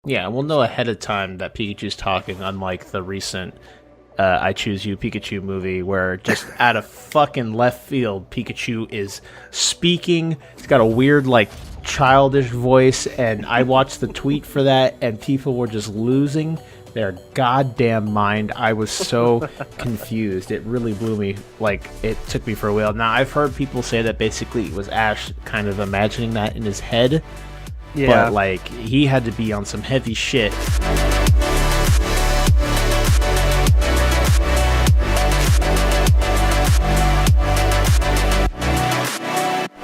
Yeah, we'll know ahead of time that Pikachu's talking, unlike the recent I Choose You Pikachu movie, where just out of fucking left field, Pikachu is speaking. He's got a weird, like, childish voice, and I watched the tweet for that, and people were just losing their goddamn mind. I was so confused. It really blew me. Like, it took me for a while. Now, I've heard people say that basically it was Ash kind of imagining that in his head. Yeah. But, like, he had to be on some heavy shit.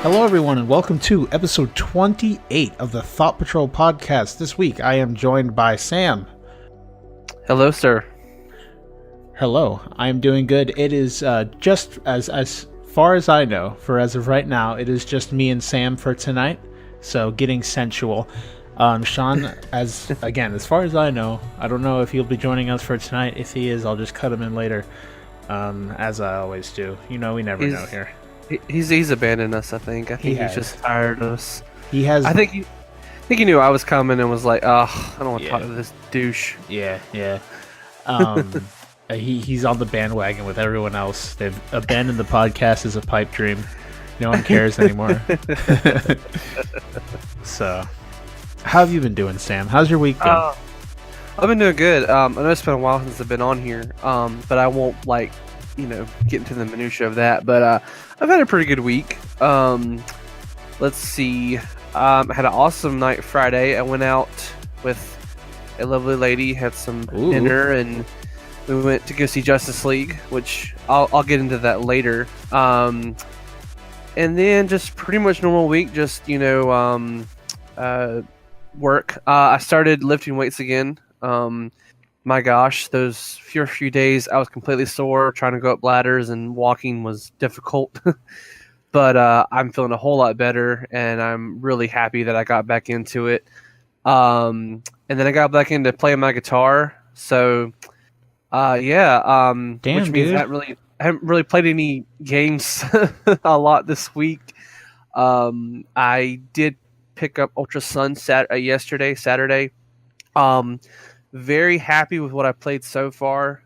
Hello, everyone, and welcome to episode 28 of the Thought Patrol podcast. This week, I am joined by Sam. Hello, sir. Hello. I am doing good. It is just as far as I know, for as of right now, it is just me and Sam for tonight. So, getting sensual. Shawn, as far as I know, I don't know if he'll be joining us for tonight. If he is, I'll just cut him in later, as I always do. You know, we never know here. He's abandoned us. I think he's just tired of us. He has. I think he knew I was coming and was like, "Oh, I don't want to talk to this douche." Yeah. He's on the bandwagon with everyone else. They've abandoned the podcast as a pipe dream. No one cares anymore. So, how have you been doing, Sam? How's your week been? I've been doing good. I know it's been a while since I've been on here, but I won't get into the minutia of that. But I've had a pretty good week. Let's see. I had an awesome night Friday. I went out with a lovely lady, had some dinner, and we went to go see Justice League, which I'll get into that later. And then just pretty much normal week, just work. I started lifting weights again. My gosh, those few days I was completely sore trying to go up ladders, and walking was difficult. But I'm feeling a whole lot better, and I'm really happy that I got back into it. And then I got back into playing my guitar. So, Damn, which means dude. I haven't really played any games a lot this week. I did pick up Ultra Sun yesterday, Saturday. Very happy with what I played so far.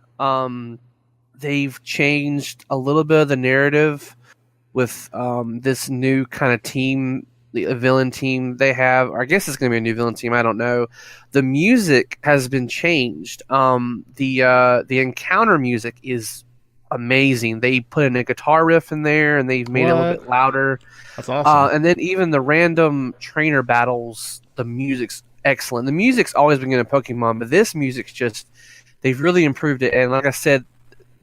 They've changed a little bit of the narrative with this new kind of team, the villain team they have. Or I guess it's going to be a new villain team. I don't know. The music has been changed. The encounter music is amazing. They put in a guitar riff in there, and they've made it a little bit louder. That's awesome. And then even the random trainer battles, the music's excellent. The music's always been good in Pokemon, but this music's they've really improved it. And like I said,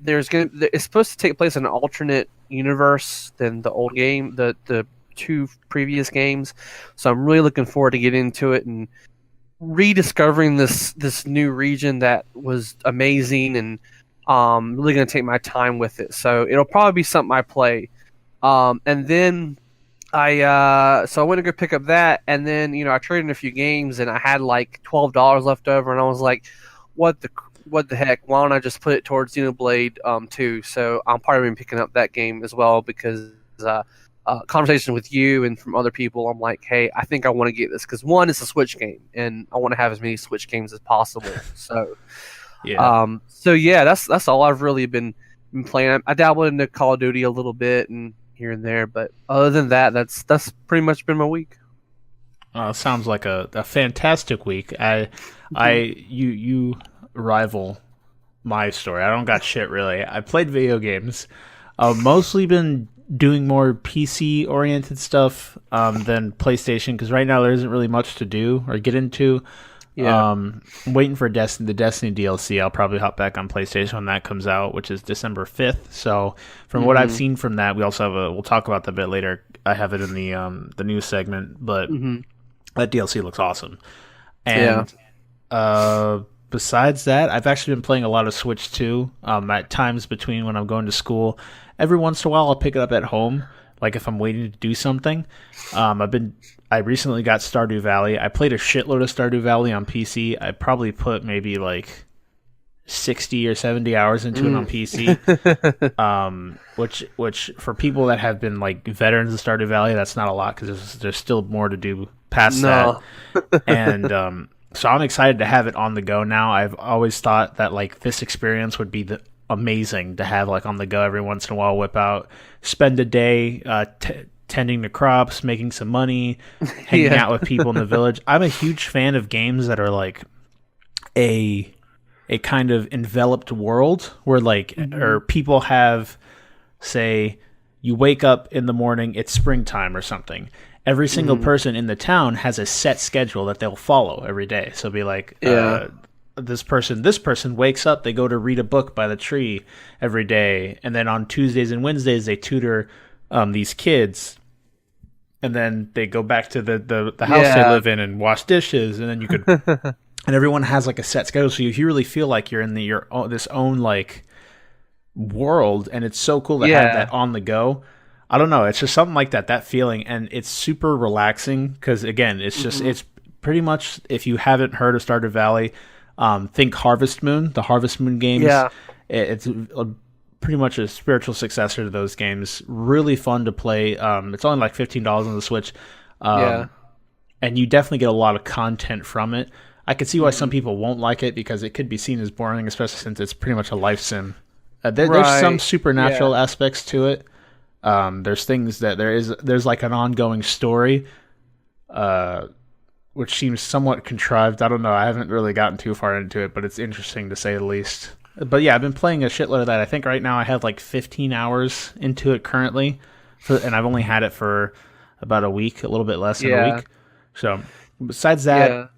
it's supposed to take place in an alternate universe than the old game, the two previous games. So I'm really looking forward to getting into it and rediscovering this new region that was amazing, and really going to take my time with it. So it'll probably be something I play. And then I went to go pick up that, and then I traded in a few games, and I had like $12 left over, and I was like, what the heck? Why don't I just put it towards Xenoblade 2? So I'm probably been picking up that game as well, because conversation with you and from other people, I'm like, hey, I think I want to get this, because one, it's a Switch game, and I want to have as many Switch games as possible. So yeah. That's all I've really been playing. I dabbled into Call of Duty a little bit and here and there, but other than that, that's pretty much been my week. Sounds like a fantastic week. You rival my story. I don't got shit really. I played video games. I've mostly been doing more PC oriented stuff than PlayStation, because right now there isn't really much to do or get into. Yeah. I'm waiting for the Destiny DLC. I'll probably hop back on PlayStation when that comes out, which is December 5th. So from what I've seen from that, we also have we'll talk about that a bit later. I have it in the news segment, but that DLC looks awesome. And besides that, I've actually been playing a lot of Switch too. At times between when I'm going to school, every once in a while I'll pick it up at home, like if I'm waiting to do something. I recently got Stardew Valley. I played a shitload of Stardew Valley on PC. I probably put maybe like 60 or 70 hours into it on PC. Which for people that have been like veterans of Stardew Valley, that's not a lot, because there's still more to do past that. And So I'm excited to have it on the go now. I've always thought that like this experience would be amazing to have like on the go every once in a while. Whip out, spend a day tending the crops, making some money, hanging out with people in the village. I'm a huge fan of games that are like a kind of enveloped world where like or people have, say, you wake up in the morning, it's springtime or something. Every single person in the town has a set schedule that they'll follow every day. So it'll be like, this person wakes up, they go to read a book by the tree every day. And then on Tuesdays and Wednesdays, they tutor these kids. And then they go back to the house they live in and wash dishes. And then you could, and everyone has like a set schedule. So you really feel like you're in this own like world. And it's so cool to have that on the go. I don't know. It's just something like that feeling. And it's super relaxing because, again, it's just, it's pretty much, if you haven't heard of Stardew Valley, think Harvest Moon, the Harvest Moon games. Yeah. It's pretty much a spiritual successor to those games. Really fun to play. It's only like $15 on the Switch. And you definitely get a lot of content from it. I could see why some people won't like it because it could be seen as boring, especially since it's pretty much a life sim. There's some supernatural aspects to it. There's things that there's like an ongoing story, which seems somewhat contrived. I don't know. I haven't really gotten too far into it, but it's interesting to say the least. But yeah, I've been playing a shitload of that. I think right now I have like 15 hours into it currently, and I've only had it for about a week, a little bit less than a week. So besides that,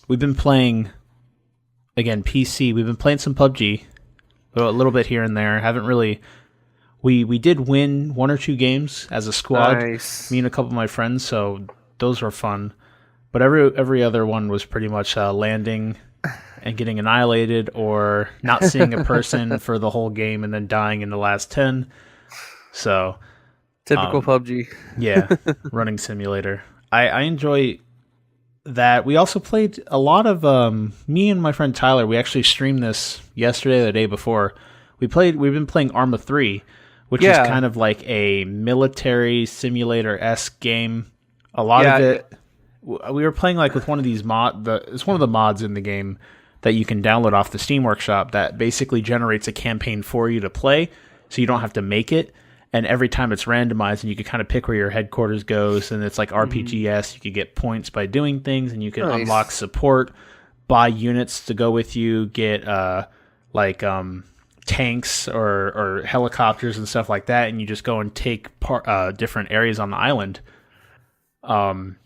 we've been playing, again, PC. We've been playing some PUBG, a little bit here and there. Haven't really... We did win 1 or 2 games as a squad, me and a couple of my friends, so those were fun. But every other one was pretty much landing and getting annihilated or not seeing a person for the whole game and then dying in the last 10. So typical PUBG. Yeah, running simulator. I enjoy that. We also played a lot of me and my friend Tyler. We actually streamed this yesterday or the day before. We've been playing Arma 3. Which is kind of like a military simulator-esque game. A lot of it, we were playing like with one of these it's one of the mods in the game that you can download off the Steam Workshop that basically generates a campaign for you to play, so you don't have to make it. And every time it's randomized, and you can kind of pick where your headquarters goes, and it's like RPGs. You could get points by doing things, and you can unlock support, buy units to go with you, get tanks or helicopters and stuff like that, and you just go and take different areas on the island. But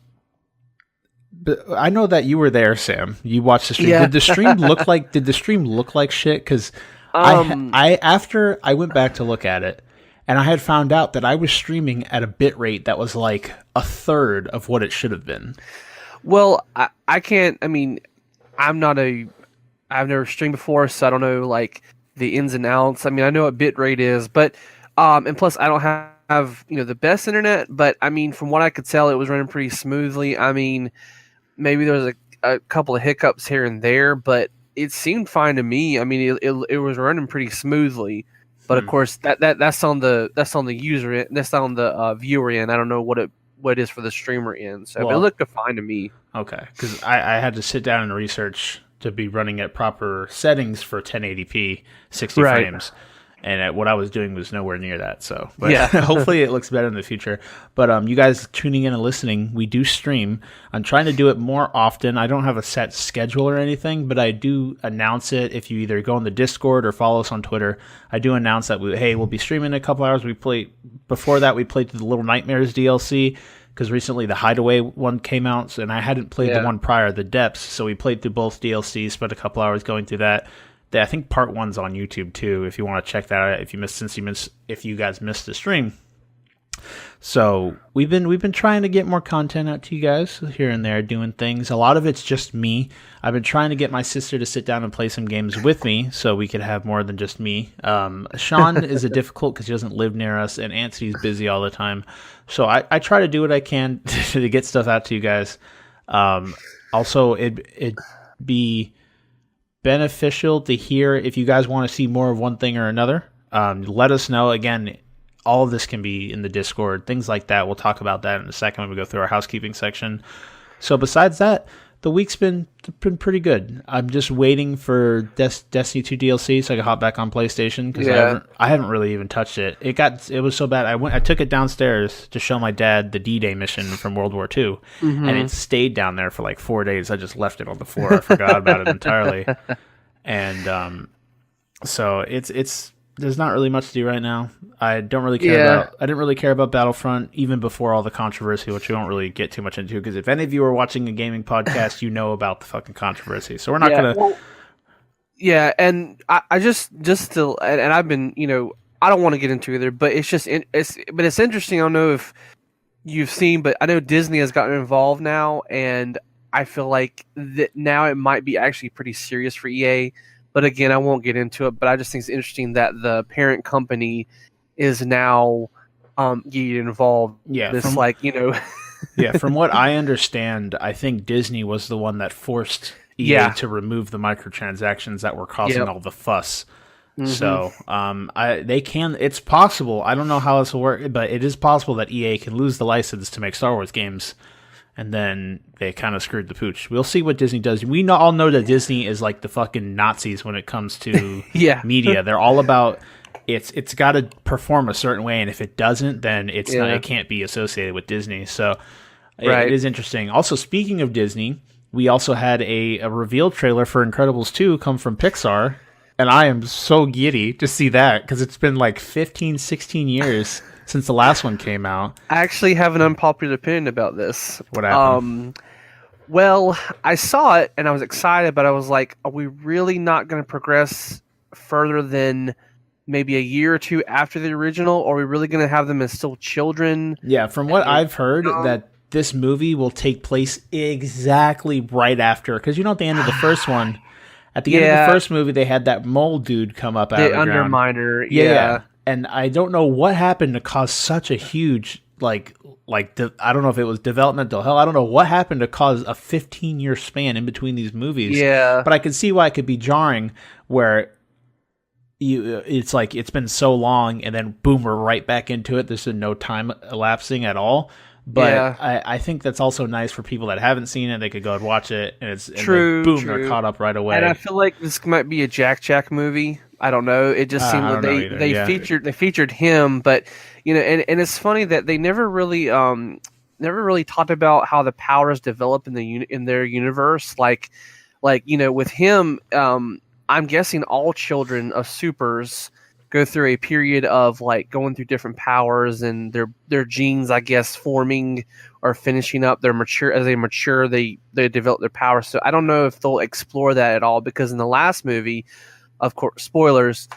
I know that you were there, Sam. You watched the stream. Did the stream look like shit? Because after I went back to look at it, and I had found out that I was streaming at a bit rate that was like a third of what it should have been. Well, I can't. I mean, I've never streamed before, so I don't know like the ins and outs. I mean, I know what bitrate is, but and plus I don't have the best internet, but I mean, from what I could tell, it was running pretty smoothly. I mean, maybe there was a couple of hiccups here and there, but it seemed fine to me. I mean, it was running pretty smoothly, but of course that's on the user end, that's on the viewer end. I don't know what it is for the streamer end. So it looked fine to me. Okay, because I had to sit down and research to be running at proper settings for 1080p 60 frames, and what I was doing was nowhere near that. So but hopefully it looks better in the future. But you guys tuning in and listening, we do stream. I'm trying to do it more often. I don't have a set schedule or anything, but I do announce it. If you either go on the Discord or follow us on Twitter, I do announce that we'll be streaming in a couple hours. Before that we played through the Little Nightmares DLC, because recently the Hideaway one came out, and I hadn't played the one prior, the Depths, so we played through both DLCs, spent a couple hours going through that. I think part 1's on YouTube too, if you want to check that out. If you guys missed the stream. So we've been trying to get more content out to you guys here and there, doing things. A lot of it's just me. I've been trying to get my sister to sit down and play some games with me, so we could have more than just me. Shawn is difficult because he doesn't live near us, and Antony's busy all the time. So I try to do what I can to get stuff out to you guys. Also, it'd be beneficial to hear if you guys want to see more of one thing or another. Let us know. Again, all of this can be in the Discord, things like that. We'll talk about that in a second when we go through our housekeeping section. So besides that, the week's been pretty good. I'm just waiting for Destiny 2 DLC so I can hop back on PlayStation because I haven't really even touched it. It was so bad. I took it downstairs to show my dad the D-Day mission from World War II, and it stayed down there for like 4 days. I just left it on the floor. I forgot about it entirely, and so it's. There's not really much to do right now. I don't really care I didn't really care about Battlefront even before all the controversy, which we won't really get too much into because if any of you are watching a gaming podcast, you know about the fucking controversy. So we're not gonna. Well, and I just still and I've been I don't want to get into either, but it's interesting. I don't know if you've seen, but I know Disney has gotten involved now, and I feel like that now it might be actually pretty serious for EA. But again, I won't get into it. But I just think it's interesting that the parent company is now getting involved. Yeah, yeah, from what I understand, I think Disney was the one that forced EA to remove the microtransactions that were causing all the fuss. Mm-hmm. So they can. It's possible. I don't know how this will work, but it is possible that EA can lose the license to make Star Wars games. And then they kind of screwed the pooch. We'll see what Disney does. We all know that Disney is like the fucking Nazis when it comes to media. They're all about it's got to perform a certain way, and if it doesn't, then it can't be associated with Disney. So it is interesting. Also, speaking of Disney, we also had a reveal trailer for Incredibles 2 come from Pixar, and I am so giddy to see that because it's been like 15, 16 years since the last one came out. I actually have an unpopular opinion about this. What happened? Well, I saw it and I was excited, but I was like, are we really not going to progress further than maybe a year or two after the original? Or are we really going to have them as still children? Yeah, from what I've heard, that this movie will take place exactly right after. Because at the end of the first one, at the end of the first movie, they had that mole dude come up out of the ground. The Underminer, Yeah. And I don't know what happened to cause such a huge, I don't know if it was developmental hell. I don't know what happened to cause a 15-year span in between these movies. Yeah. But I can see why it could be jarring where it's like it's been so long and then boom, we're right back into it. There's no time elapsing at all. But I think that's also nice for people that haven't seen it. They could go and watch it, and they're caught up right away. And I feel like this might be a Jack movie. I don't know. It just seemed like they featured him, but and it's funny that they never really talked about how the powers develop in their universe. Like with him, I'm guessing all children of supers go through a period of like going through different powers and their genes, I guess, forming or finishing up. As they mature, they develop their powers. So I don't know if they'll explore that at all, because in the last movie, of course, spoilers,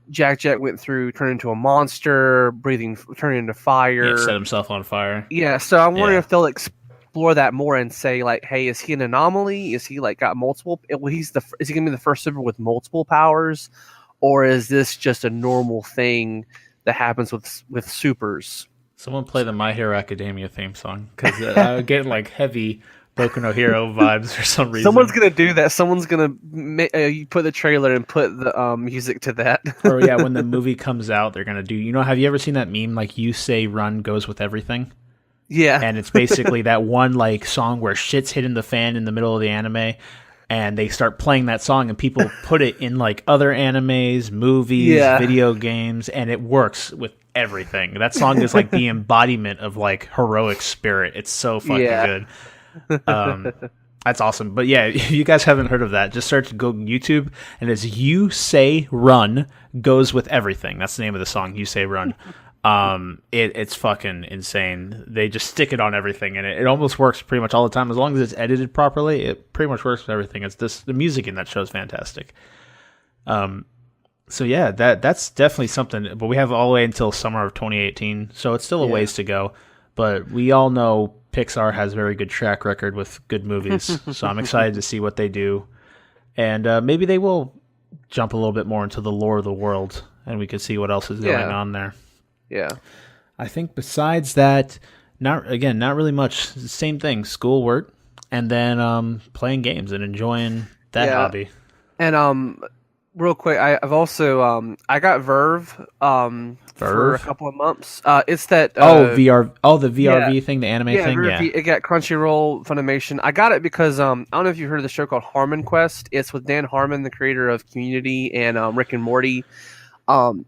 Jack went through turning into a monster, turning into fire. Set himself on fire. Yeah, so I'm wondering if they'll explore that more and say like, hey, is he an anomaly? Is he like got multiple? Is he gonna be the first super with multiple powers? Or is this just a normal thing that happens with supers? Someone play the My Hero Academia theme song, because I'm getting like heavy Boku no Hero vibes for some reason. Someone's going to do that. Someone's going to put the trailer and put the music to that. Or yeah, when the movie comes out, they're going to do... have you ever seen that meme, like, you say run goes with everything? Yeah. And it's basically that one like song where shit's hitting the fan in the middle of the anime, and they start playing that song, and people put it in like other animes, movies, video games, and it works with everything. That song is like the embodiment of like heroic spirit. It's so fucking good. That's awesome. But yeah, if you guys haven't heard of that, just search go YouTube, and it's You Say Run Goes With Everything. That's the name of the song, You Say Run. It's fucking insane. They just stick it on everything, and it almost works pretty much all the time. As long as it's edited properly, it pretty much works with everything. The music in that show is fantastic. So yeah, that's definitely something, but we have all the way until summer of 2018, so it's still a ways to go, but we all know Pixar has a very good track record with good movies, so I'm excited to see what they do, and maybe they will jump a little bit more into the lore of the world, and we can see what else is going on there. Yeah. I think besides that, not really much. Same thing, schoolwork, and then playing games and enjoying that hobby. And real quick, I've also I got Verve for a Verve? couple of months. It's that Oh, VR. Oh, the yeah, VRV thing, the anime yeah, thing. Verve. Yeah. It got Crunchyroll, Funimation. I got it because I don't know if you've heard of the show called Harmon Quest. It's with Dan Harmon, the creator of Community and Rick and Morty.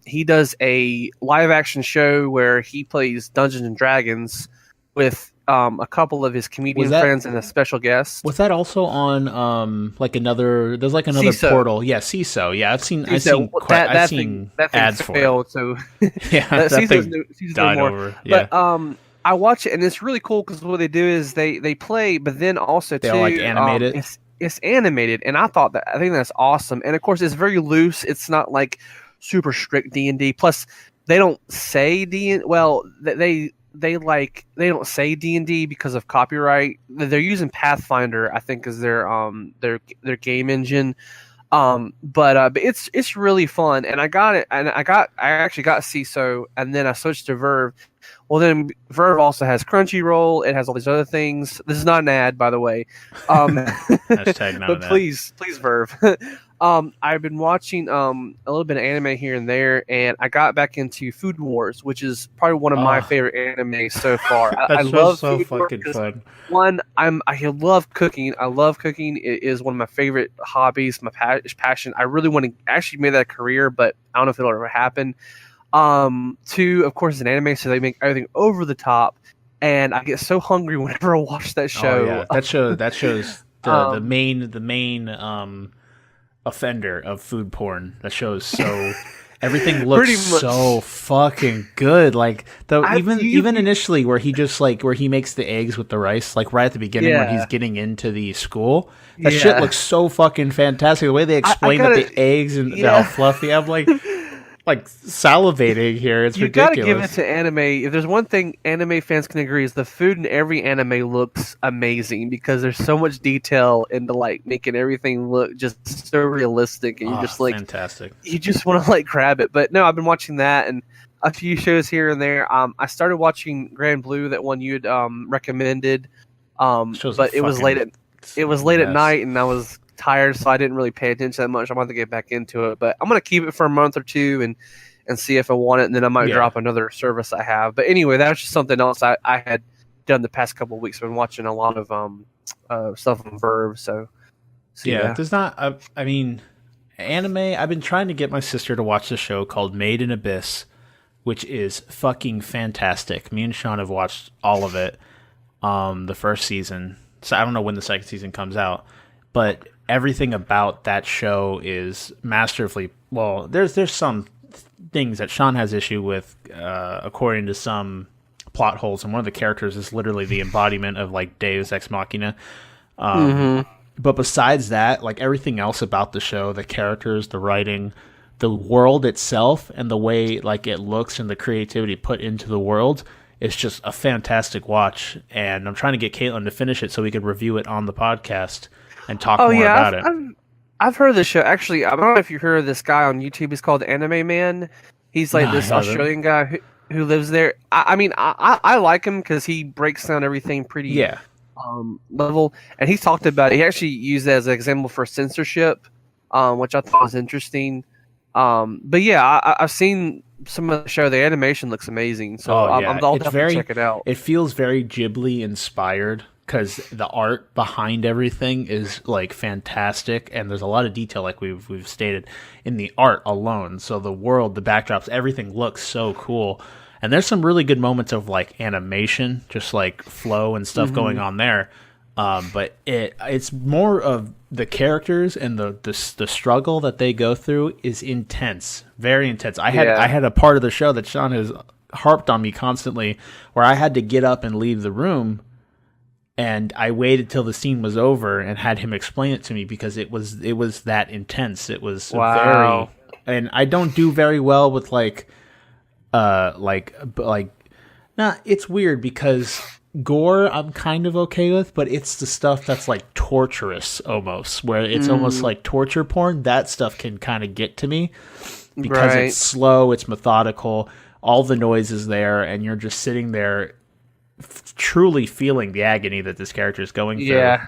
He does a live action show where he plays Dungeons and Dragons with a couple of his Was comedian that friends and a special guest. was that also on like another? There's like another CISO. portal. Yeah, CISO. Yeah, CISO, that thing ads for it. failed. So Yeah, that that CISO's thing CISO's no died more. over. Yeah, But I watch it and it's really cool because what they do is they play, but then also they too all like animate it. it's animated, and I think that's awesome. And of course, it's very loose. It's not like super strict D&D. Plus, they don't say D. Well, they don't say D&D because of copyright. They're using Pathfinder, I think, as their game engine. But it's really fun, and I got it, and I actually got CISO, and then I switched to Verve. Well, then Verve also has Crunchyroll. It has all these other things. This is not an ad, by the way. Hashtag not But an ad. please, Verve. I've been watching a little bit of anime here and there, and I got back into Food Wars, which is probably one of my Oh. favorite animes so far. That I show's love so Food Wars fucking 'cause, fun. one, I love cooking. I love cooking. It is one of my favorite hobbies, my passion. I really want to actually make that a career, but I don't know if it'll ever happen. Two, of course, it's an anime, so they make everything over the top, and I get so hungry whenever I watch that show. Oh yeah, that shows the Um, main offender of food porn. That shows so everything looks Pretty much. so fucking good. Like I- even you- even initially where he just like where he makes the eggs with the rice, like right at the beginning when Yeah. he's getting into the school. That shit Yeah. looks so fucking fantastic. The way they explain gotta- that the eggs and yeah. how fluffy. I'm like salivating here. It's You gotta ridiculous. give it to anime. If there's one thing anime fans can agree is the food in every anime looks amazing because there's so much detail into like making everything look just so realistic, and you're just like fantastic. you just want to like grab it. But no, I've been watching that and a few shows here and there. I started watching Grand Blue, that one you'd recommended. Show's But it was late at mess. night, and I was tired, so I didn't really pay attention that much. I'm going to get back into it, but I'm going to keep it for a month or two and see if I want it, and then I might Yeah. drop another service I have. But anyway, that was just something else I had done the past couple of weeks. I've been watching a lot of stuff on Verve, so Yeah, there's not. I mean, anime. I've been trying to get my sister to watch the show called Made in Abyss, which is fucking fantastic. Me and Shawn have watched all of it, the first season. So I don't know when the second season comes out, but everything about that show is masterfully. Well, there's some things that Shawn has issue with, according to some plot holes, and one of the characters is literally the embodiment of like Deus Ex Machina. But besides that, like everything else about the show, the characters, the writing, the world itself, and the way like it looks and the creativity put into the world, it's just a fantastic watch. And I'm trying to get Caitlyn to finish it so we could review it on the podcast and talk more about it. I've heard of this show. Actually, I don't know if you heard of this guy on YouTube. He's called Anime Man. He's like No, this I haven't. Australian guy who lives there. I mean, I like him because he breaks down everything pretty Yeah. level, and he's talked about it. He actually used it as an example for censorship, which I thought was interesting. But yeah, I've seen some of the show. The animation looks amazing, so I'll definitely check it out. It feels very Ghibli inspired because the art behind everything is like fantastic, and there's a lot of detail, like we've stated, in the art alone. So the world, the backdrops, everything looks so cool. And there's some really good moments of like animation, just like flow and stuff going on there. But it's more of the characters and the struggle that they go through is intense, very intense. I had a part of the show that Shawn has harped on me constantly, where I had to get up and leave the room, and I waited till the scene was over and had him explain it to me because it was that intense. It was Wow. very, and I don't do very well with it's weird because gore I'm kind of okay with, but it's the stuff that's like torturous almost, where it's almost like torture porn. That stuff can kind of get to me because Right. it's slow, it's methodical, all the noise is there, and you're just sitting there truly feeling the agony that this character is going through. Yeah.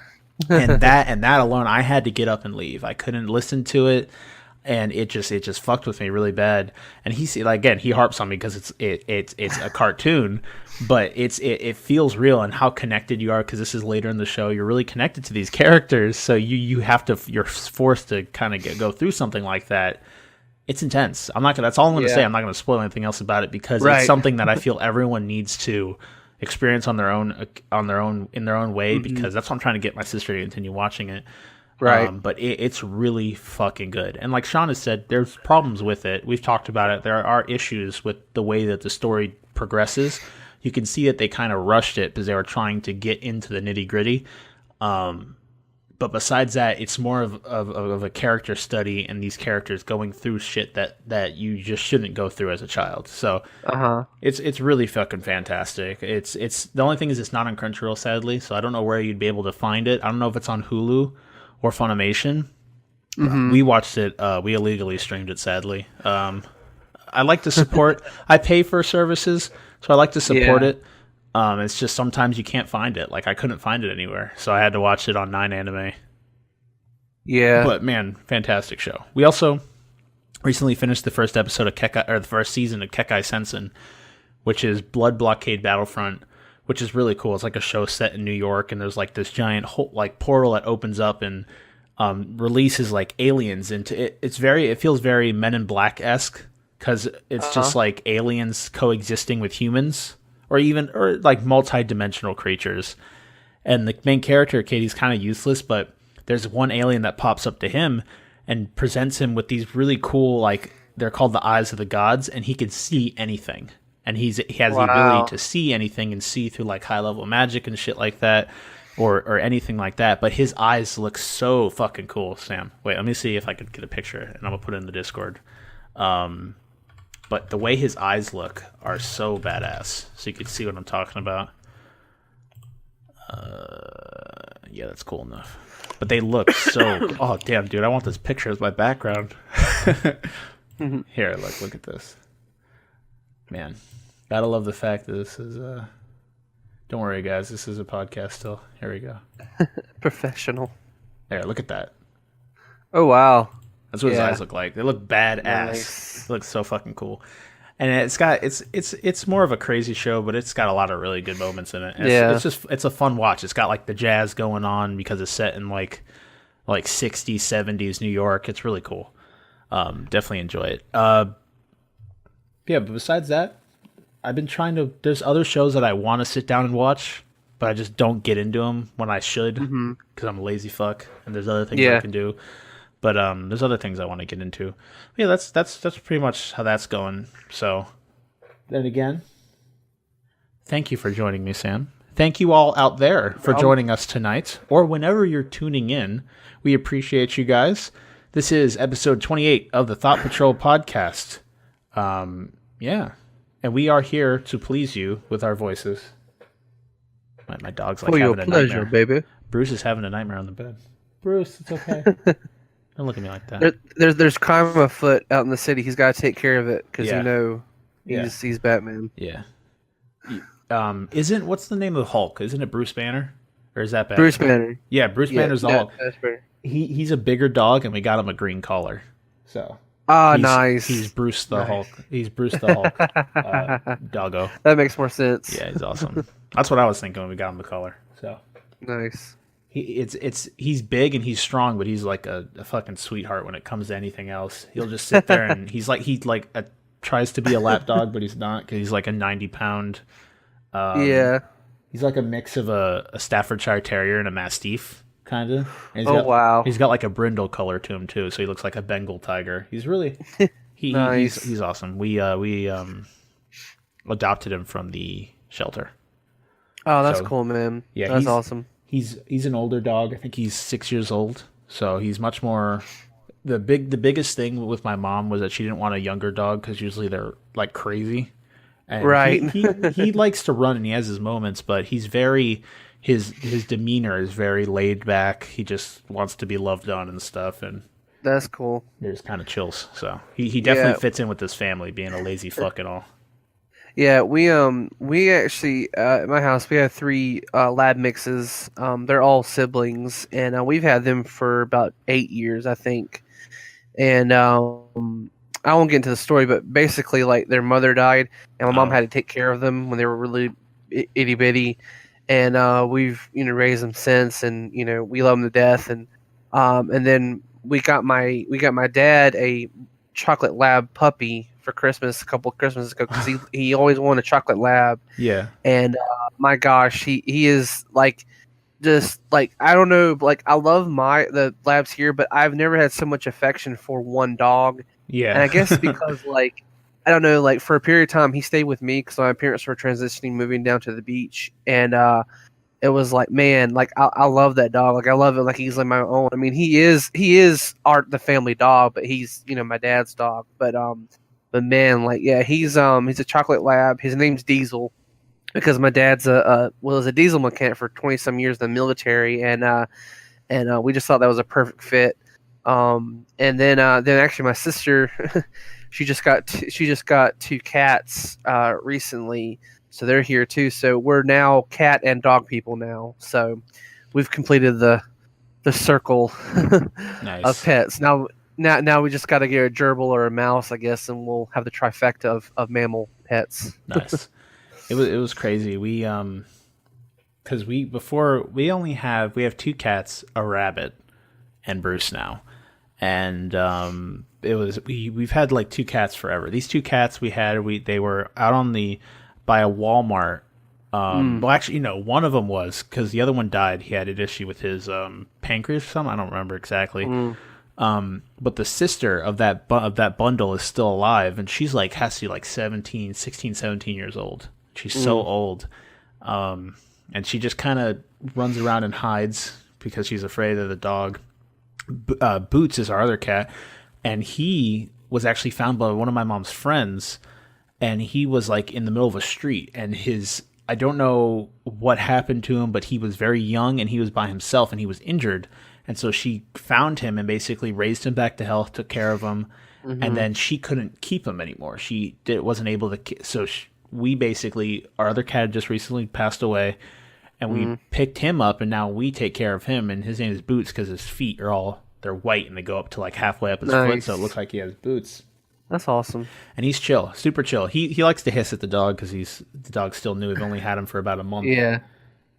and that alone, I had to get up and leave. I couldn't listen to it. and it just fucked with me really bad. And he harps on me because it's a cartoon, but it feels real, and how connected you are, because this is later in the show. You're really connected to these characters, so you're forced to kind of go through something like that. It's intense. That's all I'm gonna say. I'm not gonna spoil anything else about it, because it's something that I feel everyone needs to experience on their own in their own way, because that's what I'm trying to get my sister to continue watching it. Right. But it's really fucking good. And like Shawn has said, there's problems with it. We've talked about it. There are issues with the way that the story progresses. You can see that they kind of rushed it because they were trying to get into the nitty gritty. But besides that, it's more of a character study, and these characters going through shit that you just shouldn't go through as a child. So it's really fucking fantastic. It's the only thing is it's not on Crunchyroll, sadly. So I don't know where you'd be able to find it. I don't know if it's on Hulu or Funimation. We watched it. We illegally streamed it, sadly. I like to support. I pay for services, so I like to support it. It's just sometimes you can't find it. Like, I couldn't find it anywhere, so I had to watch it on 9anime. Yeah. But man, fantastic show. We also recently finished the first episode of the first season of Kekai Sensen, which is Blood Blockade Battlefront, which is really cool. It's like a show set in New York, and there's like this giant portal that opens up and releases like aliens into it. It feels very Men in Black-esque, because it's just like aliens coexisting with humans. Or like multi-dimensional creatures. And the main character, Katie's kind of useless, but there's one alien that pops up to him and presents him with these really cool, like, they're called the Eyes of the Gods, and he can see anything. And he has the ability to see anything and see through, like, high-level magic and shit like that, or anything like that. But his eyes look so fucking cool, Sam. Wait, let me see if I could get a picture, and I'm going to put it in the Discord. But the way his eyes look are so badass. So you can see what I'm talking about. Yeah, that's cool enough. But they look so... Oh, damn, dude. I want this picture as my background. Here, look at this. Man. Gotta love the fact that this is... Don't worry, guys. This is a podcast still. Here we go. Professional. There, look at that. Oh, wow. That's what his eyes look like. They look badass. Nice. It looks so fucking cool. And it's more of a crazy show, but it's got a lot of really good moments in it. It's a fun watch. It's got like the jazz going on because it's set in like 60s, 70s New York. It's really cool. Definitely enjoy it. Yeah, but besides that, I've been trying to. There's other shows that I want to sit down and watch, but I just don't get into them when I should because I'm a lazy fuck, and there's other things I can do. But there's other things I want to get into. Yeah, that's pretty much how that's going. So, then again, thank you for joining me, Sam. Thank you all out there for joining us tonight, or whenever you're tuning in. We appreciate you guys. This is episode 28 of the Thought Patrol podcast. Yeah, and we are here to please you with our voices. My dog's like having a nightmare, baby. Bruce is having a nightmare on the bed. Bruce, it's okay. Don't look at me like that. There's crime afoot out in the city. He's got to take care of it because he's Batman. Yeah. What's the name of the Hulk? Isn't it Bruce Banner, or is that Batman? Bruce Banner? Yeah, Bruce Banner's the Hulk. That's better. He's a bigger dog, and we got him a green collar. So. Nice. He's Bruce the Hulk. He's Bruce the Hulk. Doggo. That makes more sense. Yeah, he's awesome. That's what I was thinking when we got him the collar. So. Nice. He's big and he's strong, but he's like a fucking sweetheart when it comes to anything else. He'll just sit there and he tries to be a lap dog, but he's not because he's like a 90-pound. He's like a mix of a Staffordshire Terrier and a Mastiff, kind of. Wow. He's got like a brindle color to him too, so he looks like a Bengal tiger. He's really nice. He's awesome. We adopted him from the shelter. Oh, that's cool, man. Yeah, that's awesome. He's an older dog. I think he's 6 years old. So he's much more. The biggest thing with my mom was that she didn't want a younger dog because usually they're like crazy. And right. He likes to run and he has his moments, but he's very his demeanor is very laid back. He just wants to be loved on and stuff, and that's cool. There's kind of chills. So he definitely fits in with this family, being a lazy fuck and all. Yeah, we actually at my house we have 3 lab mixes. They're all siblings, and we've had them for about 8 years, I think. and I won't get into the story, but basically, like their mother died, and my mom had to take care of them when they were really itty bitty, and we've raised them since, and we love them to death, and then we got my dad a chocolate lab puppy for Christmas a couple of Christmases ago because he always wanted a chocolate lab. Yeah. And my gosh, he is like just like I don't know, like I love the labs here, but I've never had so much affection for one dog. Yeah. And I guess because like I don't know, like for a period of time he stayed with me because my parents were transitioning, moving down to the beach, and it was like, man, like I love that dog. Like I love it like he's like my own. I mean, he is the family dog, but he's my dad's dog. But man, like yeah, he's a chocolate lab. His name's Diesel because my dad's was a diesel mechanic for 20 some years in the military, and we just thought that was a perfect fit. And then actually my sister, she just got two cats recently. So they're here too. So we're now cat and dog people now. So we've completed the circle Nice. of pets. Now we just got to get a gerbil or a mouse, I guess, and we'll have the trifecta of mammal pets. Nice. It was crazy. We because we have two cats, a rabbit, and Bruce now, and we've had like two cats forever. These two cats they were out by a Walmart. Well, actually, one of them was because the other one died. He had an issue with his pancreas or something. I don't remember exactly. But the sister of that bundle is still alive, and she's like has to be like 16, 17 years old. She's so old, and she just kind of runs around and hides because she's afraid of the dog. Boots is our other cat, and he was actually found by one of my mom's friends. And he was like in the middle of a street, and I don't know what happened to him, but he was very young and he was by himself and he was injured. And so she found him and basically raised him back to health, took care of him. Mm-hmm. And then she couldn't keep him anymore. Wasn't able to. So our other cat had just recently passed away, and we picked him up, and now we take care of him. And his name is Boots because his feet they're white and they go up to like halfway up his foot. So it looks like he has boots. That's awesome. And he's chill, super chill. He likes to hiss at the dog because the dog's still new. We've only had him for about a month. Yeah.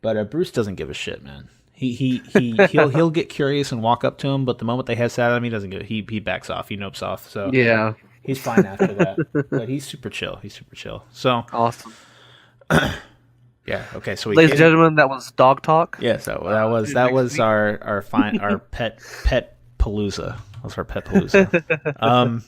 But Bruce doesn't give a shit, man. He'll get curious and walk up to him, but the moment they hiss at him, he doesn't he backs off. He nopes off. So yeah, he's fine after that. But he's super chill. So awesome. Yeah. Okay. So ladies and gentlemen, that was dog talk. Yeah. So that was our pet palooza. That was our pet palooza.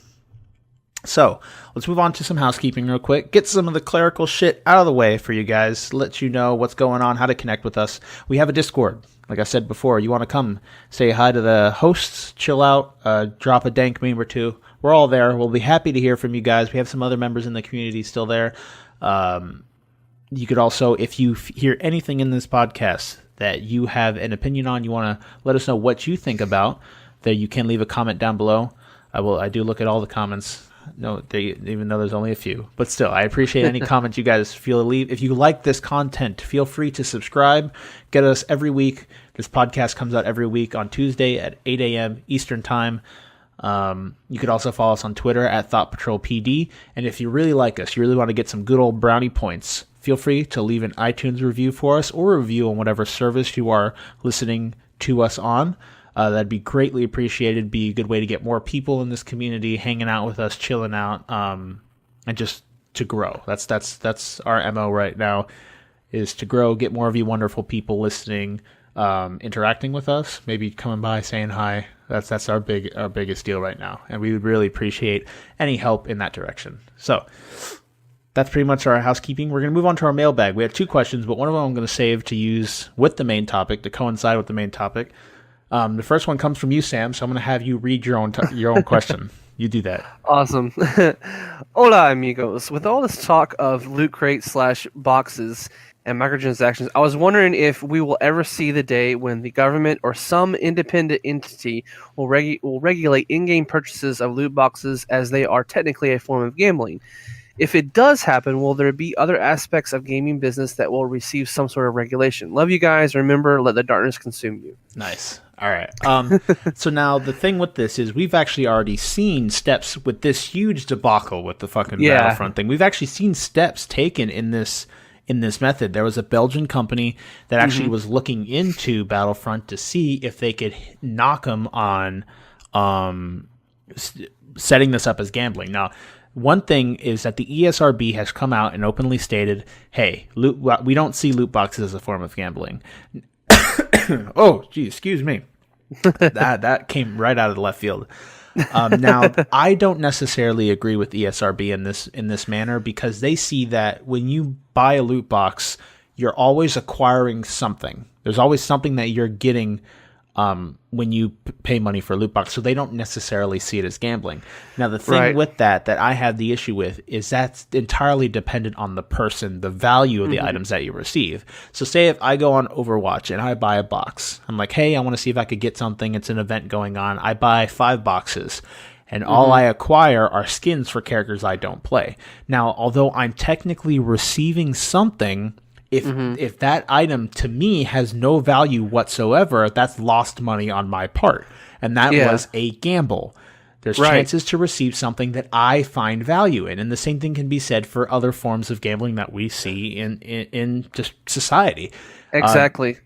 So let's move on to some housekeeping real quick. Get some of the clerical shit out of the way for you guys. Let you know what's going on, how to connect with us. We have a Discord. Like I said before, you want to come say hi to the hosts, chill out, drop a dank meme or two. We're all there. We'll be happy to hear from you guys. We have some other members in the community still there. You could also, if you hear anything in this podcast that you have an opinion on, you want to let us know what you think about, that you can leave a comment down below. I do look at all the comments. No, even though there's only a few, but still, I appreciate any comments you guys feel to leave. If you like this content, feel free to subscribe. Get us every week. This podcast comes out every week on Tuesday at 8 a.m. Eastern Time. You could also follow us on Twitter at ThoughtPatrolPD. And if you really like us, you really want to get some good old brownie points, feel free to leave an iTunes review for us or a review on whatever service you are listening to us on. That'd be greatly appreciated. Be a good way to get more people in this community hanging out with us, chilling out, and just to grow. That's our MO right now, is to grow, get more of you wonderful people listening, interacting with us, maybe coming by, saying hi. That's our biggest deal right now, and we would really appreciate any help in that direction. So that's pretty much our housekeeping. We're going to move on to our mailbag. We have two questions, but one of them I'm going to save to use with the main topic, to coincide with the main topic. The first one comes from you, Sam, so I'm going to have you read your own question. You do that. Awesome. Hola, amigos. With all this talk of loot crates / boxes and microtransactions, I was wondering if we will ever see the day when the government or some independent entity will regulate in-game purchases of loot boxes, as they are technically a form of gambling. If it does happen, will there be other aspects of gaming business that will receive some sort of regulation? Love you guys. Remember, let the darkness consume you. Nice. All right. So now the thing with this is we've actually already seen steps with this huge debacle with the fucking Battlefront thing. We've actually seen steps taken in this method. There was a Belgian company that actually was looking into Battlefront to see if they could knock them on setting this up as gambling. Now, one thing is that the ESRB has come out and openly stated, hey, we don't see loot boxes as a form of gambling. Oh, geez, excuse me. That came right out of the left field. Now, I don't necessarily agree with ESRB in this manner, because they see that when you buy a loot box, you're always acquiring something. There's always something that you're getting when you pay money for a loot box, so they don't necessarily see it as gambling. Now, the thing with that I have the issue with is that's entirely dependent on the person, the value of the items that you receive. So say if I go on Overwatch and I buy a box, I'm like, hey, I want to see if I could get something. It's an event going on. I buy 5 boxes. And all I acquire are skins for characters I don't play. Now, although I'm technically receiving something, if that item to me has no value whatsoever, that's lost money on my part. And that was a gamble. There's chances to receive something that I find value in. And the same thing can be said for other forms of gambling that we see in just society. Exactly.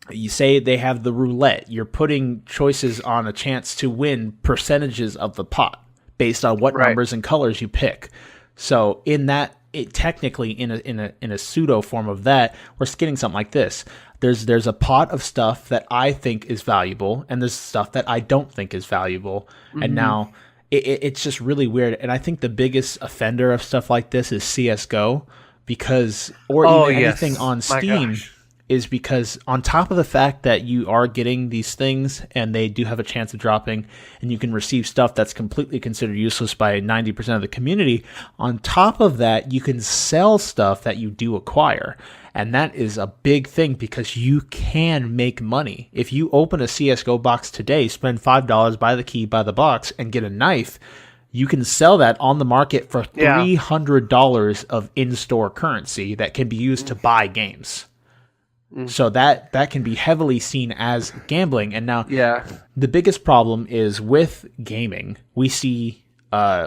You say they have the roulette. You're putting choices on a chance to win percentages of the pot based on what numbers and colors you pick. So in that, technically in a pseudo form of that, we're getting something like this. There's a pot of stuff that I think is valuable, and there's stuff that I don't think is valuable. And now it's just really weird. And I think the biggest offender of stuff like this is CS:GO, because anything on Steam. Is because on top of the fact that you are getting these things and they do have a chance of dropping, and you can receive stuff that's completely considered useless by 90% of the community, on top of that, you can sell stuff that you do acquire. And that is a big thing, because you can make money. If you open a CSGO box today, spend $5, buy the key, buy the box, and get a knife, you can sell that on the market for $300 of in-store currency that can be used to buy games. So that can be heavily seen as gambling. And now the biggest problem is with gaming. We see,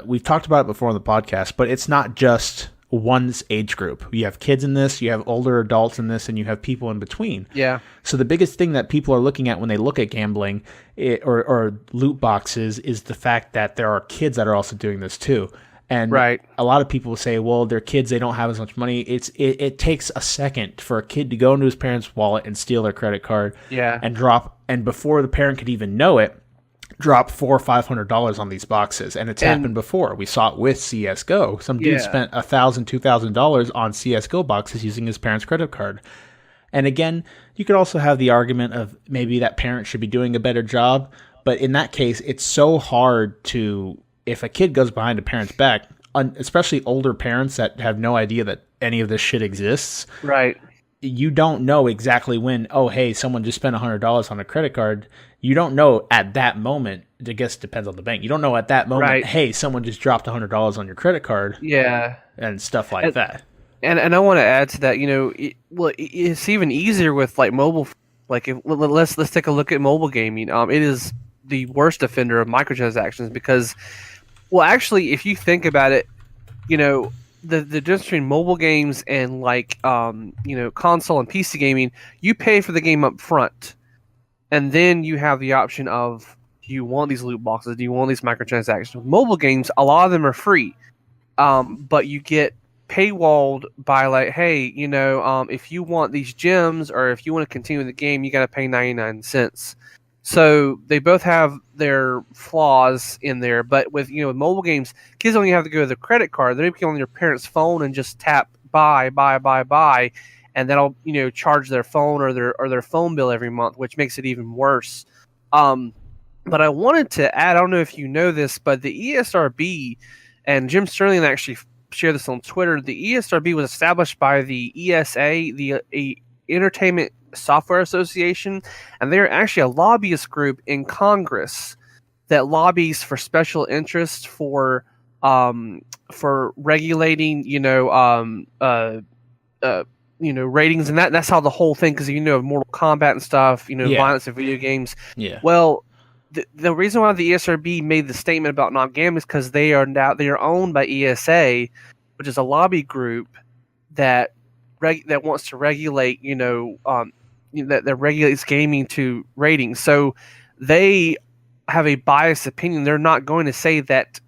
we've talked about it before on the podcast, but it's not just one's age group. You have kids in this, you have older adults in this, and you have people in between. Yeah. So the biggest thing that people are looking at when they look at gambling or loot boxes is the fact that there are kids that are also doing this too. And a lot of people say, well, they're kids, they don't have as much money. It takes a second for a kid to go into his parents' wallet and steal their credit card and before the parent could even know it, drop $400 or $500 on these boxes. And it's happened before. We saw it with CSGO. Some dude spent $1,000, $2,000 on CSGO boxes using his parents' credit card. And again, you could also have the argument of maybe that parent should be doing a better job. But in that case, it's so hard to... If a kid goes behind a parent's back, especially older parents that have no idea that any of this shit exists, you don't know exactly when, oh, hey, someone just spent $100 on a credit card. You don't know at that moment. I guess it depends on the bank. You don't know at that moment, hey, someone just dropped $100 on your credit card. Yeah. And stuff like that. And I want to add to that, it's even easier with like mobile. Like, let's take a look at mobile gaming. It is the worst offender of microtransactions because, well, actually, if you think about it, the difference between mobile games and like console and PC gaming, you pay for the game up front, and then you have the option of, do you want these loot boxes? Do you want these microtransactions? With mobile games, a lot of them are free, but you get paywalled by like, hey, if you want these gems or if you want to continue the game, you got to pay 99 cents. So they both have their flaws in there, but with with mobile games, kids only have to go to their credit card. They can on their parents' phone and just tap buy, and that'll charge their phone or their phone bill every month, which makes it even worse. But I wanted to add, I don't know if you know this, but the ESRB, and Jim Sterling actually shared this on Twitter. The ESRB was established by the ESA, the Entertainment Software Association, and they're actually a lobbyist group in Congress that lobbies for special interests for regulating ratings, and that's how the whole thing, because Mortal Kombat and stuff, Yeah. violence in video games. Yeah. Well, the reason why the ESRB made the statement about not gambling is because they are owned by ESA, which is a lobby group that wants to regulate, that regulates gaming to ratings. So they have a biased opinion. They're not going to say that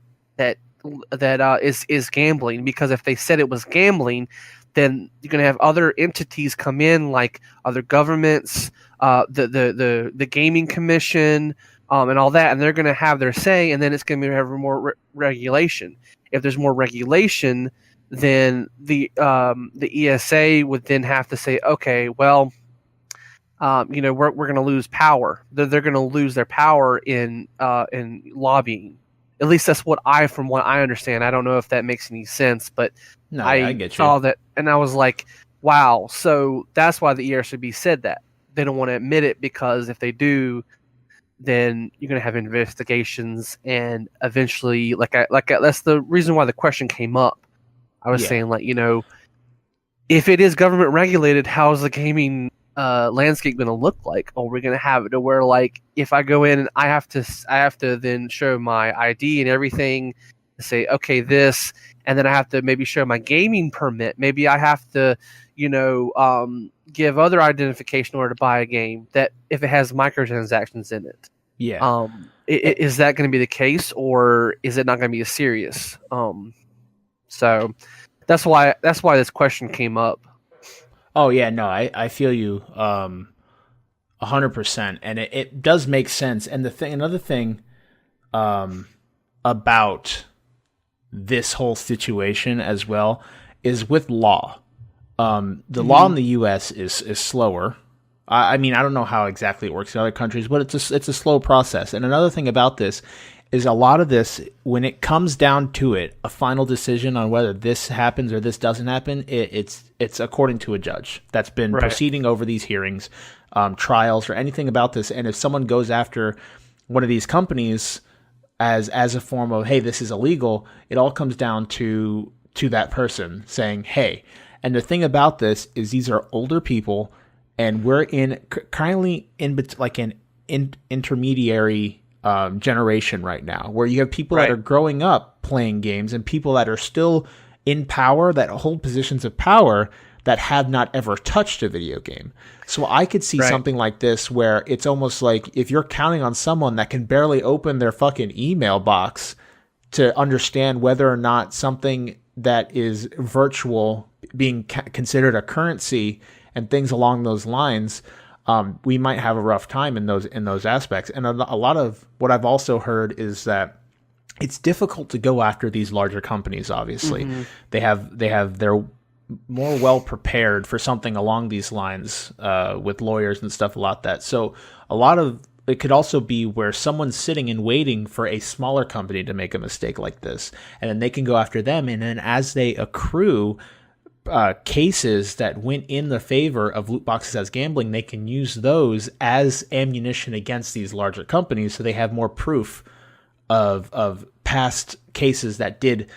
is gambling, because if they said it was gambling, then you're going to have other entities come in, like other governments, the gaming commission, and all that, and they're going to have their say, and then it's going to have more regulation. If there's more regulation, then the ESA would then have to say, okay, well, we're going to lose power. They're going to lose their power in lobbying. At least that's from what I understand. I don't know if that makes any sense, but no, I get you. Saw that, and I was like, wow. So that's why the ESRB said that. They don't want to admit it, because if they do, then you're going to have investigations, and eventually, that's the reason why the question came up. I was saying, if it is government regulated, how's the gaming landscape going to look like? Or we're going to have it to where, if I go in and I have to then show my ID and everything, to say, okay, this, and then I have to maybe show my gaming permit. Maybe I have to, give other identification in order to buy a game, that if it has microtransactions in it. Yeah. Is that going to be the case, or is it not going to be as serious? So that's why this question came up. Oh yeah, no, I feel you 100%, and it does make sense. And another thing about this whole situation as well is with law. The law in the U.S. is slower. I mean, I don't know how exactly it works in other countries, but it's a slow process. And another thing about this is a lot of this, when it comes down to it, a final decision on whether this happens or this doesn't happen, it's according to a judge that's been proceeding over these hearings, trials, or anything about this. And if someone goes after one of these companies as a form of, hey, this is illegal, it all comes down to that person saying, hey. And the thing about this is these are older people, and we're currently in an intermediary generation right now, where you have people that are growing up playing games, and people that are still in power, that hold positions of power, that have not ever touched a video game. So I could see something like this where it's almost like if you're counting on someone that can barely open their fucking email box to understand whether or not something that is virtual being considered a currency and things along those lines, we might have a rough time in those aspects. And a lot of what I've also heard is that it's difficult to go after these larger companies. Obviously, they're more well prepared for something along these lines with lawyers and stuff like that. So a lot of it could also be where someone's sitting and waiting for a smaller company to make a mistake like this, and then they can go after them. And then as they accrue cases that went in the favor of loot boxes as gambling, they can use those as ammunition against these larger companies, so they have more proof of past cases that did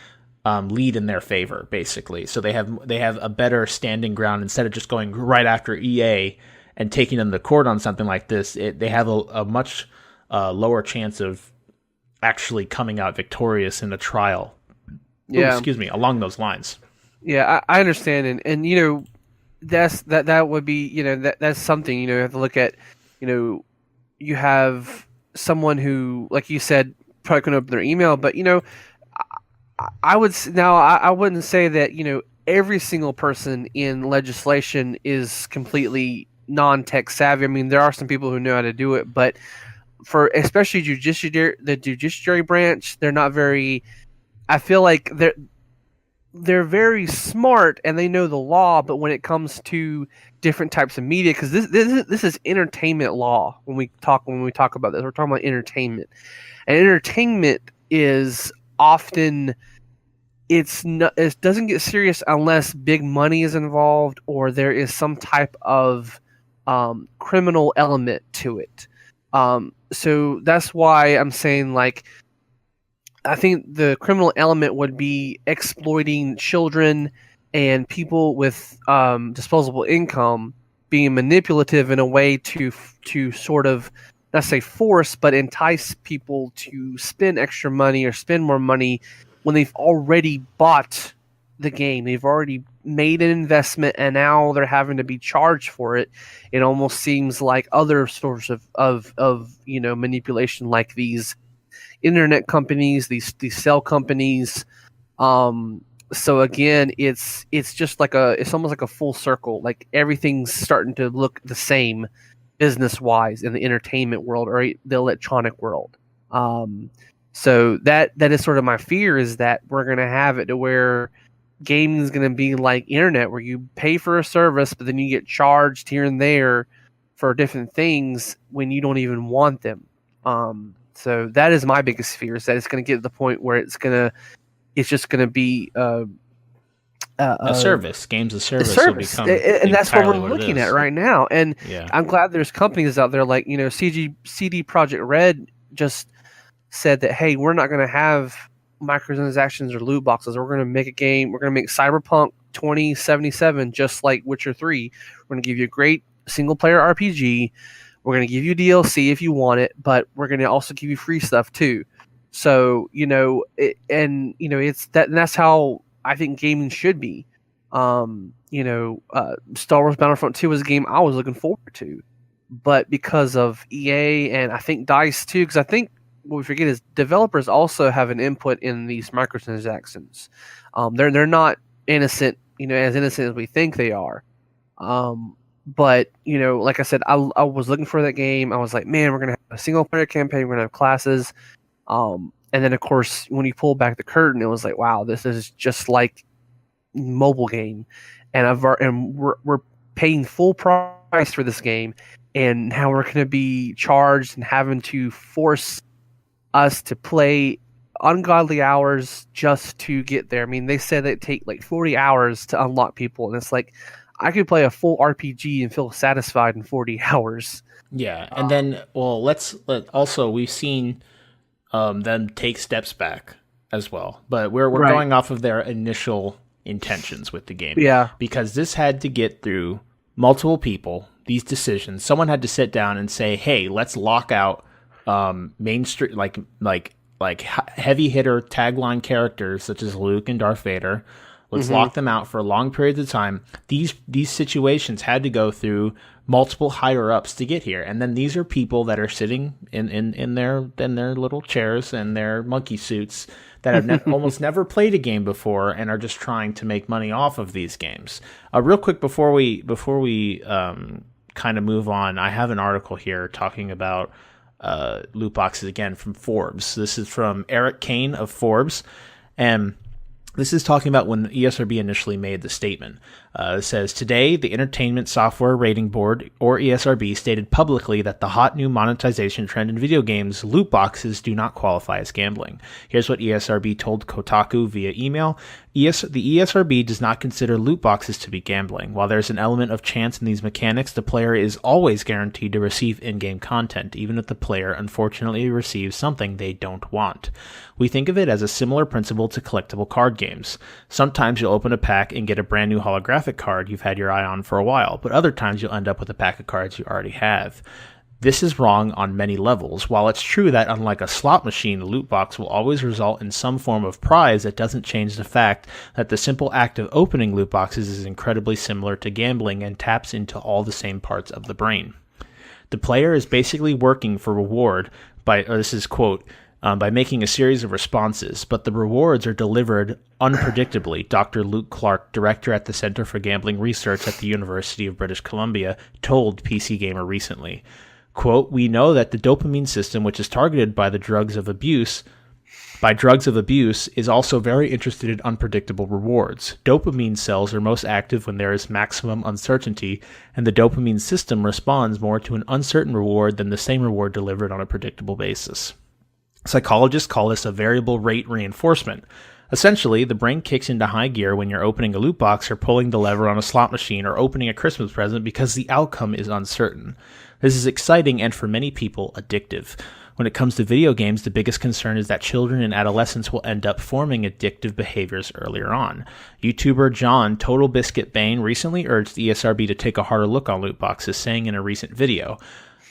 lead in their favor, basically. So they have a better standing ground instead of just going right after EA and taking them to court on something like this. They have a much lower chance of actually coming out victorious in a trial. Yeah. Along those lines. Yeah, I understand, and that would be that's something you have to look at. You have someone who, like you said, probably couldn't open their email, but I wouldn't say that every single person in legislation is completely non-tech savvy. I mean, there are some people who know how to do it, but for especially the judiciary branch, they're not very. I feel like they're very smart and they know the law, but when it comes to different types of media, because this is entertainment law. When we talk about this, we're talking about entertainment, and entertainment is often it doesn't get serious unless big money is involved or there is some type of criminal element to it. So that's why I'm saying, like, I think the criminal element would be exploiting children and people with disposable income being manipulative in a way to sort of not say force but entice people to spend extra money or spend more money when they've already bought the game. They've already made an investment and now they're having to be charged for it. It almost seems like other sorts of manipulation, like these internet companies, these cell companies. So again, it's just like it's almost like a full circle. Like everything's starting to look the same business wise in the entertainment world or the electronic world. So that is sort of my fear, is that we're gonna have it to where gaming is gonna be like internet, where you pay for a service, but then you get charged here and there for different things when you don't even want them. So that is my biggest fear, is that it's going to get to the point where it's just going to be a service. Games as service. Service, will become and that's what we're what looking at right now. And yeah. I'm glad there's companies out there like CD Projekt Red just said that, hey, we're not going to have microtransactions or loot boxes. We're going to make a game. We're going to make Cyberpunk 2077 just like Witcher 3. We're going to give you a great single player RPG. We're going to give you DLC if you want it, but we're going to also give you free stuff too. So, it's that, and that's how I think gaming should be. Star Wars Battlefront 2 was a game I was looking forward to, but because of EA and I think DICE too, because I think what we forget is developers also have an input in these microtransactions. They're not innocent, as innocent as we think they are. But, like I said, I was looking for that game. I was like, man, we're going to have a single-player campaign. We're going to have classes. And then, of course, when you pull back the curtain, it was like, wow, this is just like mobile game. And we're paying full price for this game. And now we're going to be charged and having to force us to play ungodly hours just to get there. I mean, they said it take like 40 hours to unlock people. And it's like, I could play a full RPG and feel satisfied in 40 hours. Yeah, and then, also, we've seen them take steps back as well. But we're right. Going off of their initial intentions with the game. Yeah. Because this had to get through multiple people, these decisions. Someone had to sit down and say, hey, let's lock out mainstream, like heavy hitter tagline characters such as Luke and Darth Vader. Let's lock them out for long periods of time. These situations had to go through multiple higher ups to get here, and then these are people that are sitting in their little chairs and their monkey suits that have almost never played a game before and are just trying to make money off of these games. Real quick before we kind of move on, I have an article here talking about loot boxes again from Forbes. This is from Eric Kane of Forbes, and this is talking about when the ESRB initially made the statement. It says, today, the Entertainment Software Rating Board, or ESRB, stated publicly that the hot new monetization trend in video games, loot boxes, do not qualify as gambling. Here's what ESRB told Kotaku via email. The ESRB does not consider loot boxes to be gambling. While there's an element of chance in these mechanics, the player is always guaranteed to receive in-game content, even if the player unfortunately receives something they don't want. We think of it as a similar principle to collectible card games. Sometimes you'll open a pack and get a brand new holographic card you've had your eye on for a while, but other times you'll end up with a pack of cards you already have. This is wrong on many levels. While it's true that unlike a slot machine, a loot box will always result in some form of prize, it doesn't change the fact that the simple act of opening loot boxes is incredibly similar to gambling and taps into all the same parts of the brain. The player is basically working for reward by, this is quote, by making a series of responses, but the rewards are delivered unpredictably, Dr. Luke Clark, director at the Center for Gambling Research at the University of British Columbia, told PC Gamer recently. Quote, we know that the dopamine system, which is targeted by drugs of abuse, is also very interested in unpredictable rewards. Dopamine cells are most active when there is maximum uncertainty, and the dopamine system responds more to an uncertain reward than the same reward delivered on a predictable basis. Psychologists call this a variable rate reinforcement. Essentially, the brain kicks into high gear when you're opening a loot box or pulling the lever on a slot machine or opening a Christmas present because the outcome is uncertain. This is exciting and for many people addictive. When it comes to video games, the biggest concern is that children and adolescents will end up forming addictive behaviors earlier on. YouTuber John Total Biscuit Bane recently urged the ESRB to take a harder look on loot boxes, saying in a recent video,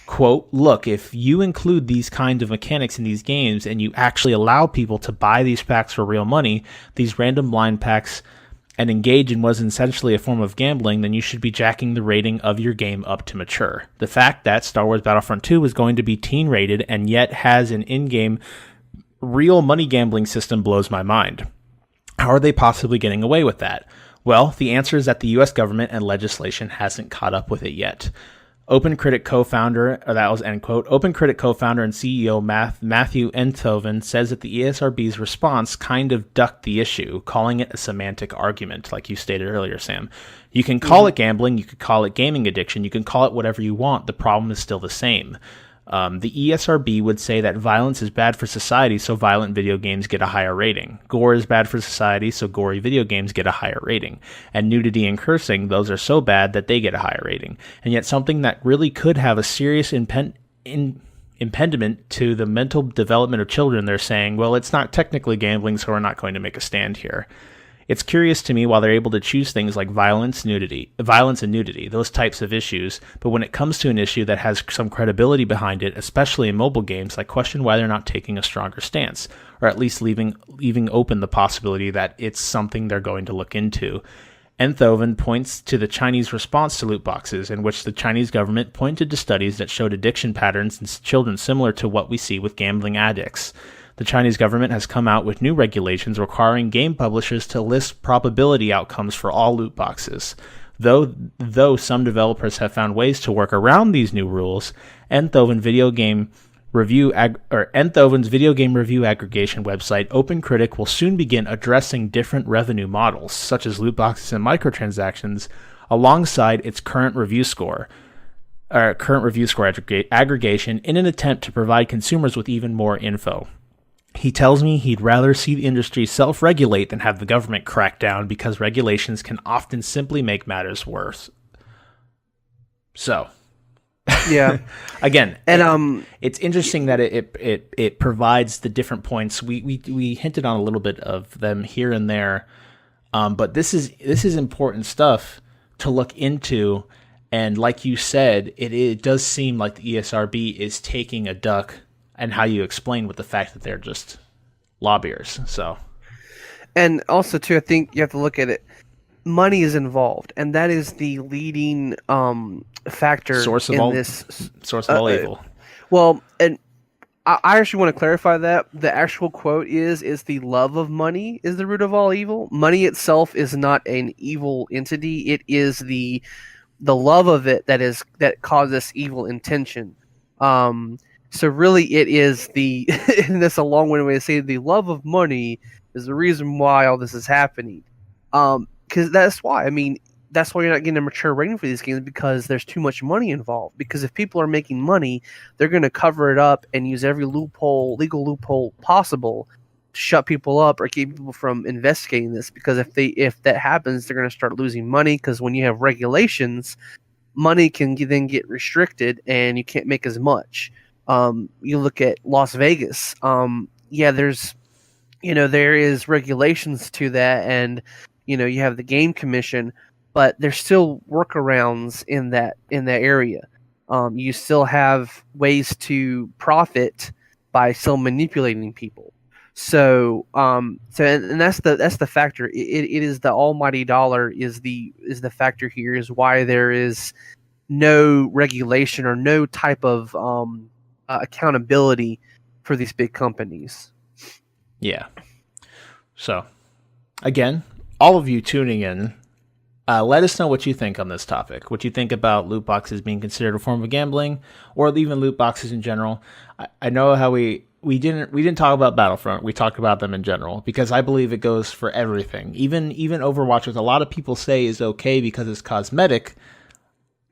quote, "Look, if you include these kinds of mechanics in these games and you actually allow people to buy these packs for real money, these random blind packs, and engage in what is essentially a form of gambling, then you should be jacking the rating of your game up to mature. The fact that Star Wars Battlefront 2 is going to be teen rated and yet has an in-game real money gambling system blows my mind. How are they possibly getting away with that? Well, the answer is that the US government and legislation hasn't caught up with it yet." OpenCritic co-founder, or that was end quote, OpenCritic co-founder and CEO Matthew Enthoven says that the ESRB's response kind of ducked the issue, calling it a semantic argument, like you stated earlier, Sam. You can call it gambling, you could call it gaming addiction, you can call it whatever you want. The problem is still the same. The ESRB would say that violence is bad for society, so violent video games get a higher rating. Gore is bad for society, so gory video games get a higher rating. And nudity and cursing, those are so bad that they get a higher rating. And yet something that really could have a serious impediment to the mental development of children, they're saying, well, it's not technically gambling, so we're not going to make a stand here. It's curious to me why they're able to choose things like violence and nudity, those types of issues, but when it comes to an issue that has some credibility behind it, especially in mobile games, I question why they're not taking a stronger stance, or at least leaving open the possibility that it's something they're going to look into. Enthoven points to the Chinese response to loot boxes, in which the Chinese government pointed to studies that showed addiction patterns in children similar to what we see with gambling addicts. The Chinese government has come out with new regulations requiring game publishers to list probability outcomes for all loot boxes. Though some developers have found ways to work around these new rules, Enthoven's video game review aggregation website OpenCritic will soon begin addressing different revenue models, such as loot boxes and microtransactions, alongside its current review score aggregation in an attempt to provide consumers with even more info. He tells me he'd rather see the industry self-regulate than have the government crack down because regulations can often simply make matters worse. So, yeah, again, and it's interesting that it provides the different points. We hinted on a little bit of them here and there, but this is important stuff to look into. And like you said, it does seem like the ESRB is taking a duck. And how you explain with the fact that they're just lobbyers. So, and also too, I think you have to look at it. Money is involved, and that is the leading factor source of in all evil. Well, and I actually want to clarify that the actual quote is the love of money is the root of all evil. Money itself is not an evil entity; it is the love of it that causes evil intention. So really, it is and that's a long-winded way to say the love of money is the reason why all this is happening. Because that's why. I mean, that's why you're not getting a mature rating for these games, because there's too much money involved. Because if people are making money, they're going to cover it up and use every legal loophole possible to shut people up or keep people from investigating this. Because if that happens, they're going to start losing money. Because when you have regulations, money can then get restricted and you can't make as much. You look at Las Vegas. There is regulations to that, and you have the game commission, but there's still workarounds in that area. You still have ways to profit by still manipulating people. So and that's the factor. It is the almighty dollar is the factor here, is why there is no regulation or no type of accountability for these big companies. Yeah. So, again, all of you tuning in, let us know what you think on this topic. What you think about loot boxes being considered a form of gambling, or even loot boxes in general. I know how we didn't talk about Battlefront. We talked about them in general because I believe it goes for everything. Even Overwatch, which a lot of people say is okay because it's cosmetic,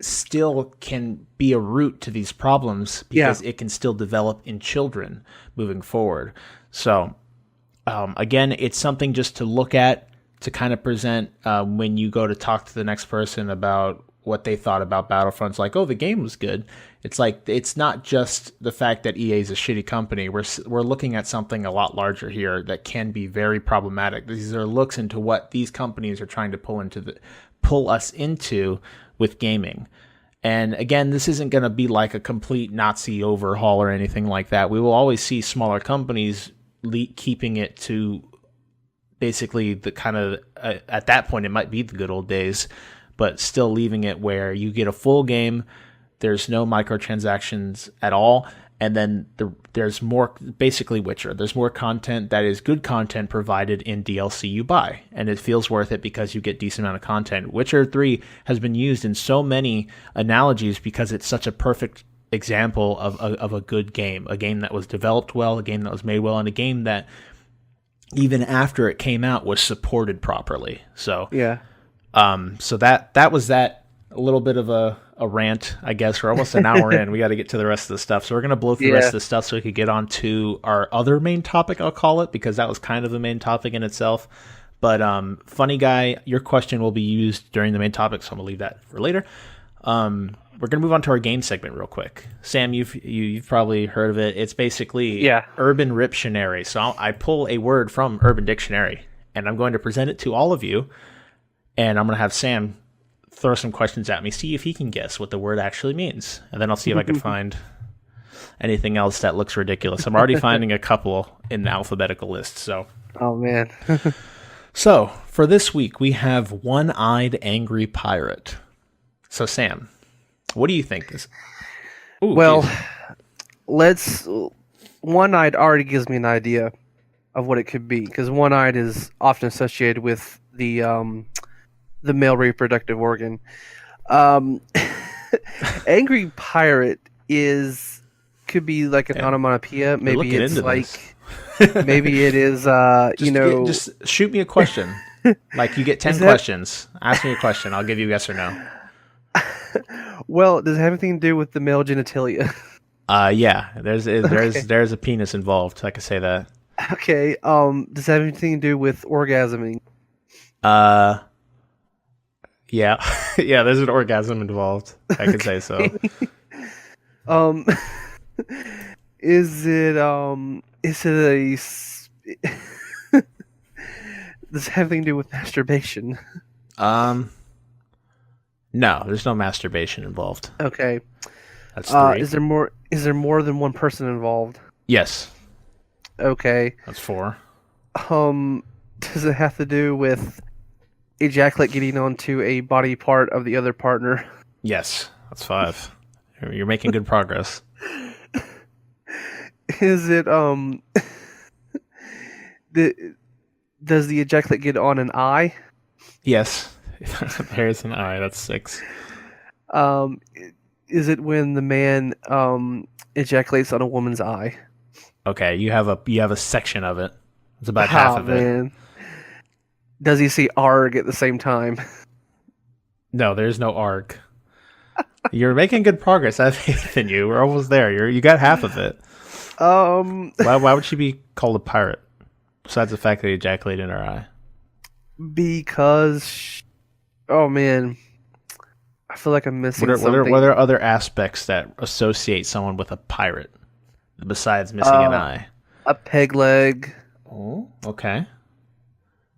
still can be a root to these problems because it can still develop in children moving forward. So, again, it's something just to look at, to kind of present when you go to talk to the next person about what they thought about Battlefront's like, oh, the game was good. It's like, it's not just the fact that EA is a shitty company. We're looking at something a lot larger here that can be very problematic. These are looks into what these companies are trying to pull us into with gaming. And again, this isn't going to be like a complete Nazi overhaul or anything like that. We will always see smaller companies keeping it to basically the kind of, at that point, it might be the good old days, but still leaving it where you get a full game, there's no microtransactions at all, and then there's more, basically Witcher, there's more content that is good content provided in DLC you buy, and it feels worth it because you get decent amount of content. Witcher 3 has been used in so many analogies because it's such a perfect example of a good game, a game that was developed well, a game that was made well, and a game that even after it came out was supported properly. So yeah. So that was that. A little bit of a rant, I guess. We're almost an hour in. We got to get to the rest of the stuff. So we're going to blow through the rest of the stuff so we could get on to our other main topic, I'll call it, because that was kind of the main topic in itself. But funny guy, your question will be used during the main topic, so I'm going to leave that for later. We're going to move on to our game segment real quick. Sam, you've probably heard of it. It's basically Urban Riptionary. So I pull a word from Urban Dictionary, and I'm going to present it to all of you. And I'm going to have Sam throw some questions at me, see if he can guess what the word actually means. And then I'll see if I can find anything else that looks ridiculous. I'm already finding a couple in the alphabetical list. So. Oh, man. So, for this week, we have One-Eyed Angry Pirate. So, Sam, what do you think this? Ooh, well, One-Eyed already gives me an idea of what it could be, because One-Eyed is often associated with the male reproductive organ. Angry Pirate could be like an onomatopoeia. Maybe it's like maybe it is just shoot me a question. Like, you get 10 questions. Ask me a question. I'll give you yes or no. Well, does it have anything to do with the male genitalia? Yeah. There's a penis involved. I can say that. Okay. Does it have anything to do with orgasming? Yeah. Yeah, there's an orgasm involved. I can say so. Is it does it have anything to do with masturbation? No, there's no masturbation involved. Okay. That's 3. Is there more than one person involved? Yes. Okay. That's 4. Does it have to do with ejaculate getting onto a body part of the other partner? Yes. That's 5. You're making good progress. Is it does the ejaculate get on an eye? Yes. There's an eye. That's 6. Is it when the man ejaculates on a woman's eye? Okay, you have a section of it. It's about half of it. Does he say "arg" at the same time? No, there's no arg. You're making good progress. I have faith in you. We're almost there. You got half of it. Why would she be called a pirate? Besides the fact that he ejaculated in her eye. Because, oh man, I feel like I'm missing something. What are other aspects that associate someone with a pirate besides missing an eye? A peg leg. Oh, okay.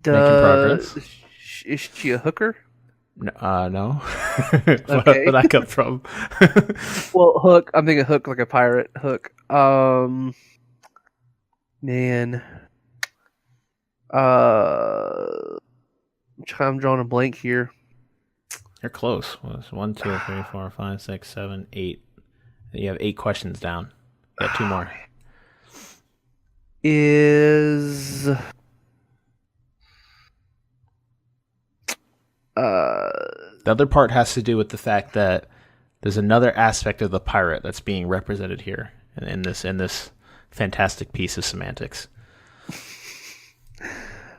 Making progress. Is she a hooker? No. Okay. Where did that come from? Well, hook. I'm thinking hook like a pirate. Hook. Man. I'm drawing a blank here. You're close. Well, it's 1, 2, 3, 4, 5, 6, 7, 8. You have 8 questions down. You got 2 more. Is the other part has to do with the fact that there's another aspect of the pirate that's being represented here in this fantastic piece of semantics.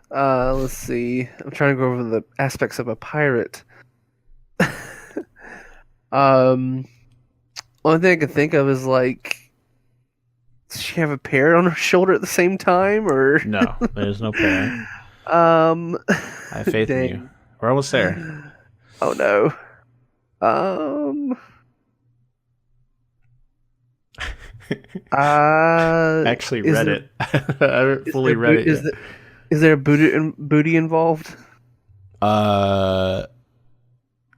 Let's see. I'm trying to go over the aspects of a pirate. Only thing I can think of is like, does she have a parrot on her shoulder at the same time, or no? There's no parrot. I have faith in you. We're almost there. Oh no. Um, I actually is read there it. I haven't is fully there read it yet. is there a booty involved? Uh,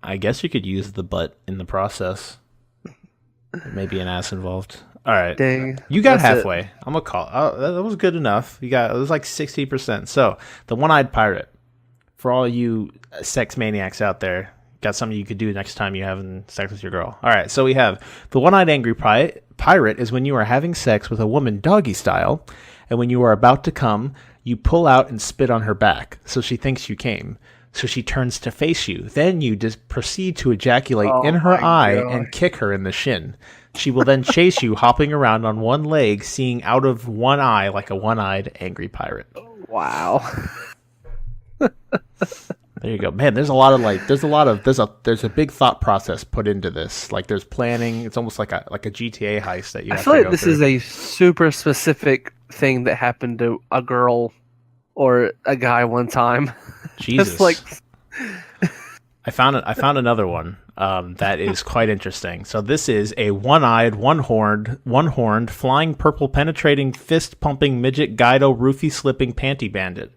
I guess you could use the butt in the process. Maybe an ass involved. All right. Dang, You got that's it. halfway. I'm gonna call. Oh, that was good enough. It was like 60%. So the one-eyed pirate. For all you sex maniacs out there, got something you could do next time you're having sex with your girl. All right. So we have the one-eyed angry pirate is when you are having sex with a woman doggy style, and when you are about to come, you pull out and spit on her back, so she thinks you came. So she turns to face you. Then you just proceed to ejaculate in Oh her my eye god! and kick her in the shin. She will then chase you, hopping around on one leg, seeing out of one eye like a one-eyed angry pirate. Wow. There you go, man. There's a big thought process put into this. Like there's planning. It's almost like a GTA heist that you I have feel to like go this through. is a super specific thing that happened to a girl or a guy one time. Jesus, It's like, I found another one that is quite interesting. So this is a one-eyed, one-horned, flying purple, penetrating, fist-pumping midget Guido roofie slipping panty bandit.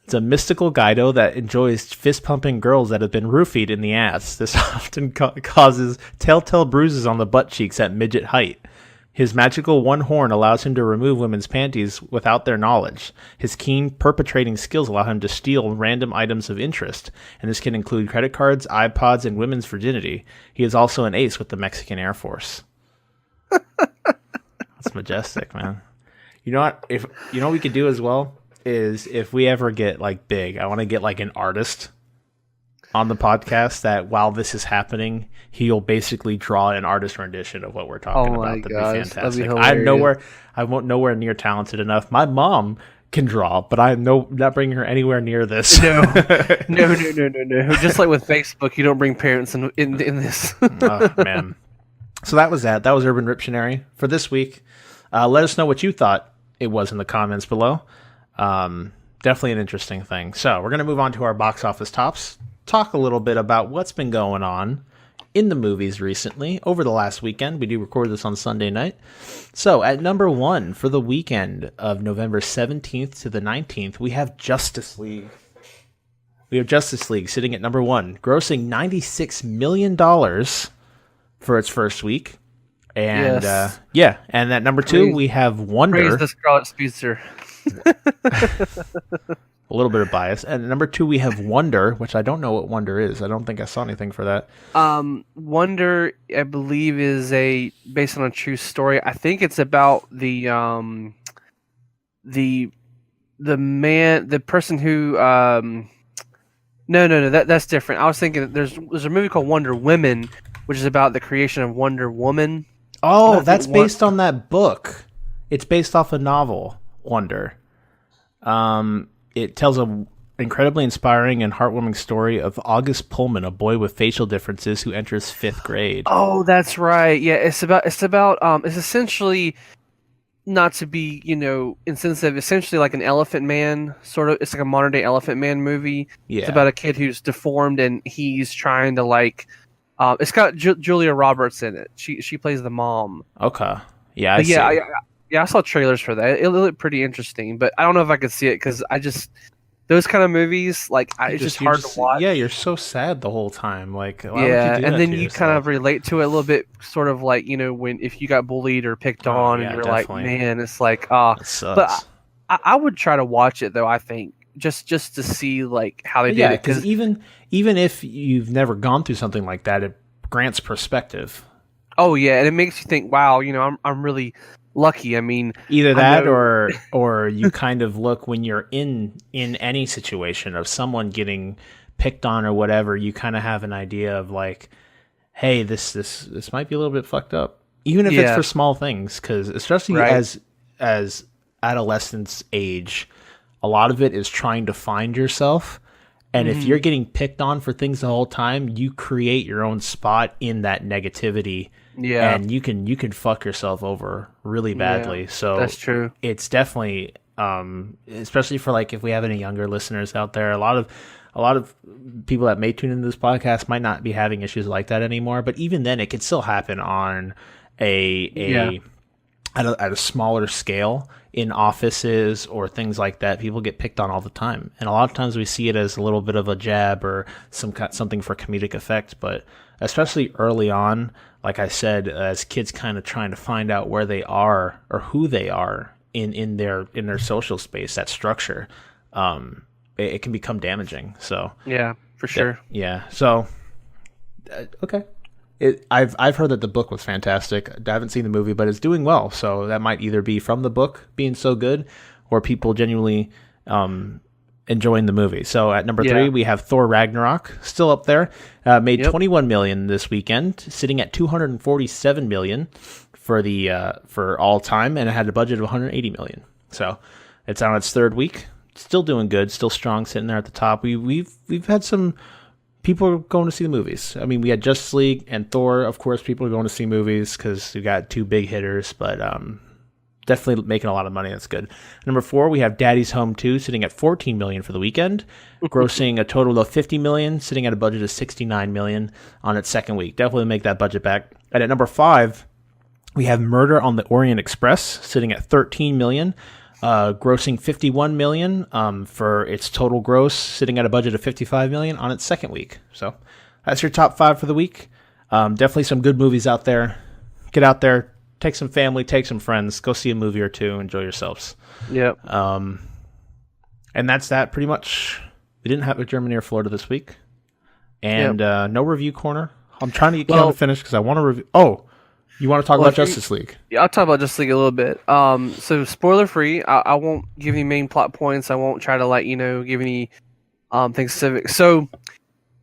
It's a mystical Guido that enjoys fist-pumping girls that have been roofied in the ass. This often causes telltale bruises on the butt cheeks at midget height. His magical one horn allows him to remove women's panties without their knowledge. His keen perpetrating skills allow him to steal random items of interest, and this can include credit cards, iPods, and women's virginity. He is also an ace with the Mexican Air Force. That's majestic, man. You know what? What we could do as well is if we ever get like big, I want to get like an artist on the podcast that while this is happening, he'll basically draw an artist rendition of what we're talking about. That'd be fantastic. that'd be I'm nowhere near talented enough. My mom can draw, but I'm not bringing her anywhere near this. no. Just like with Facebook, you don't bring parents in this. Oh, man. So that was that. That was Urban Riptionary for this week. Let us know what you thought it was in the comments below. Definitely an interesting thing. So we're going to move on to our box office tops. Talk a little bit about what's been going on in the movies recently over the last weekend. We do record this on Sunday night. So at number 1 for the weekend of November 17th to the 19th, we have Justice League. We have Justice League sitting at number 1, grossing $96 million for its first week. And Yes. And at number 2, we have Wonder. Praise the Scarlet Speedster. A little bit of bias. And at number 2, we have Wonder, which I don't know what Wonder is. I don't think I saw anything for that. Wonder, I believe, is based on a true story. I think it's about the person who no, that's different. I was thinking there's a movie called Wonder Women, which is about the creation of Wonder Woman. Oh, that's based on that book. It's based off a novel, Wonder. It tells an incredibly inspiring and heartwarming story of August Pullman, a boy with facial differences who enters 5th grade. Oh, that's right. Yeah, it's essentially, not to be, insensitive, essentially like an Elephant Man, sort of. It's like a modern day Elephant Man movie. Yeah. It's about a kid who's deformed and he's trying to it's got Julia Roberts in it. She plays the mom. Okay. Yeah, I see. I saw trailers for that. It looked pretty interesting, but I don't know if I could see it because those kind of movies, it's just hard to watch. Yeah, you're so sad the whole time. Like, why would yeah, you do and that then to you yourself? kind of relate to it a little bit, sort of like if you got bullied or picked on, yeah, and you're definitely. like, man, it's like That sucks. But I would try to watch it though. I think just to see how they did it, because even if you've never gone through something like that, it grants perspective. Oh yeah, and it makes you think, wow, I'm really lucky. I mean, Either that or you kind of look when you're in any situation of someone getting picked on or whatever, you kind of have an idea of like, hey, this might be a little bit fucked up, even if it's for small things, because especially as adolescence age, a lot of it is trying to find yourself. And if you're getting picked on for things the whole time, you create your own spot in that negativity. Yeah. And you can fuck yourself over really badly. So that's true. It's definitely especially for if we have any younger listeners out there, a lot a lot of people that may tune into this podcast might not be having issues like that anymore. But even then, it can still happen on at a smaller scale in offices or things like that. People get picked on all the time, and a lot of times we see it as a little bit of a jab or something for comedic effect. But especially early on, like I said, as kids kind of trying to find out where they are or who they are in their social space, that structure, it can become damaging. So yeah, for sure. Yeah. So okay. I've heard that the book was fantastic. I haven't seen the movie, but it's doing well. So that might either be from the book being so good, or people genuinely enjoying the movie. So at number 3, we have Thor Ragnarok, still up there. Made 21 million this weekend, sitting at 247 million for all time, and it had a budget of 180 million. So it's on its 3rd week, still doing good, still strong, sitting there at the top. We've had some people are going to see the movies. I mean, we had Justice League and Thor. Of course, people are going to see movies because we got 2 big hitters, but definitely making a lot of money. That's good. Number 4, we have Daddy's Home 2, sitting at 14 million for the weekend, grossing a total of 50 million, sitting at a budget of 69 million on its 2nd week. Definitely make that budget back. And at number 5, we have Murder on the Orient Express, sitting at 13 million. Grossing 51 million for its total gross, sitting at a budget of 55 million on its 2nd week. So that's your top 5 for the week. Definitely some good movies out there. Get out there, take some family, take some friends, go see a movie or two, enjoy yourselves. Yep. And that's that pretty much. We didn't have a Germany or Florida this week, and no review corner. I'm trying to get Caitlyn finished because I want to review. Oh. You want to talk about Justice League? Yeah, I'll talk about Justice League a little bit. So spoiler free. I won't give any main plot points. I won't try to give any things specific. So,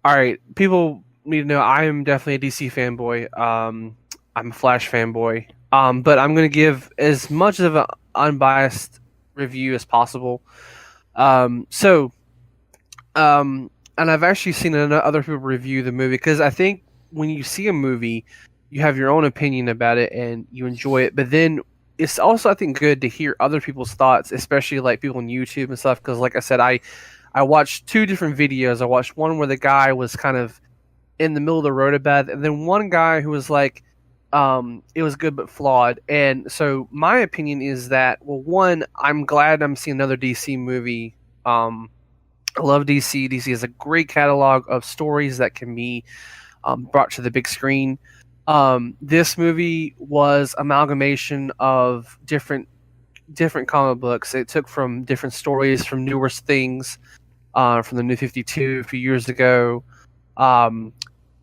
all right, people need to know I am definitely a DC fanboy. I'm a Flash fanboy. But I'm going to give as much of an unbiased review as possible. And I've actually seen other people review the movie because I think when you see a movie, you have your own opinion about it and you enjoy it, but then it's also, I think, good to hear other people's thoughts, especially like people on YouTube and stuff. Because, like I said, I watched 2 different videos. I watched one where the guy was kind of in the middle of the road about it, and then one guy who was like, it was good but flawed. And so my opinion is that, well, one, I'm glad I'm seeing another DC movie. I love DC. DC has a great catalog of stories that can be brought to the big screen. This movie was amalgamation of different comic books. It took from different stories from newer things, from the New 52 a few years ago.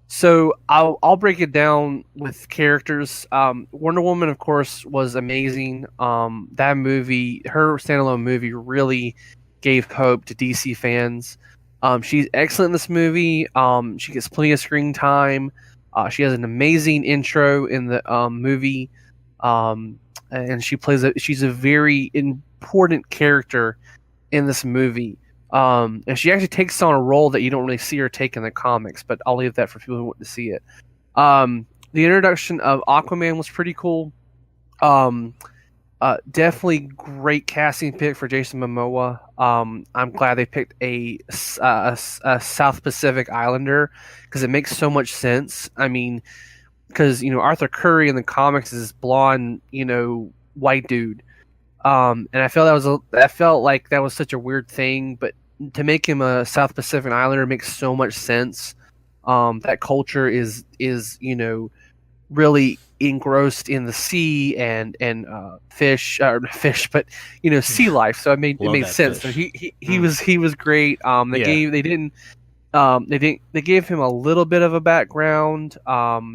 So I'll break it down with characters. Wonder Woman, of course, was amazing. That movie, her standalone movie, really gave hope to DC fans. She's excellent in this movie. She gets plenty of screen time. She has an amazing intro in the movie, and she's a very important character in this movie. And she actually takes on a role that you don't really see her take in the comics, but I'll leave that for people who want to see it. The introduction of Aquaman was pretty cool. Definitely great casting pick for Jason Momoa. I'm glad they picked a South Pacific Islander because it makes so much sense. I mean, because Arthur Curry in the comics is blonde, white dude, and I felt like that was such a weird thing, but to make him a South Pacific Islander makes so much sense. That culture is really engrossed in the sea and fish, but sea life. So it made sense. So he was great. They gave him a little bit of a background.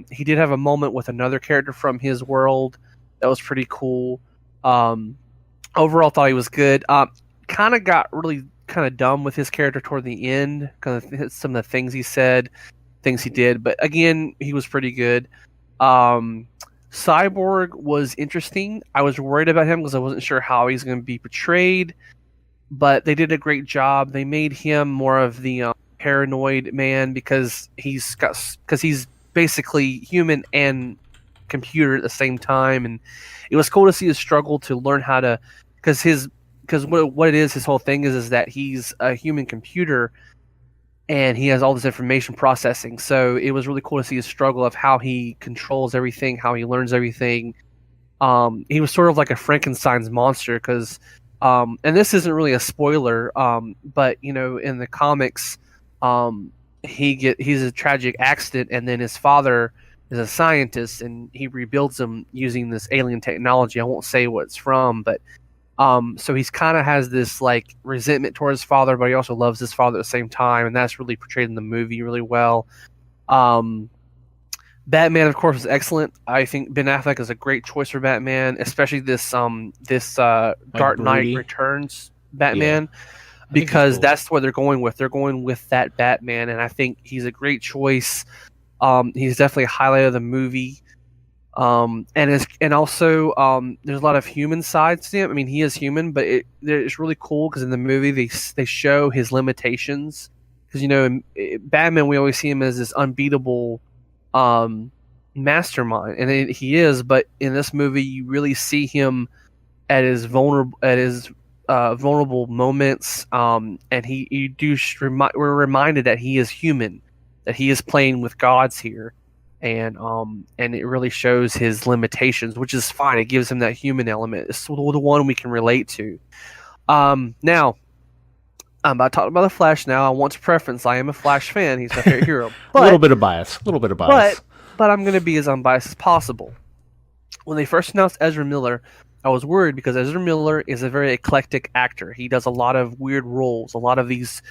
He did have a moment with another character from his world that was pretty cool. Overall, thought he was good. Kind of got really kind of dumb with his character toward the end. Kind of some of the things he said, things he did, but again, he was pretty good. Cyborg was interesting. I was worried about him because I wasn't sure how he's going to be portrayed, but they did a great job. They made him more of the paranoid man because he's basically human and computer at the same time, and it was cool to see his struggle to learn how to because what it is, his whole thing is that he's a human computer, and he has all this information processing. So it was really cool to see his struggle of how he controls everything, how he learns everything. He was sort of like a Frankenstein's monster because, and this isn't really a spoiler, but in the comics, he's a tragic accident, and then his father is a scientist, and he rebuilds him using this alien technology. I won't say what it's from, but so he's kind of has this like resentment towards his father, but he also loves his father at the same time, and that's really portrayed in the movie really well. Batman, of course, is excellent. I think Ben Affleck is a great choice for Batman, especially this Dark Knight Returns Batman, because cool. That's what they're going with. They're going with that Batman, and I think he's a great choice. He's definitely a highlight of the movie. And also there's a lot of human sides to him. I mean, he is human, but it's really cool because in the movie they show his limitations. Because in Batman, we always see him as this unbeatable mastermind, and he is. But in this movie, you really see him at his vulnerable moments. And we're reminded that he is human, that he is playing with gods here. And it really shows his limitations, which is fine. It gives him that human element. It's the one we can relate to. Now, I'm about to talk about the Flash. Now, I want to preference. I am a Flash fan. He's my favorite hero. But, a little bit of bias. But I'm going to be as unbiased as possible. When they first announced Ezra Miller, I was worried because Ezra Miller is a very eclectic actor. He does a lot of weird roles, a lot of these.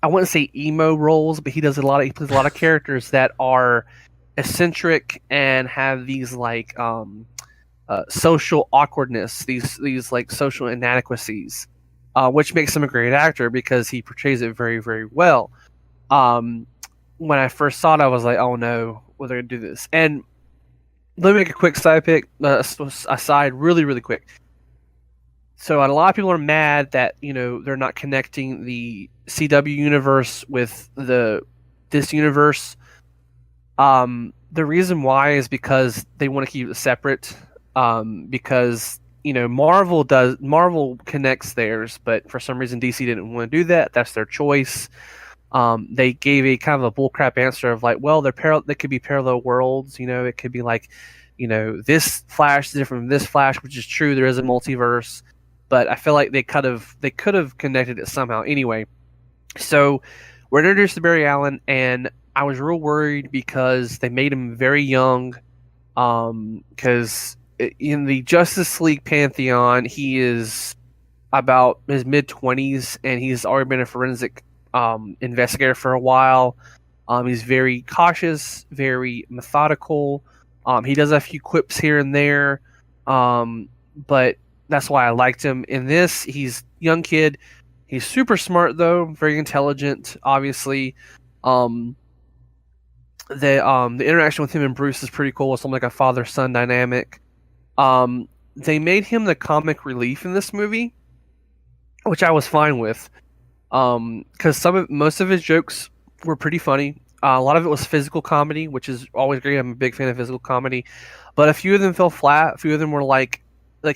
I wouldn't say emo roles, but he plays a lot of characters that are eccentric and have these like social awkwardness, these like social inadequacies, which makes him a great actor because he portrays it very, very well. When I first saw it, I was like, oh no, well, they're gonna do this. And let me make a quick aside, really, really quick. So a lot of people are mad that they're not connecting the CW universe with this universe. The reason why is because they want to keep it separate. Because Marvel connects theirs, but for some reason DC didn't want to do that. That's their choice. They gave a kind of a bullcrap answer of like, well, they could be parallel worlds. It could be like, this Flash is different from this Flash, which is true. There is a multiverse, but I feel like they could have connected it somehow. Anyway, so we're introduced to Barry Allen, and I was real worried because they made him very young. Because in the Justice League pantheon, he is about his mid-20s, and he's already been a forensic investigator for a while. He's very cautious, very methodical. He does a few quips here and there, but that's why I liked him. In this, he's a young kid. He's super smart, though, very intelligent, obviously. The interaction with him and Bruce is pretty cool. It's something like a father-son dynamic. They made him the comic relief in this movie, which I was fine with, because most of his jokes were pretty funny. A lot of it was physical comedy, which is always great. I'm a big fan of physical comedy, but a few of them fell flat. A few of them were like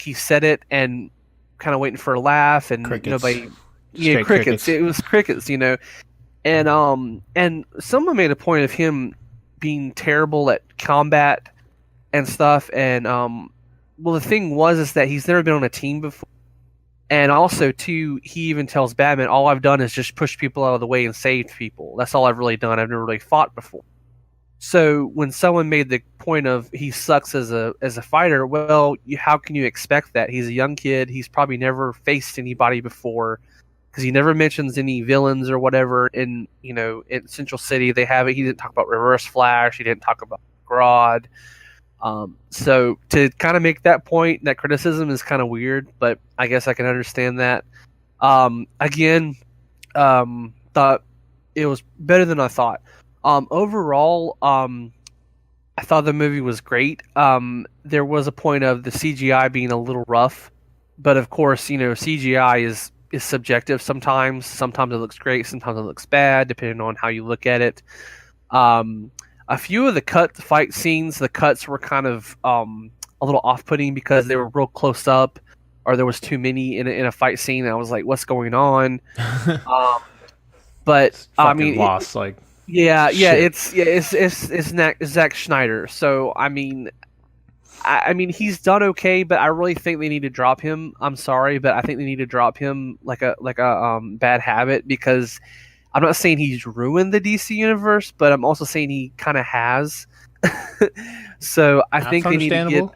he said it and kind of waiting for a laugh, and crickets. Crickets. It was crickets, and someone made a point of him being terrible at combat and stuff. And well, the thing is that he's never been on a team before, and also too, he even tells Batman, "All I've done is just push people out of the way and saved people. That's all I've really done. I've never really fought before." So when someone made the point of he sucks as a fighter, well, how can you expect that? He's a young kid. He's probably never faced anybody before, because he never mentions any villains or whatever in Central City. They have it. He didn't talk about Reverse Flash. He didn't talk about Grodd. So to kind of make that point, that criticism is kind of weird, but I guess I can understand that. Again, thought it was better than I thought. Overall, I thought the movie was great. There was a point of the CGI being a little rough, but of course, CGI is subjective sometimes. Sometimes it looks great, sometimes it looks bad, depending on how you look at it. A few of the fight scenes, the cuts were kind of a little off-putting because they were real close up, or there was too many in a fight scene. And I was like, what's going on? But I Fucking mean, lost. it's Shit. Zack Schneider. So I mean, he's done okay, but I really think they need to drop him. I'm sorry, but I think they need to drop him like a bad habit, because I'm not saying he's ruined the DC universe, but I'm also saying he kind of has. So I That's think they need to get. understandable.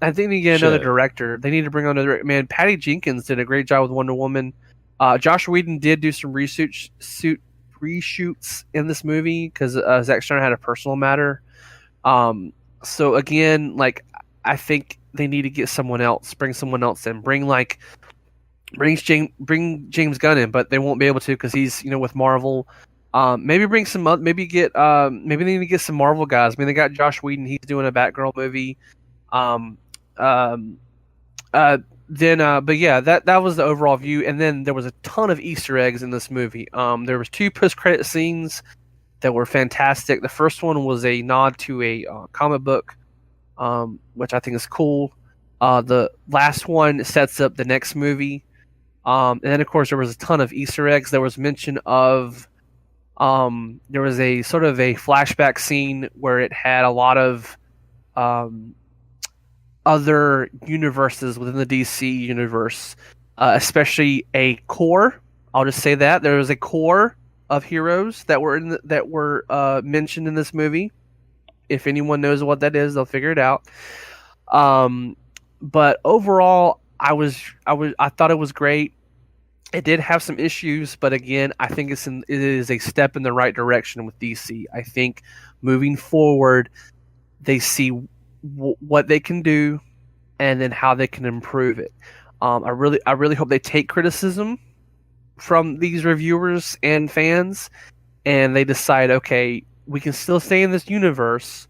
I think they need to get another Shit. director. They need to bring on another man. Patty Jenkins did a great job with Wonder Woman. Josh Whedon did do some reshoots in this movie because Zack Snyder had a personal matter. So again, like, I think they need to get someone else, bring someone else in, bring James Gunn in, but they won't be able to because he's with Marvel. Maybe bring some, maybe they need to get some Marvel guys. I mean, they got Josh Whedon; he's doing a Batgirl movie. But yeah, that was the overall view, and then there was a ton of Easter eggs in this movie. There was 2 post-credit scenes that were fantastic. The first one was a nod to a comic book, which I think is cool. The last one sets up the next movie, and then of course there was a ton of Easter eggs. There was mention of there was a sort of a flashback scene where it had a lot of other universes within the DC universe, especially a core. I'll just say that there was a core of heroes that were mentioned in this movie. If anyone knows what that is, they'll figure it out. But overall, I thought it was great. It did have some issues, but again, I think it is a step in the right direction with DC. I think moving forward, they see what they can do, and then how they can improve it. I really hope they take criticism from these reviewers and fans, and they decide, okay, we can still stay in this universe,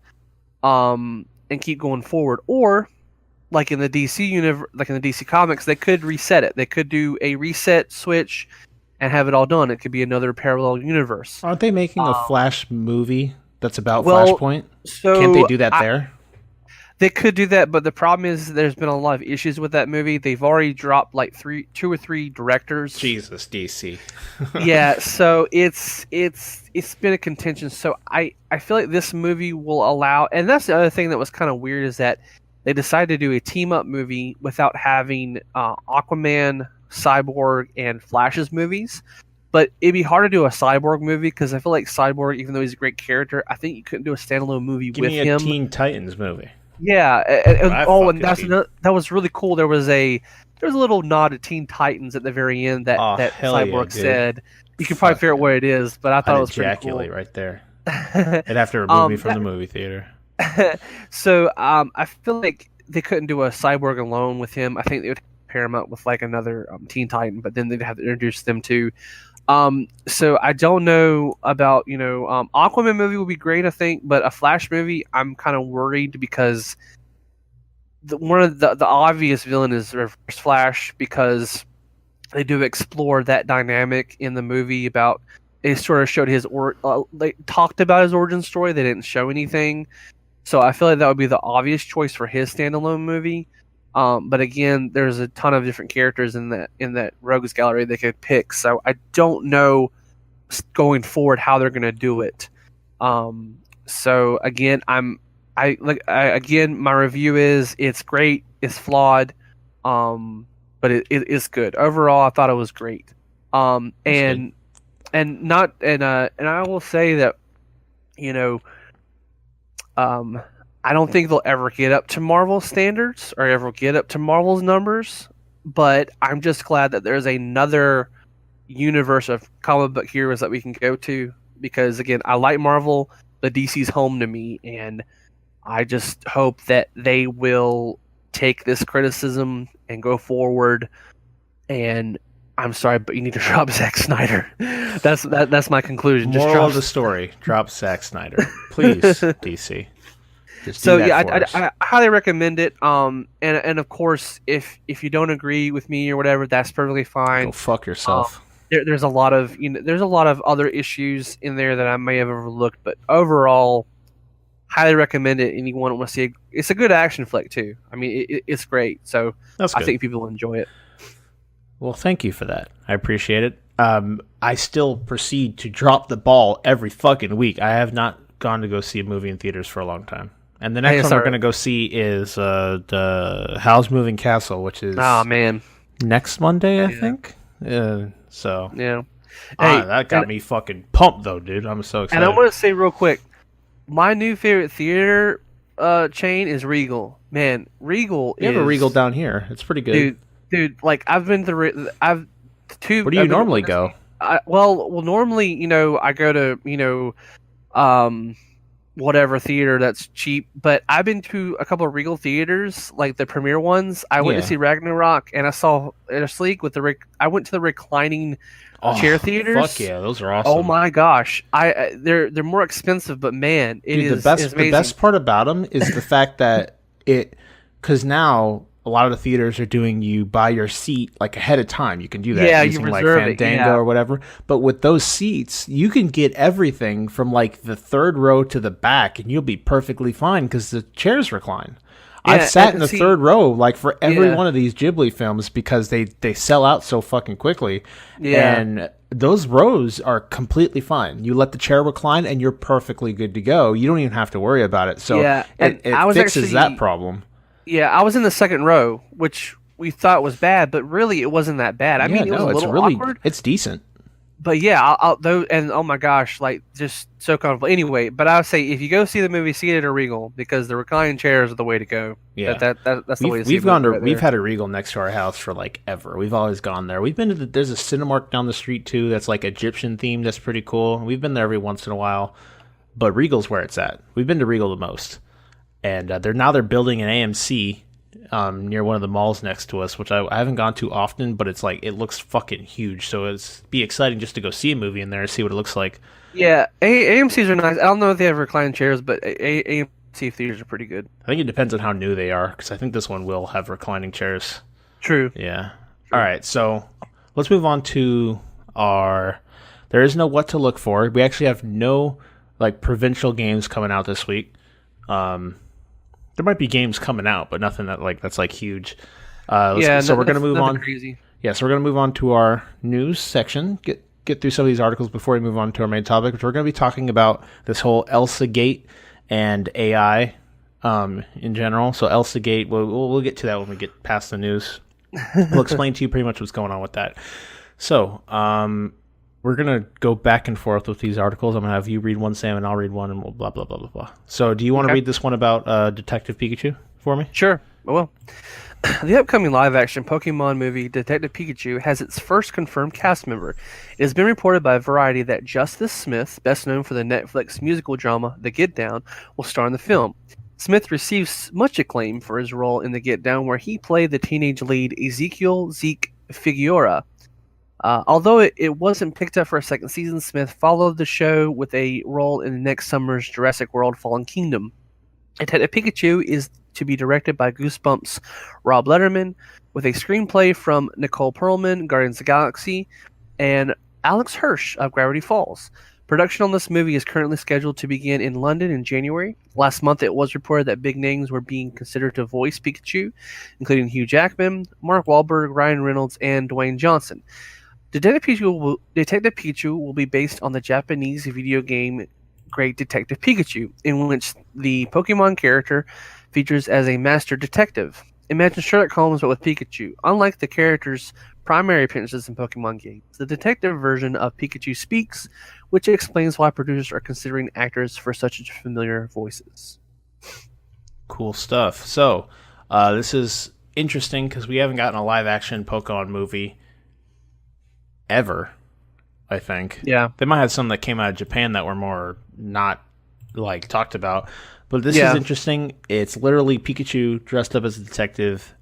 and keep going forward. Or, like in the DC universe, like in the DC comics, they could reset it. They could do a reset switch and have it all done. It could be another parallel universe. Aren't they making a Flash movie that's about well, Flashpoint? So Can't they do that there? They could do that, but the problem is there's been a lot of issues with that movie. They've already dropped like 2 or 3 directors. Jesus, DC. Yeah, so it's been a contention. So I feel like this movie will allow, and that's the other thing that was kind of weird, is that they decided to do a team up movie without having Aquaman, Cyborg, and Flash's movies. But it'd be hard to do a Cyborg movie because I feel like Cyborg, even though he's a great character, I think you couldn't do a standalone movie with him. Give me a Teen Titans movie. Yeah, and that was really cool. There was a little nod to Teen Titans at the very end that Cyborg said. You can probably figure out what it is, but I thought it was pretty cool. Right there. They'd have to remove me from the movie theater. So I feel like they couldn't do a Cyborg alone with him. I think they would pair him up with like another Teen Titan, but then they'd have to introduce them too. So I don't know about, Aquaman movie would be great, I think, but a Flash movie, I'm kind of worried because one of the obvious villain is Reverse Flash, because they do explore that dynamic in the movie about, they sort of showed they talked about his origin story. They didn't show anything. So I feel like that would be the obvious choice for his standalone movie. But again, there's a ton of different characters in that rogues gallery they could pick. So I don't know going forward how they're going to do it. So again, again, my review is it's great, it's flawed, but it is good overall. I thought it was great. And I will say that, I don't think they'll ever get up to Marvel standards or ever get up to Marvel's numbers, but I'm just glad that there's another universe of comic book heroes that we can go to, because again, I like Marvel, but DC's home to me, and I just hope that they will take this criticism and go forward. And I'm sorry, but you need to drop Zack Snyder. That's my conclusion. Moral of the story: drop Zack Snyder, please, DC. So yeah, I highly recommend it. And of course, if you don't agree with me or whatever, that's perfectly fine. Go fuck yourself. There's a lot of other issues in there that I may have overlooked, but overall, highly recommend it. Anyone want to see it? It's a good action flick too. I mean, it's great. So I think people will enjoy it. Well, thank you for that. I appreciate it. I still proceed to drop the ball every fucking week. I have not gone to go see a movie in theaters for a long time. And the next one we're going to go see is the Howl's Moving Castle, which is next Monday, I think. So yeah, that got me fucking pumped though, dude. I'm so excited. And I want to say real quick, my new favorite theater chain is Regal. Man, Regal. We have a Regal down here. It's pretty good, dude. Like I've been to Where do you normally go? Normally, I go to whatever theater that's cheap, but I've been to a couple of Regal theaters, like the premiere ones. I went to see Ragnarok, and I saw Inner Sleek with I went to the reclining chair theaters. Fuck yeah, those are awesome. Oh my gosh, they're more expensive, but man, the best part about them is the fact that because now a lot of the theaters are doing you buy your seat like ahead of time. You can do that using like Fandango or whatever. But with those seats, you can get everything from like the third row to the back, and you'll be perfectly fine because the chairs recline. Yeah, I've sat in the third row like for every one of these Ghibli films because they sell out so fucking quickly. Yeah. And those rows are completely fine. You let the chair recline, and you're perfectly good to go. You don't even have to worry about it. So it fixes that problem. Yeah, I was in the second row, which we thought was bad, but really it wasn't that bad. I mean, it was a little awkward. It's decent. But yeah, and oh my gosh, like just so comfortable. Anyway, but I would say if you go see the movie, see it at a Regal because the reclining chairs are the way to go. Yeah, that's the way to see it. We've had a Regal next to our house for like ever. We've always gone there. We've been to there's a Cinemark down the street too. That's like Egyptian themed. That's pretty cool. We've been there every once in a while. But Regal's where it's at. We've been to Regal the most. And they're building an AMC near one of the malls next to us, which I haven't gone to often, but it's like it looks fucking huge. So it's be exciting just to go see a movie in there and see what it looks like. Yeah, AMCs are nice. I don't know if they have reclining chairs, but AMC theaters are pretty good. I think it depends on how new they are, because I think this one will have reclining chairs. True. Yeah. True. All right, so let's move on to there is no what to look for. We actually have no like provincial games coming out this week. There might be games coming out, but nothing that's like huge. So we're gonna move on. Crazy. Yeah, so we're gonna move on to our news section. Get through some of these articles before we move on to our main topic, which we're gonna be talking about this whole Elsagate and AI in general. So Elsagate, we'll get to that when we get past the news. We'll explain to you pretty much what's going on with that. So we're going to go back and forth with these articles. I'm going to have you read one, Sam, and I'll read one, and we'll blah, blah, blah, blah, blah. So do you want to read this one about Detective Pikachu for me? Sure, I will. The upcoming live-action Pokemon movie Detective Pikachu has its first confirmed cast member. It has been reported by Variety that Justice Smith, best known for the Netflix musical drama The Get Down, will star in the film. Smith receives much acclaim for his role in The Get Down, where he played the teenage lead Ezekiel Zeke Figueroa. Although it wasn't picked up for a second season, Smith followed the show with a role in next summer's Jurassic World Fallen Kingdom. Detective Pikachu is to be directed by Goosebumps' Rob Letterman, with a screenplay from Nicole Perlman, Guardians of the Galaxy, and Alex Hirsch of Gravity Falls. Production on this movie is currently scheduled to begin in London in January. Last month, it was reported that big names were being considered to voice Pikachu, including Hugh Jackman, Mark Wahlberg, Ryan Reynolds, and Dwayne Johnson. Detective Pikachu will be based on the Japanese video game Great Detective Pikachu, in which the Pokemon character features as a master detective. Imagine Sherlock Holmes, but with Pikachu. Unlike the character's primary appearances in Pokemon games, the detective version of Pikachu speaks, which explains why producers are considering actors for such familiar voices. Cool stuff. So, this is interesting because we haven't gotten a live-action Pokemon movie ever, I think. Yeah. They might have some that came out of Japan that were more not, like, talked about. But this is interesting. It's literally Pikachu dressed up as a detective.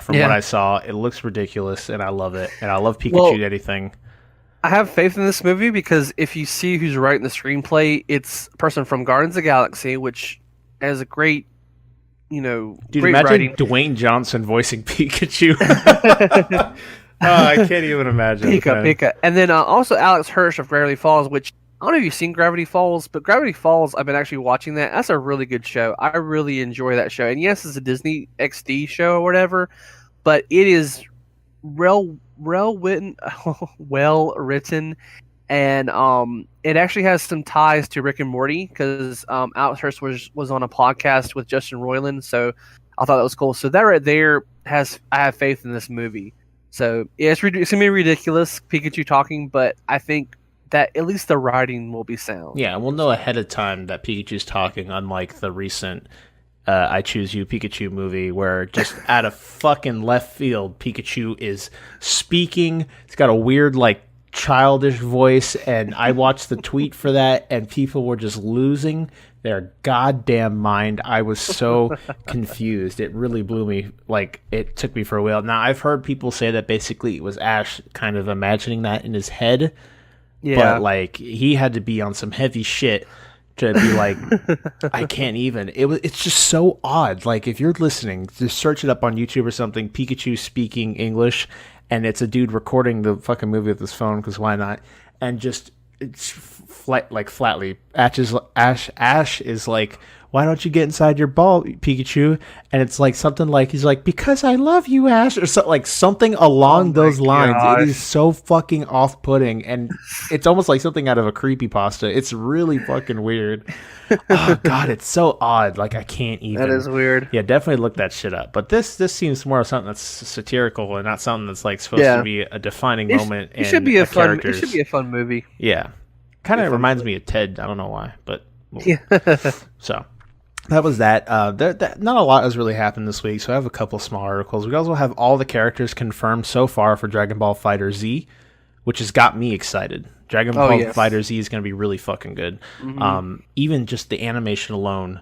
From what I saw, it looks ridiculous, and I love it. And I love Pikachu to anything. I have faith in this movie because if you see who's writing the screenplay, it's a person from Guardians of the Galaxy, which has a great, Dude, great imagine writing. Dwayne Johnson voicing Pikachu. I can't even imagine. Pika. And then also Alex Hirsch of Gravity Falls, which I don't know if you've seen Gravity Falls, but Gravity Falls, I've been actually watching that. That's a really good show. I really enjoy that show. And yes, it's a Disney XD show or whatever, but it is well well written, and it actually has some ties to Rick and Morty because Alex Hurst was on a podcast with Justin Roiland, so I thought that was cool. So that right there I have faith in this movie. So yeah, it's gonna be ridiculous, Pikachu talking, but I think that at least the writing will be sound. Yeah, we'll know ahead of time that Pikachu's talking, unlike the recent I Choose You Pikachu movie, where just out of fucking left field, Pikachu is speaking. It's got a weird, like, childish voice, and I watched the tweet for that, and people were just losing their goddamn mind. I was so confused. It really blew me. Like, it took me for a while. Now, I've heard people say that basically it was Ash kind of imagining that in his head. Yeah. But, like, he had to be on some heavy shit to be like, I can't even. It's just so odd. Like, if you're listening, just search it up on YouTube or something, Pikachu speaking English, and it's a dude recording the fucking movie with his phone, because why not? And just, it's flatly, Ash is like, why don't you get inside your ball, Pikachu? And it's like something like, he's like, because I love you, Ash, or something along those lines. Gosh. It is so fucking off-putting, and it's almost like something out of a creepypasta. It's really fucking weird. Oh god, it's so odd. Like, I can't even. That is weird. Yeah, definitely look that shit up. But this seems more of something that's satirical and not something that's like supposed to be a defining moment. It should be a fun. It should be a fun movie. Yeah, kind of reminds me of Ted. I don't know why, but yeah. So. That was that. Not a lot has really happened this week, so I have a couple small articles. We also have all the characters confirmed so far for Dragon Ball FighterZ, which has got me excited. Dragon Ball FighterZ is going to be really fucking good. Mm-hmm. Even just the animation alone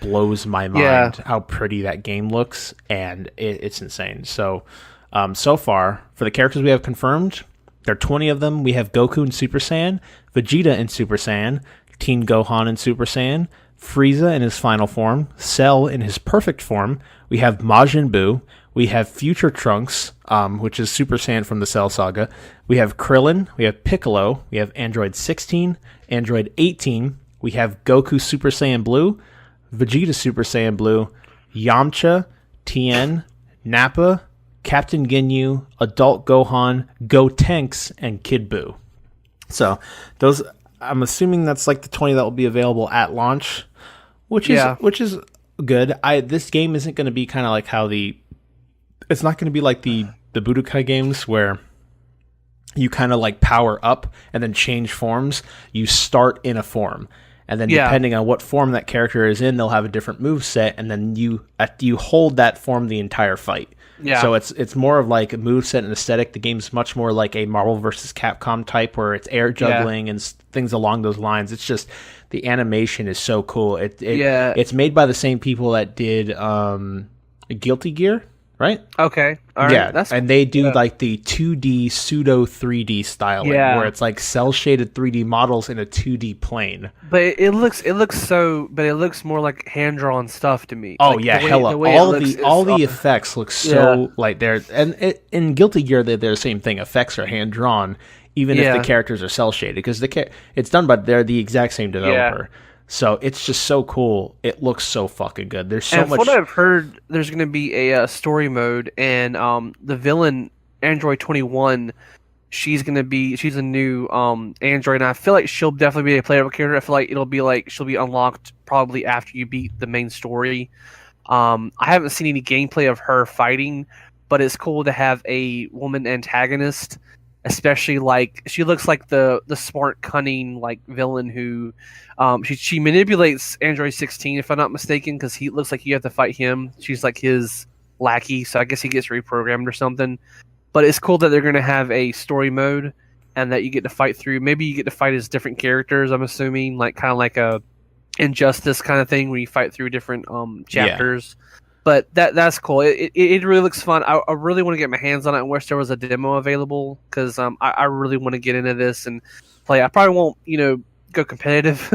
blows my mind how pretty that game looks, and it's insane. So, so far, for the characters we have confirmed, there are 20 of them. We have Goku in Super Saiyan, Vegeta in Super Saiyan, Teen Gohan in Super Saiyan, Frieza in his final form, Cell in his perfect form, we have Majin Buu, we have Future Trunks, which is Super Saiyan from the Cell Saga, we have Krillin, we have Piccolo, we have Android 16, Android 18, we have Goku Super Saiyan Blue, Vegeta Super Saiyan Blue, Yamcha, Tien, Nappa, Captain Ginyu, Adult Gohan, Gotenks, and Kid Buu. So, those, I'm assuming that's like the 20 that will be available at launch. Which is good. This game isn't going to be kind of like it's not going to be like the Budokai games where you kind of like power up and then change forms. You start in a form, and then depending on what form that character is in, they'll have a different move set, and then you hold that form the entire fight. Yeah. So it's more of like a moveset and aesthetic. The game's much more like a Marvel vs. Capcom type where it's air juggling and things along those lines. It's just the animation is so cool. It's made by the same people that did Guilty Gear, right? Okay. All right. Yeah, and they do like the 2D pseudo 3D styling where it's like cell shaded 3D models in a 2D plane. But it looks more like hand drawn stuff to me. Oh like yeah, hella all the effects look so like they're in Guilty Gear they're the same thing. Effects are hand drawn, even if the characters are cell shaded, because it's done by they're the exact same developer. Yeah. So it's just so cool. It looks so fucking good. There's so much. From what I've heard, there's going to be a story mode, and the villain Android 21, she's a new android, and I feel like she'll definitely be a playable character. I feel like it'll be like she'll be unlocked probably after you beat the main story. I haven't seen any gameplay of her fighting, but it's cool to have a woman antagonist. Especially like she looks like the smart, cunning like villain who she manipulates Android 16 if I'm not mistaken, because he looks like you have to fight him. She's like his lackey, so I guess he gets reprogrammed or something. But it's cool that they're going to have a story mode and that you get to fight through. Maybe you get to fight as different characters. I'm assuming like kind of like a Injustice kind of thing where you fight through different chapters. Yeah. But that's cool. It really looks fun. I really want to get my hands on it. I wish there was a demo available because I really want to get into this and play. I probably won't, go competitive,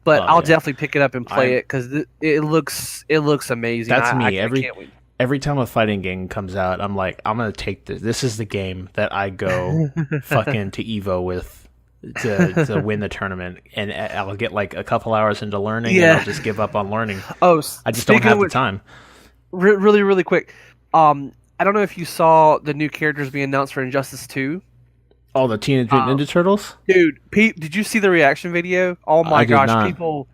but I'll definitely pick it up and play it because it looks amazing. That's me. Every time a fighting game comes out, I'm like, I'm gonna take this. This is the game that I go fucking to Evo with to win the tournament, and I'll get like a couple hours into learning, and I'll just give up on learning. I just don't have the time. Really, really quick. I don't know if you saw the new characters being announced for Injustice 2. Oh, the Teenage Mutant Ninja Turtles? Dude, Pete, did you see the reaction video? Oh my I did gosh, not. people.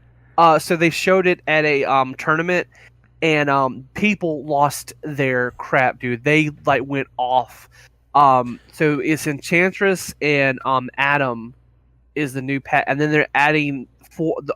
So they showed it at a tournament, and people lost their crap, dude. They like went off. So it's Enchantress and Adam is the new pet, and then they're adding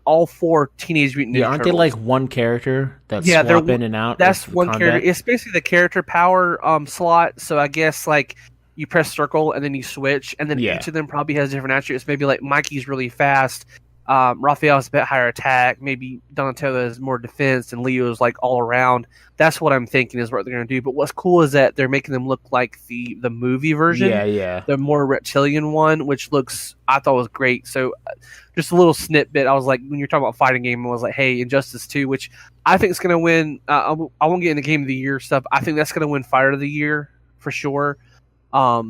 all four Teenage Mutant Ninja Yeah, aren't they Turtles. like one character that Yeah, swap in and out? That's of one combat? character. It's basically the character power slot. So I guess like you press circle and then you switch, and then Yeah. each of them probably has different attributes. Maybe like Mikey's really fast, Raphael's a bit higher attack, maybe Donatello has more defense, and Leo's like all around. That's what I'm thinking is what they're going to do. But what's cool is that they're making them look like the movie version, Yeah. the more reptilian one, which looks I thought was great. So just a little snippet. I was like, when you're talking about fighting game, I was like, hey, Injustice 2, which I think is going to win. I won't get into Game of the Year stuff. I think that's going to win Fighter of the Year for sure. Our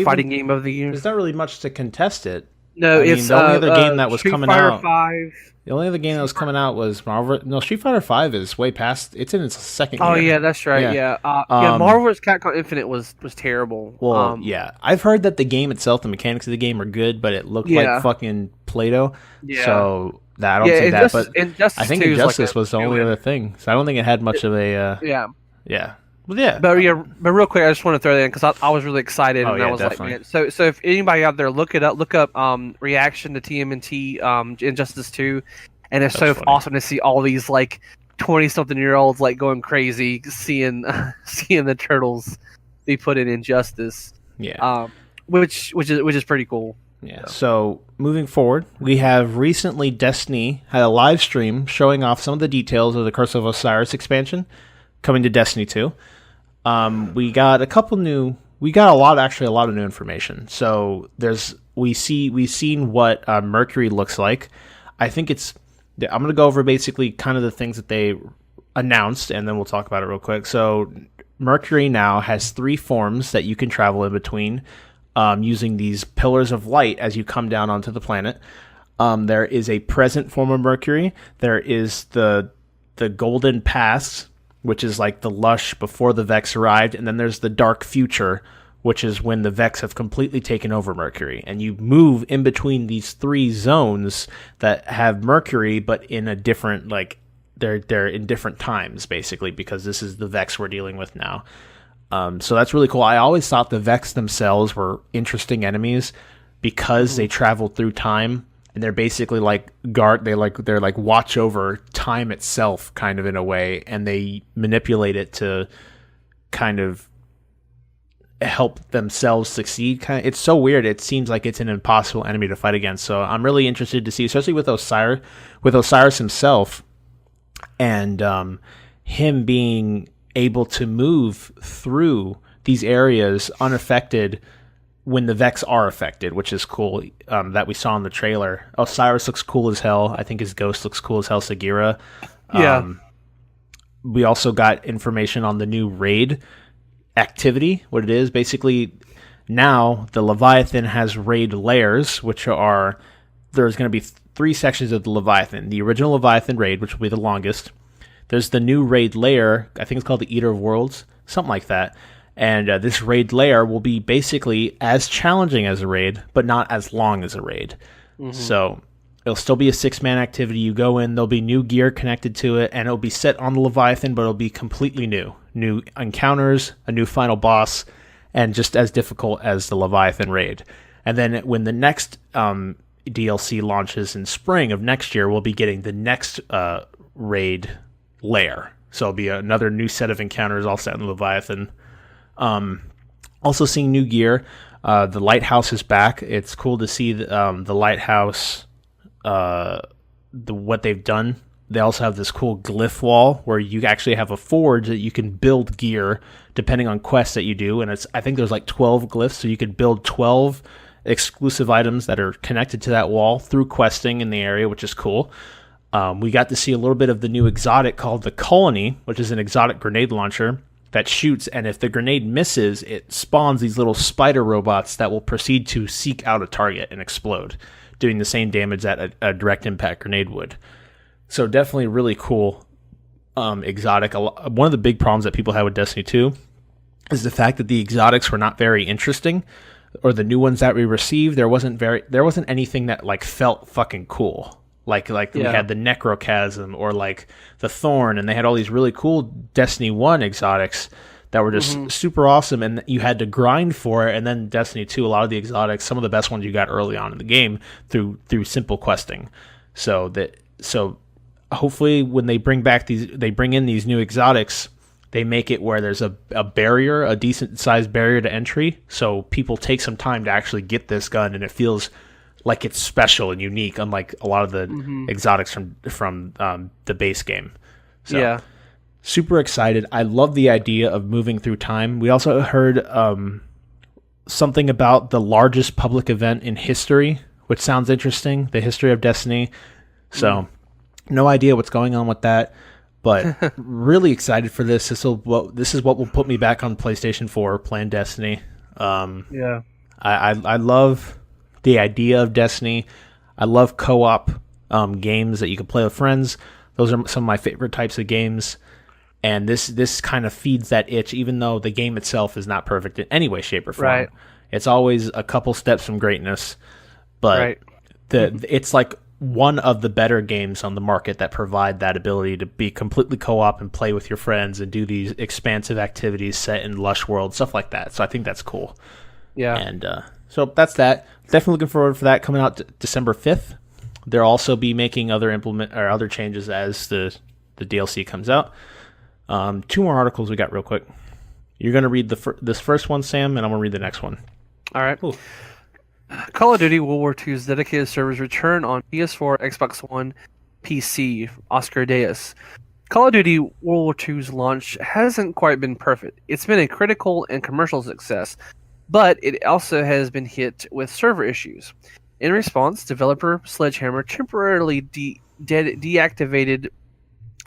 fighting game of the year. There's not really much to contest it. No, I it's mean, the only other game that was Street coming Fighter out. 5. The only other game that was coming out was Marvel. No, Street Fighter 5 is way past. It's in its second year. Oh yeah, that's right. Yeah, Marvel vs. Capcom Infinite was terrible. Well, yeah, I've heard that the game itself, the mechanics of the game are good, but it looked like fucking Play-Doh. Yeah. So I don't see that. But Injustice I think 2 is Injustice like was the only other thing. So I don't think it had much of a. Yeah. Well, yeah. But real quick, I just want to throw that in because I was really excited, and I was definitely. like, man. So if anybody out there look up reaction to TMNT Injustice 2, and it's so awesome to see all these like 20-something-year-olds like going crazy seeing the turtles be put in Injustice. Yeah. Which is pretty cool. Yeah. So moving forward, we have recently Destiny had a live stream showing off some of the details of the Curse of Osiris expansion coming to Destiny 2. We got a lot of new information. So we've seen what Mercury looks like. I think I'm going to go over basically kind of the things that they announced, and then we'll talk about it real quick. So Mercury now has 3 forms that you can travel in between, using these pillars of light as you come down onto the planet. There is a present form of Mercury. There is the Golden Pass, which is like the lush before the Vex arrived, and then there's the dark future, which is when the Vex have completely taken over Mercury. And you move in between these 3 zones that have Mercury, but in a different, like, they're in different times, basically, because this is the Vex we're dealing with now. So that's really cool. I always thought the Vex themselves were interesting enemies because they travel through time. And they're basically like they're like watch over time itself, kind of in a way, and they manipulate it to kind of help themselves succeed. It's so weird. It seems like it's an impossible enemy to fight against. So I'm really interested to see, especially with Osiris himself, and him being able to move through these areas unaffected when the Vex are affected, which is cool, that we saw in the trailer. Osiris looks cool as hell. I think his ghost looks cool as hell, Sagira. Yeah. We also got information on the new raid activity, what it is. Basically, now the Leviathan has raid layers, there's going to be 3 sections of the Leviathan. The original Leviathan raid, which will be the longest. There's the new raid layer, I think it's called the Eater of Worlds, something like that. And this raid layer will be basically as challenging as a raid, but not as long as a raid. Mm-hmm. So it'll still be a 6-man activity. You go in, there'll be new gear connected to it, and it'll be set on the Leviathan, but it'll be completely new. New encounters, a new final boss, and just as difficult as the Leviathan raid. And then when the next DLC launches in spring of next year, we'll be getting the next raid layer. So it'll be another new set of encounters all set in the Leviathan. Also seeing new gear. The lighthouse is back. It's cool to see the lighthouse, what they've done. They also have this cool glyph wall where you actually have a forge that you can build gear depending on quests that you do. And I think there's like 12 glyphs, so you could build 12 exclusive items that are connected to that wall through questing in the area, which is cool. We got to see a little bit of the new exotic called the Colony, which is an exotic grenade launcher that shoots, and if the grenade misses, it spawns these little spider robots that will proceed to seek out a target and explode, doing the same damage that a direct impact grenade would. So definitely really cool exotic. One of the big problems that people have with Destiny 2 is the fact that the exotics were not very interesting, or the new ones that we received, there wasn't anything that like felt fucking cool. Like we had the Necrochasm or like the Thorn, and they had all these really cool Destiny 1 exotics that were just super awesome, and you had to grind for it. And then Destiny 2, a lot of the exotics, some of the best ones you got early on in the game through simple questing. So hopefully when they bring in these new exotics, they make it where there's a barrier, a decent sized barrier to entry, so people take some time to actually get this gun, and it feels like it's special and unique, unlike a lot of the exotics from the base game. So, yeah, super excited. I love the idea of moving through time. We also heard something about the largest public event in history, which sounds interesting. The history of Destiny. So, no idea what's going on with that, but really excited for this. This is what will put me back on PlayStation 4 playing Destiny. Yeah, I love the idea of Destiny. I love co-op games that you can play with friends. Those are some of my favorite types of games, and this kind of feeds that itch, even though the game itself is not perfect in any way, shape, or form. Right. It's always a couple steps from greatness, but it's like one of the better games on the market that provide that ability to be completely co-op and play with your friends and do these expansive activities set in lush world, stuff like that. So I think that's cool. Yeah. And so that's that. Definitely looking forward for that coming out December 5th. They'll also be making other changes as the DLC comes out. 2 more articles we got real quick. You're going to read this first one, Sam, and I'm going to read the next one. All right. Ooh. Call of Duty World War II's dedicated servers return on PS4, Xbox One, PC. Oscar Deus. Call of Duty World War II's launch hasn't quite been perfect. It's been a critical and commercial success, but it also has been hit with server issues. In response, developer Sledgehammer temporarily deactivated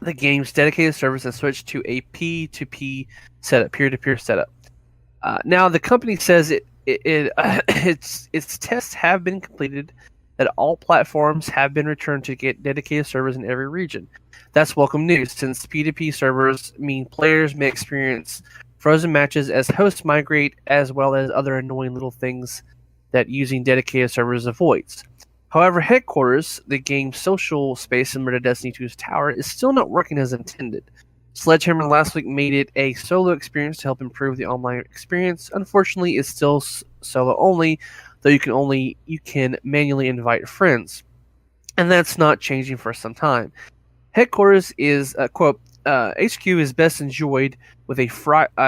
the game's dedicated servers and switched to a P2P setup, peer-to-peer setup. Now, the company says its tests have been completed, that all platforms have been returned to get dedicated servers in every region. That's welcome news, since P2P servers mean players may experience frozen matches as hosts migrate, as well as other annoying little things that using dedicated servers avoids. However, Headquarters, the game's social space similar to Destiny 2's Tower, is still not working as intended. Sledgehammer last week made it a solo experience to help improve the online experience. Unfortunately, it's still solo only, though you can manually invite friends, and that's not changing for some time. Headquarters is quote, HQ is best enjoyed with a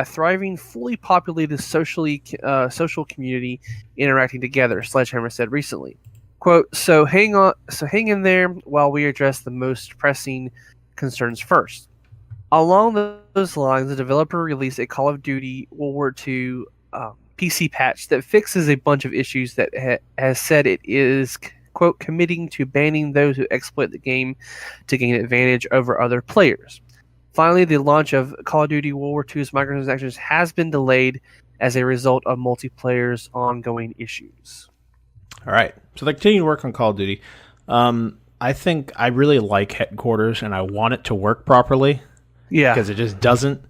thriving, fully populated social community interacting together, Sledgehammer said recently. Quote, so hang in there while we address the most pressing concerns first. Along those lines, the developer released a Call of Duty World War II PC patch that fixes a bunch of issues that has said it is, quote, committing to banning those who exploit the game to gain advantage over other players. Finally, the launch of Call of Duty World War II's microtransactions has been delayed as a result of multiplayer's ongoing issues. All right. So they continue to work on Call of Duty. I think I really like Headquarters, and I want it to work properly. Yeah. Because it just doesn't.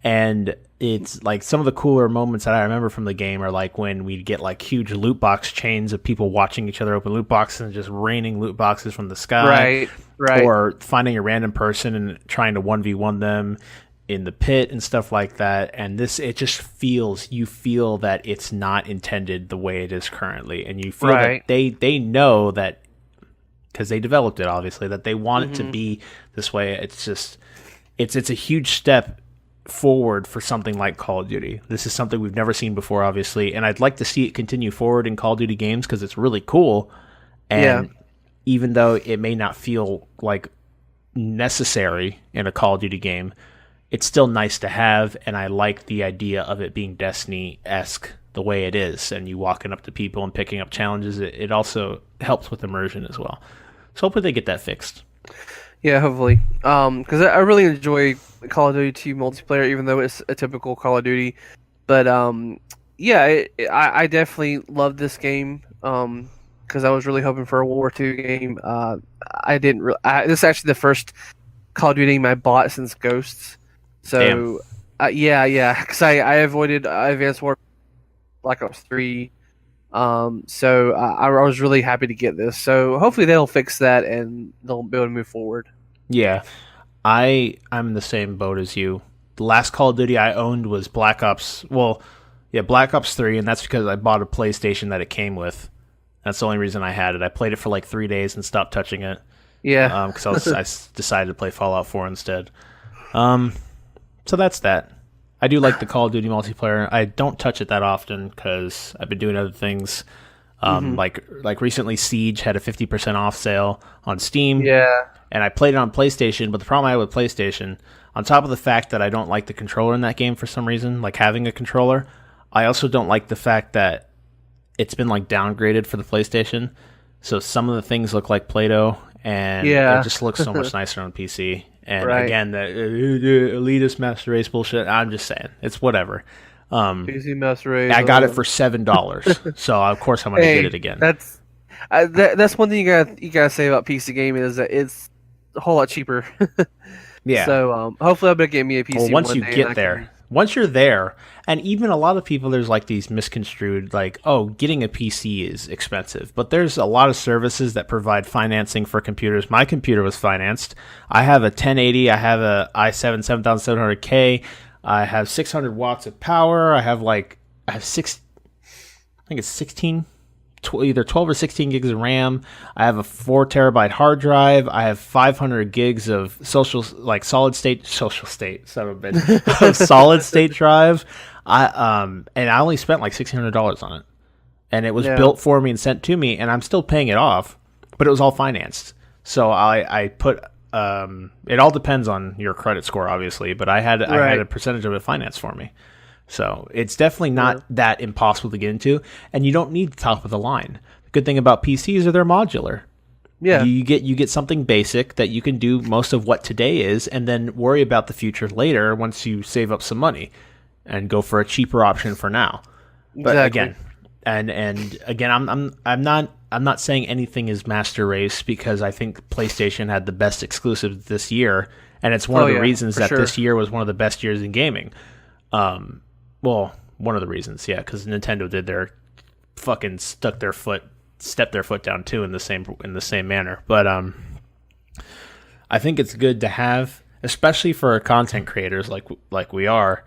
And it's like some of the cooler moments that I remember from the game are like when we'd get like huge loot box chains of people watching each other open loot boxes and just raining loot boxes from the sky. Right. Or finding a random person and trying to 1v1 them in the pit and stuff like that. And it just you feel that it's not intended the way it is currently. And you feel that they know that, because they developed it, obviously, that they want it to be this way. It's just, it's a huge step forward for something like Call of Duty. This is something we've never seen before, obviously, and I'd like to see it continue forward in Call of Duty games because it's really cool. And even though it may not feel like necessary in a Call of Duty game, it's still nice to have, and I like the idea of it being Destiny-esque the way it is, and you walking up to people and picking up challenges. It also helps with immersion as well. So hopefully they get that fixed. Yeah, hopefully. Because I really enjoy Call of Duty 2 multiplayer, even though it's a typical Call of Duty. But I definitely love this game. Because I was really hoping for a World War II game. I didn't. This is actually the first Call of Duty game I bought since Ghosts. So Yeah. Because I avoided Advanced War Black Ops 3. So I was really happy to get this. So hopefully they'll fix that and they'll be able to move forward. Yeah, I'm in the same boat as you. The last Call of Duty I owned was Black Ops. Well, yeah, Black Ops 3, and that's because I bought a PlayStation that it came with. That's the only reason I had it. I played it for like 3 days and stopped touching it. Yeah. Because I decided to play Fallout 4 instead. So that's that. I do like the Call of Duty multiplayer. I don't touch it that often because I've been doing other things. Like recently, Siege had a 50% off sale on Steam. Yeah. And I played it on PlayStation, but the problem I had with PlayStation, on top of the fact that I don't like the controller in that game for some reason, like having a controller, I also don't like the fact that it's been like downgraded for the PlayStation. So some of the things look like Play-Doh, and it just looks so much nicer on PC. And again, the elitist master race bullshit, I'm just saying, it's whatever. PC master race. I got it for $7, so of course I'm going to get it again. That's one thing you gotta say about PC gaming is that it's a whole lot cheaper. Yeah. So hopefully I'll be able to get me a PC. Well, once you get there, once you're there, and even a lot of people, there's like these misconstrued, like, oh, getting a PC is expensive. But there's a lot of services that provide financing for computers. My computer was financed. I have a 1080. I have a i7 7700K. I have 600 watts of power. I think it's 16. Either 12 or 16 gigs of RAM. I have a 4 terabyte hard drive. I have 500 gigs of solid state drive. And I only spent like $1,600 on it, and it was built for me and sent to me, and I'm still paying it off, but it was all financed. So I put it all depends on your credit score, obviously, but I had a percentage of it financed for me. So it's definitely not that impossible to get into, and you don't need the top of the line. The good thing about PCs is they're modular. Yeah, you get something basic that you can do most of what today is, and then worry about the future later once you save up some money and go for a cheaper option for now. But again, I'm not saying anything is master race, because I think PlayStation had the best exclusives this year, and it's one of the reasons that this year was one of the best years in gaming. Well, one of the reasons, yeah, because Nintendo did their fucking stepped their foot down too in the same manner. But I think it's good to have, especially for content creators like we are.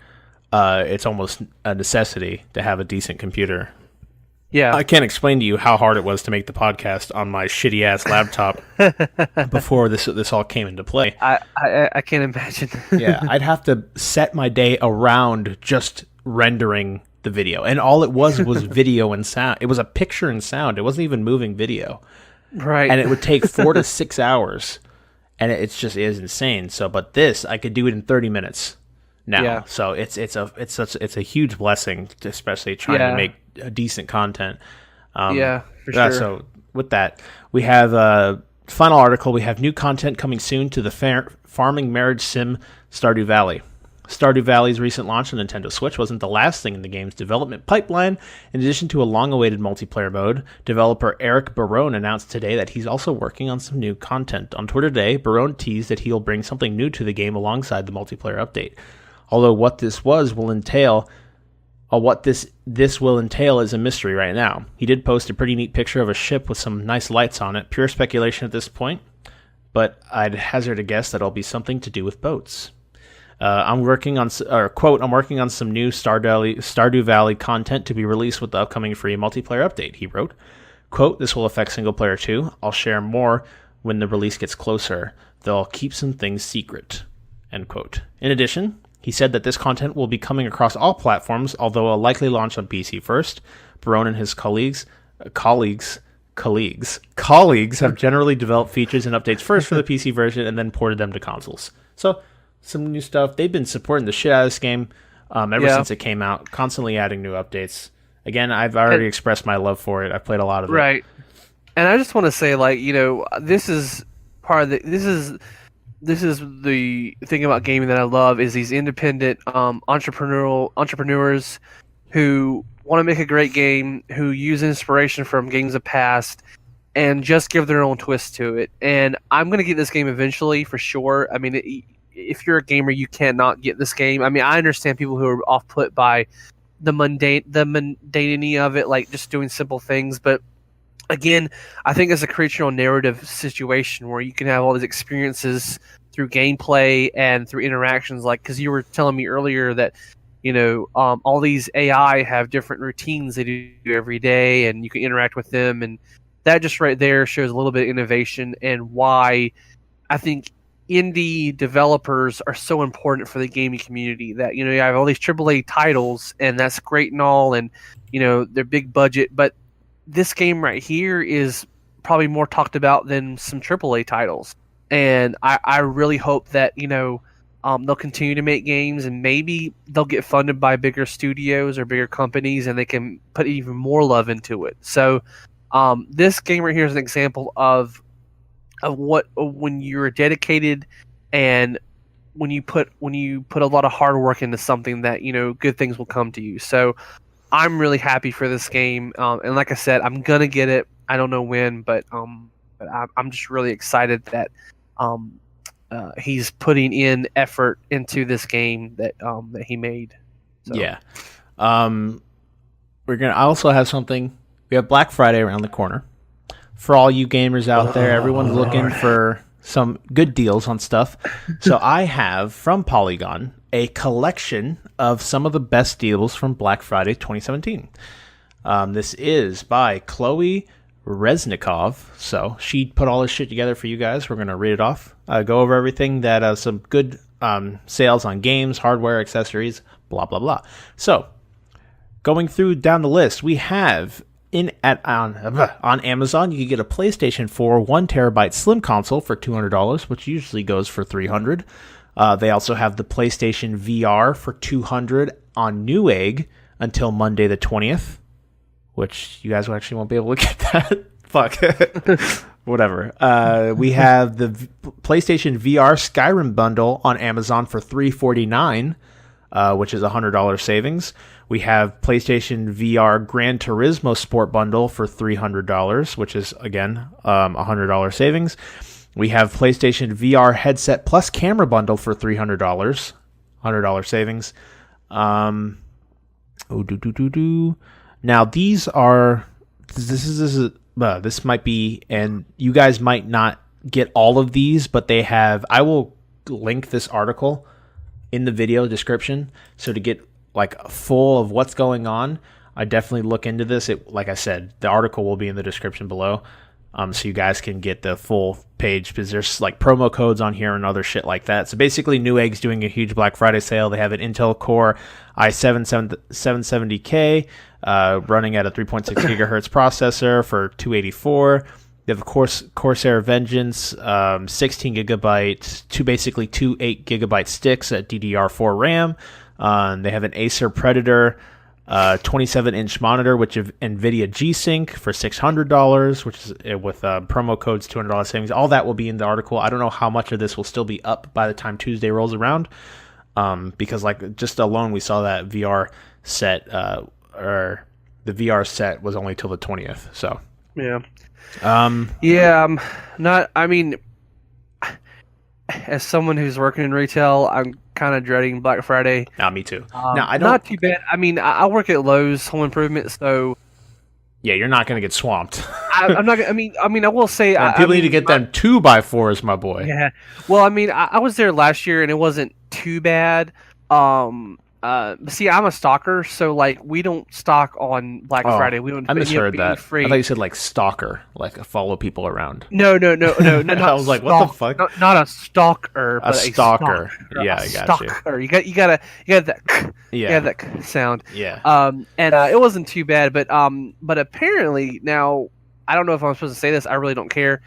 It's almost a necessity to have a decent computer. Yeah, I can't explain to you how hard it was to make the podcast on my shitty ass laptop before this all came into play. I can't imagine. Yeah, I'd have to set my day around just rendering the video, and all it was video and sound. It was a picture and sound. It wasn't even moving video, right? And it would take 4 to 6 hours, and it is insane. So, but this I could do it in 30 minutes now. Yeah. So it's a huge blessing, especially trying to make a decent content. For sure. So with that, we have a final article. We have new content coming soon to the farming marriage sim Stardew Valley. Stardew Valley's recent launch on Nintendo Switch wasn't the last thing in the game's development pipeline. In addition to a long-awaited multiplayer mode, developer Eric Barone announced today that he's also working on some new content. On Twitter today, Barone teased that he'll bring something new to the game alongside the multiplayer update. Although what this will entail is a mystery right now. He did post a pretty neat picture of a ship with some nice lights on it. Pure speculation at this point, but I'd hazard a guess that it'll be something to do with boats. I'm working on some new Stardew Valley content to be released with the upcoming free multiplayer update, he wrote. Quote, this will affect single player too. I'll share more when the release gets closer. They'll keep some things secret, end quote. In addition, he said that this content will be coming across all platforms, although a likely launch on PC first. Barone and his colleagues have generally developed features and updates first for the PC version and then ported them to consoles. So, some new stuff. They've been supporting the shit out of this game ever since it came out, constantly adding new updates. Again, I've already expressed my love for it. I've played a lot of it. Right. And I just want to say, this is part of this is the thing about gaming that I love, is these independent entrepreneurs who want to make a great game, who use inspiration from games of past and just give their own twist to it. And I'm going to get this game eventually for sure. I mean, if you're a gamer, you cannot get this game. I mean, I understand people who are off put by the mundanity of it, like just doing simple things, but again, I think it's a creational narrative situation where you can have all these experiences through gameplay and through interactions. Like, because you were telling me earlier that, all these AI have different routines they do every day, and you can interact with them, and that just right there shows a little bit of innovation and why I think indie developers are so important for the gaming community. That you have all these AAA titles, and that's great and all, and they're big budget, but this game right here is probably more talked about than some AAA titles. And I really hope that, they'll continue to make games, and maybe they'll get funded by bigger studios or bigger companies, and they can put even more love into it. So this game right here is an example of what, when you're dedicated and when you put a lot of hard work into something, that, good things will come to you. So I'm really happy for this game, and like I said, I'm gonna get it. I don't know when, but I'm just really excited that he's putting in effort into this game that he made. So. Yeah, I also have something. We have Black Friday around the corner. For all you gamers out there, everyone's looking for some good deals on stuff. So I have from Polygon a collection of some of the best deals from Black Friday 2017. This is by Chloe Reznikov. So she put all this shit together for you guys. We're going to read it off. Go over everything that some good sales on games, hardware, accessories, blah, blah, blah. So going through down the list, we have on Amazon, you can get a PlayStation 4 1 terabyte slim console for $200, which usually goes for $300. They also have the PlayStation VR for $200 on Newegg until Monday the 20th, which you guys actually won't be able to get that. Fuck. Whatever. We have the PlayStation VR Skyrim bundle on Amazon for $349, which is a $100 savings. We have PlayStation VR Gran Turismo Sport bundle for $300, which is, again, a $100 savings. We have PlayStation VR headset plus camera bundle for $300, $100 savings. Now this might be, and you guys might not get all of these, but they have. I will link this article in the video description, so to get like full of what's going on, I definitely look into this. Like I said, the article will be in the description below. So you guys can get the full page, because there's like promo codes on here and other shit like that. So basically, Newegg's doing a huge Black Friday sale. They have an Intel Core i7 770K running at a 3.6 gigahertz processor for $284. They have, of course, Corsair Vengeance, 16 gigabyte, two 8 gigabyte sticks at DDR4 RAM. They have an Acer Predator 27-inch monitor, which is NVIDIA G-Sync for $600, which is with promo codes $200 savings. All that will be in the article. I don't know how much of this will still be up by the time Tuesday rolls around, because like just alone we saw that VR set, or the VR set was only till the 20th. So yeah, not. I mean, as someone who's working in retail, I'm kind of dreading Black Friday. Me too. Now, I don't. Not too bad. I mean, I work at Lowe's Home Improvement, so yeah, you're not going to get swamped. I'm not. I mean, I will say, people need to get them 2x4s, my boy. Yeah. Well, I mean, I was there last year, and it wasn't too bad. See, I'm a stalker, so like we don't stock on Black Friday. We don't. I misheard that. Free. I thought you said like stalker, like follow people around. No. Not I was like, what the fuck? Not a stalker, but a stalker. Yeah, I got you. You got that. Yeah, that sound. Yeah. And it wasn't too bad, but apparently now I don't know if I'm supposed to say this. I really don't care.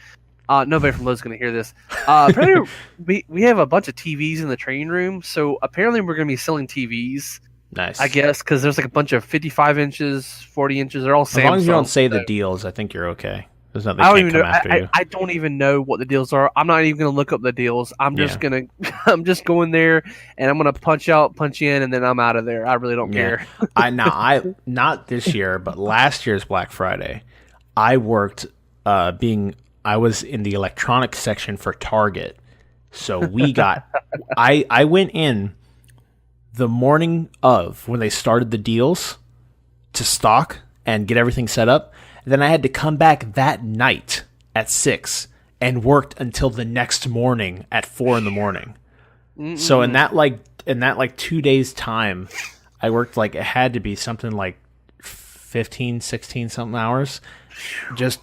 Nobody from Lowe's is going to hear this. Apparently, we have a bunch of TVs in the training room, so apparently we're going to be selling TVs. Nice. I guess, because there's like a bunch of 55 inches, 40 inches. They're all Samsung. As long as you don't say the deals, I think you're okay. There's nothing. I don't even know. I don't even know what the deals are. I'm not even going to look up the deals. I'm just I'm just going there, and I'm going to punch out, punch in, and then I'm out of there. I really don't care. I not this year, but last year's Black Friday, I worked I was in the electronics section for Target. So we got, I went in the morning of when they started the deals to stock and get everything set up. Then I had to come back that night at 6 and worked until the next morning at 4 in the morning. So in that 2 days time, I worked like, it had to be something like 15, 16 something hours just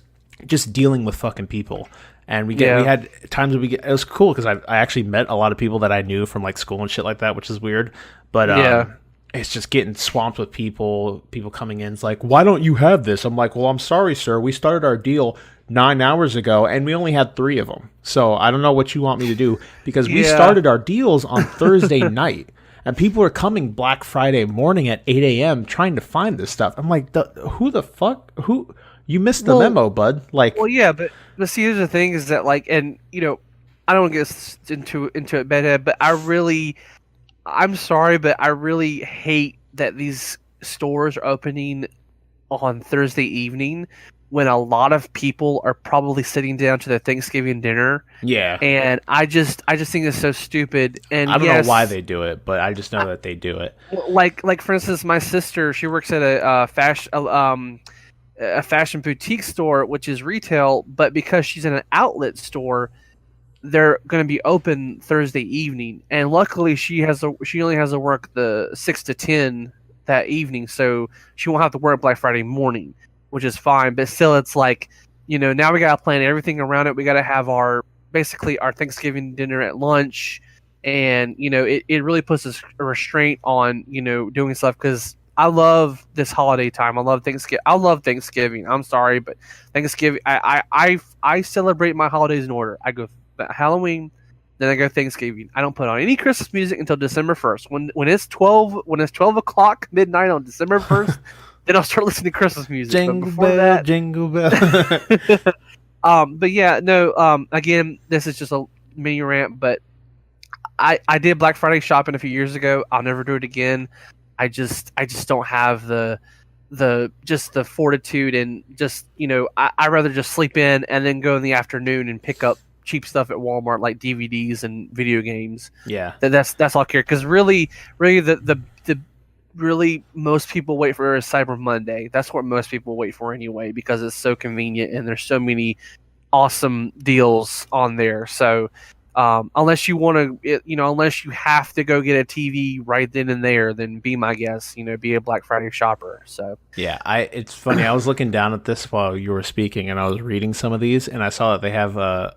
dealing with fucking people. And we had times where it was cool because I actually met a lot of people that I knew from like school and shit like that, which is weird. But it's just getting swamped with people coming in. It's like, why don't you have this? I'm like, well, I'm sorry, sir. We started our deal 9 hours ago and we only had 3 of them. So I don't know what you want me to do, because we started our deals on Thursday night and people are coming Black Friday morning at 8 a.m. trying to find this stuff. I'm like, who the fuck? Who? You missed the memo, bud. Like, well, yeah, but see, here's the thing is that, like, and, you know, I don't want to get into it bedhead, but I'm sorry, but I really hate that these stores are opening on Thursday evening when a lot of people are probably sitting down to their Thanksgiving dinner. Yeah. And I just think it's so stupid. And I don't know why they do it, but I just know that they do it. Like for instance, my sister, she works at a fashion boutique store, which is retail, but because she's in an outlet store, they're going to be open Thursday evening. And luckily she only has to work the 6 to 10 that evening, so she won't have to work Black Friday morning, which is fine. But still, it's like, you know, now we got to plan everything around it. We got to have our Thanksgiving dinner at lunch. And, you know, it really puts a restraint on, you know, doing stuff, because I love this holiday time. I love Thanksgiving. I'm sorry, but Thanksgiving, I celebrate my holidays in order. I go Halloween, then I go Thanksgiving. I don't put on any Christmas music until December 1st. When it's 12 o'clock midnight on December 1st, then I'll start listening to Christmas music. Jingle bell, jingle bell. But yeah, no. Again, this is just a mini rant, but I did Black Friday shopping a few years ago. I'll never do it again. I just don't have the fortitude, and just, you know, I rather just sleep in and then go in the afternoon and pick up cheap stuff at Walmart, like DVDs and video games. Yeah, that's all I care. Because really the most people wait for is Cyber Monday. That's what most people wait for anyway, because it's so convenient and there's so many awesome deals on there. So unless you want to, you know, unless you have to go get a TV right then and there, then be my guest. You know, be a Black Friday shopper. So yeah, it's funny. I was looking down at this while you were speaking, and I was reading some of these, and I saw that they have a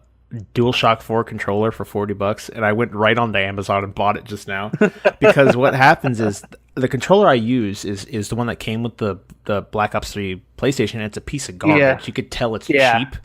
DualShock 4 controller for $40, and I went right onto Amazon and bought it just now. Because what happens is the controller I use is the one that came with the Black Ops 3 PlayStation, and it's a piece of garbage. Yeah. You could tell it's cheap,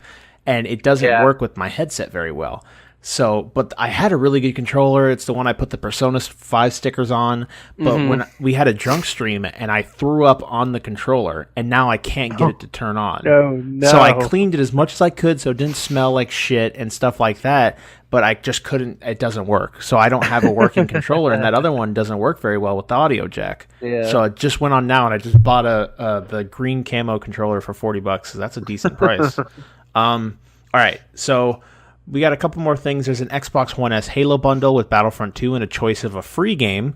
and it doesn't work with my headset very well. So, but I had a really good controller. It's the one I put the Persona 5 stickers on. But when we had a drunk stream, and I threw up on the controller, and now I can't get it to turn on. No. So I cleaned it as much as I could so it didn't smell like shit and stuff like that. But I just couldn't. It doesn't work. So I don't have a working controller, and that other one doesn't work very well with the audio jack. Yeah. So I just went on now, and I just bought the green camo controller for $40. So that's a decent price. All right, so we got a couple more things. There's an Xbox One S Halo bundle with Battlefront 2 and a choice of a free game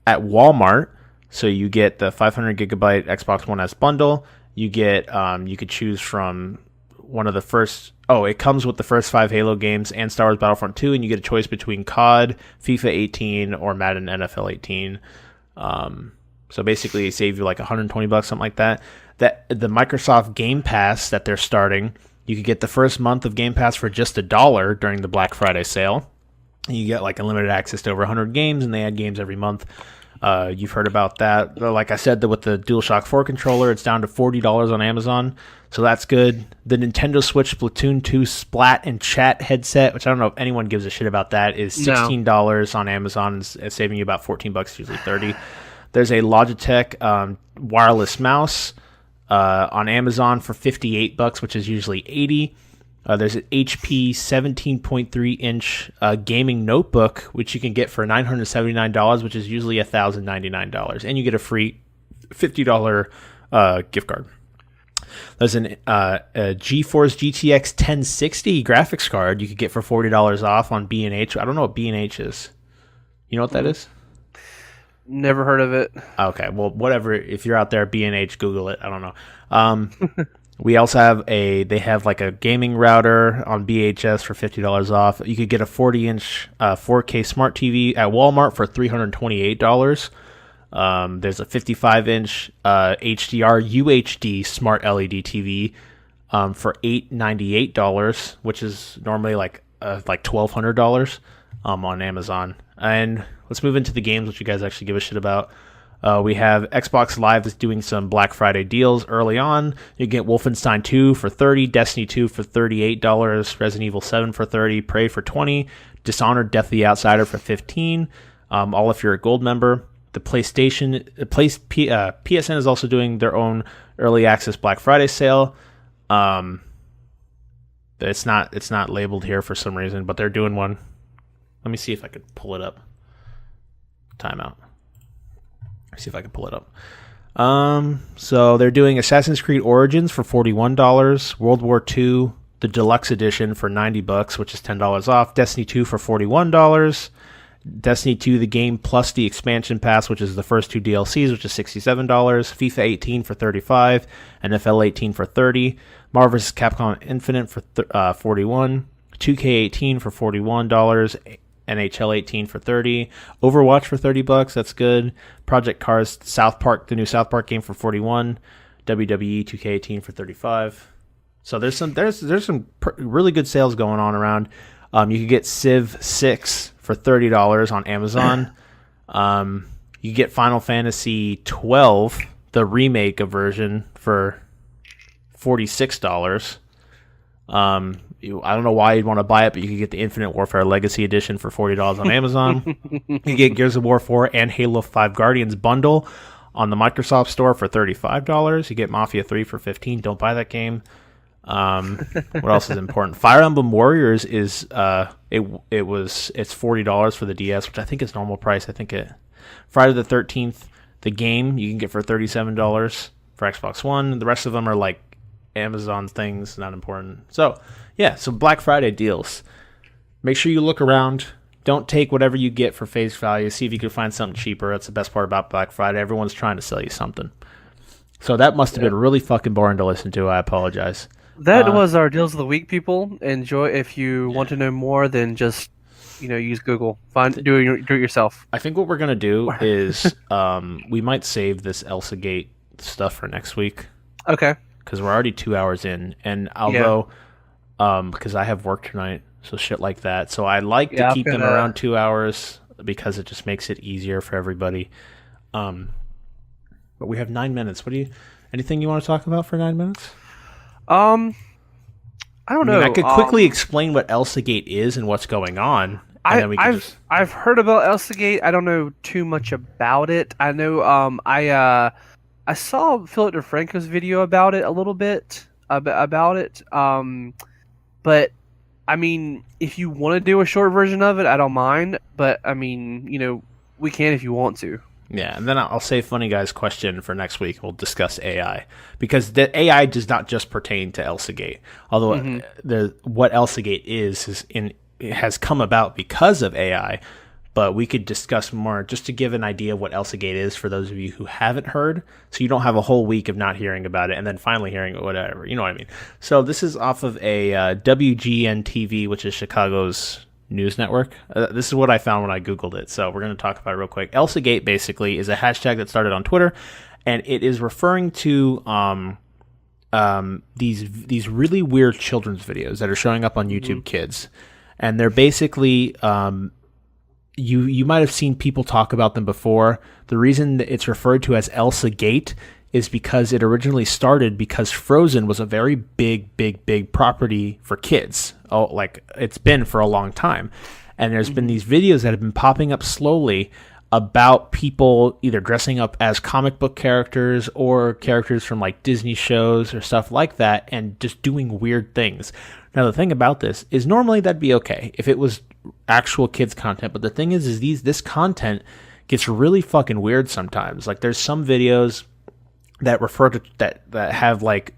at Walmart. So you get the 500 gigabyte Xbox One S bundle. You get you could choose from one of the first. Oh, it comes with the first 5 Halo games and Star Wars Battlefront 2, and you get a choice between COD, FIFA 18, or Madden NFL 18. So basically, it saves you like $120, something like that. That the Microsoft Game Pass that they're starting. You could get the first month of Game Pass for just $1 during the Black Friday sale. And you get like unlimited access to over 100 games, and they add games every month. You've heard about that. Like I said, with the DualShock 4 controller, it's down to $40 on Amazon, so that's good. The Nintendo Switch Splatoon 2 Splat and Chat headset, which I don't know if anyone gives a shit about that, is $16 on Amazon. It's saving you about $14, usually $30. There's a Logitech wireless mouse on Amazon for $58, which is usually $80. There's an HP 17.3 inch gaming notebook, which you can get for $979, which is usually $1,099, and you get a free $50 gift card. There's a GeForce GTX 1060 graphics card you could get for $40 off on B&H. I don't know what B&H is. You know what that is? Never heard of it. Okay, well, whatever. If you're out there, B&H, Google it. I don't know. We also have they have like a gaming router on BHS for $50 off. You could get a 40-inch 4K smart TV at Walmart for $328. There's a 55-inch HDR UHD smart LED TV for $898, which is normally like $1,200 on Amazon. And let's move into the games, which you guys actually give a shit about. We have Xbox Live is doing some Black Friday deals early on. You get Wolfenstein 2 for $30, Destiny 2 for $38, Resident Evil 7 for $30, Prey for $20, Dishonored: Death of the Outsider for $15. All if you're a gold member. The PSN is also doing their own early access Black Friday sale. It's not labeled here for some reason, but they're doing one. Let me see if I could pull it up. Timeout. See if I can pull it up. So they're doing Assassin's Creed Origins for $41, World War II, the Deluxe Edition for $90, which is $10 off, Destiny 2 for $41, Destiny 2 the game plus the expansion pass, which is the first two DLCs, which is $67, FIFA 18 for $35, NFL 18 for $30, Marvel vs. Capcom Infinite for $41, 2K18 for $41, NHL 18 for $30, Overwatch for $30. That's good. Project Cars South Park, the new South Park game for $41, WWE 2K18 for $35. So there's some really good sales going on around. You could get Civ 6 for $30 on Amazon. You get Final Fantasy 12, the remake version, for $46. I don't know why you'd want to buy it, but you can get the Infinite Warfare Legacy Edition for $40 on Amazon. You get Gears of War 4 and Halo 5 Guardians bundle on the Microsoft Store for $35. You get Mafia 3 for $15. Don't buy that game. What else is important? Fire Emblem Warriors is it's $40 for the DS, which I think is normal price. I think Friday the 13th, the game you can get for $37 for Xbox One. The rest of them are like Amazon things, not important. So yeah, so Black Friday deals. Make sure you look around. Don't take whatever you get for face value. See if you can find something cheaper. That's the best part about Black Friday. Everyone's trying to sell you something. So that must have been really fucking boring to listen to. I apologize. That was our deals of the week, people. Enjoy. If you want to know more, then just use Google. Do it yourself. I think what we're gonna do is we might save this Elsagate stuff for next week. Okay. Because we're already 2 hours in, and although because I have work tonight, so shit like that. So I like to keep them around 2 hours because it just makes it easier for everybody. But we have 9 minutes. Anything you want to talk about for 9 minutes? I don't know. I could quickly explain what Elsagate is and what's going on. I've heard about Elsagate. I don't know too much about it. I know I saw Philip DeFranco's video about it a little bit about it. But I mean, if you want to do a short version of it, I don't mind. But I mean, we can if you want to. Yeah, and then I'll save Funny Guy's question for next week. We'll discuss AI because the AI does not just pertain to Elsagate. Although what Elsagate has come about because of AI. But we could discuss more just to give an idea of what Elsagate is for those of you who haven't heard, so you don't have a whole week of not hearing about it and then finally hearing it, whatever. You know what I mean? So this is off of a WGN-TV, which is Chicago's news network. This is what I found when I Googled it, so we're going to talk about it real quick. Elsagate basically is a hashtag that started on Twitter, and it is referring to these really weird children's videos that are showing up on YouTube Kids, and they're basically You might have seen people talk about them before. The reason that it's referred to as Elsagate is because it originally started because Frozen was a very big property for kids. Oh, like it's been for a long time. And there's been these videos that have been popping up slowly about people either dressing up as comic book characters or characters from like Disney shows or stuff like that and just doing weird things. Now, the thing about this is normally that'd be okay if it was actual kids content, but the thing is this content gets really fucking weird sometimes. Like there's some videos that refer to that have like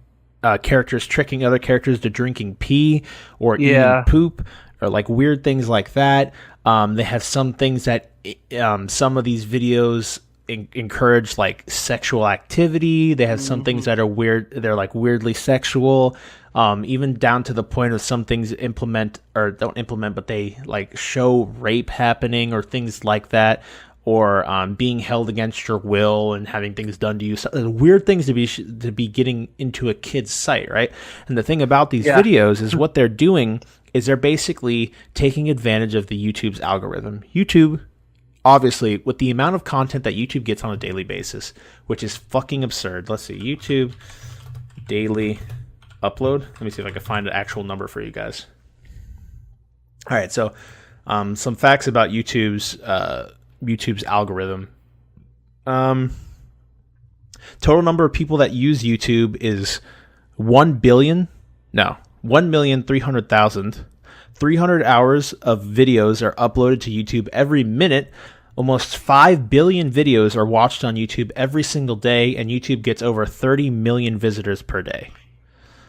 characters tricking other characters to drinking pee or Yeah. eating poop, or like weird things like that. They have some things that some of these videos encourage like sexual activity. They have some things that are weird. They're like weirdly sexual. Even down to the point of some things don't implement, but they like show rape happening or things like that, or being held against your will and having things done to you. So, weird things to be getting into a kid's site, right? And the thing about these videos is what they're doing is they're basically taking advantage of the YouTube's algorithm. YouTube, obviously, with the amount of content that YouTube gets on a daily basis, which is fucking absurd. Let's see, YouTube daily upload. Let me see if I can find an actual number for you guys. All right, so some facts about YouTube's algorithm. Total number of people that use YouTube is 1,300,000. 300 hours of videos are uploaded to YouTube every minute. Almost 5 billion videos are watched on YouTube every single day, and YouTube gets over 30 million visitors per day.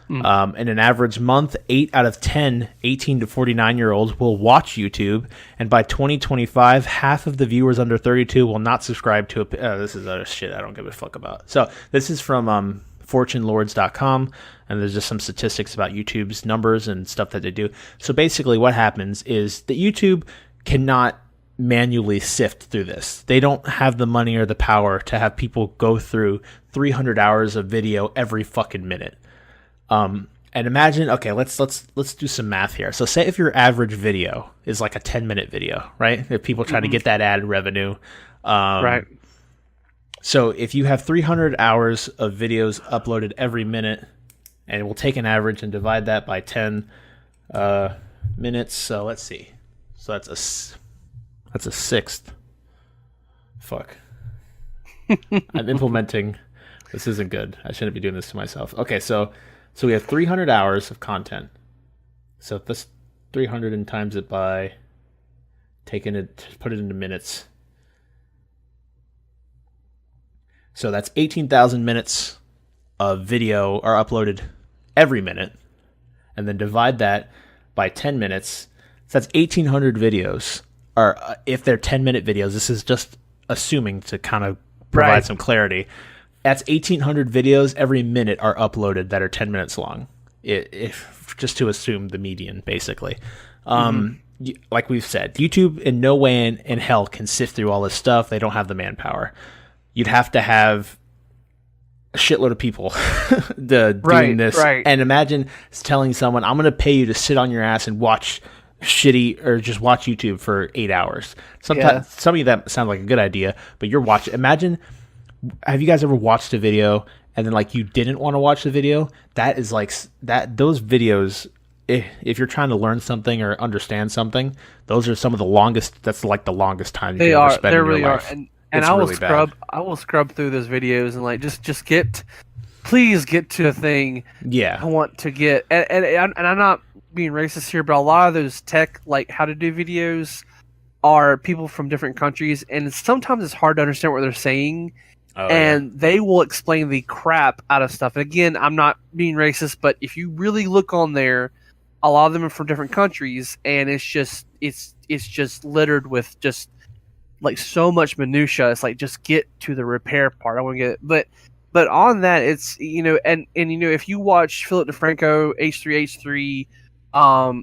In an average month, 8 out of 10 18 to 49-year-olds will watch YouTube, and by 2025, half of the viewers under 32 will not subscribe to this is other shit I don't give a fuck about. So this is from fortunelords.com, and there's just some statistics about YouTube's numbers and stuff that they do. So basically what happens is that YouTube cannot manually sift through this. They don't have the money or the power to have people go through 300 hours of video every fucking minute. And imagine, okay, let's do some math here. So say if your average video is like a 10-minute video, right? If people try to get that ad revenue. Right. So if you have 300 hours of videos uploaded every minute, and we'll take an average and divide that by 10 minutes. So let's see. So that's a sixth. Fuck. I'm implementing. This isn't good. I shouldn't be doing this to myself. Okay, so we have 300 hours of content. So if this 300 and times it by put it into minutes. So that's 18,000 minutes of video are uploaded every minute, and then divide that by 10 minutes. So that's 1,800 videos. Or if they're 10-minute videos, this is just assuming to kind of provide some clarity. That's 1,800 videos every minute are uploaded that are 10 minutes long. If just to assume the median, basically. Like we've said, YouTube in no way in hell can sift through all this stuff. They don't have the manpower. You'd have to have a shitload of people doing this. Right. And imagine telling someone, I'm going to pay you to sit on your ass and watch shitty or just watch YouTube for 8 hours. Sometimes some of you that sounds like a good idea, but you're watching. Imagine, have you guys ever watched a video and then like you didn't want to watch the video? That is like that. Those videos, if you're trying to learn something or understand something, those are some of the longest. That's like the longest time you ever spend in your life. And I will scrub. I will scrub through those videos and like just please get to a thing. Yeah, I want to get. And I'm not being racist here, but a lot of those tech like how to do videos are people from different countries, and sometimes it's hard to understand what they're saying. They will explain the crap out of stuff. And again, I'm not being racist, but if you really look on there, a lot of them are from different countries, and it's just littered with just like so much minutia. It's like just get to the repair part. I want to get it, but on that, it's and if you watch Philip DeFranco, H3H3,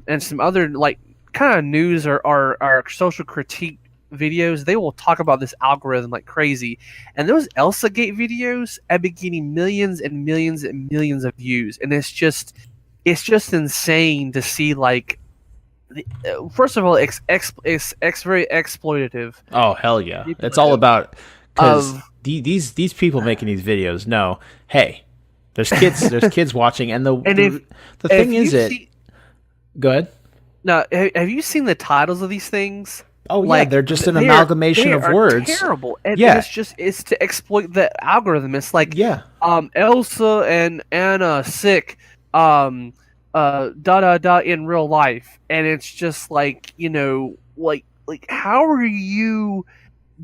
and some other like kind of news or social critique videos, they will talk about this algorithm like crazy. And those Elsagate videos have been getting millions and millions and millions of views, and it's just insane to see. Like, first of all, it's very exploitative. Oh hell yeah! It's all about because these people making these videos know, hey, there's kids watching, and the thing is go ahead. Now, have you seen the titles of these things? Oh yeah, they're just an amalgamation of words. Terrible. And it's to exploit the algorithm. It's like Elsa and Anna sick, in real life, and it's just like like how are you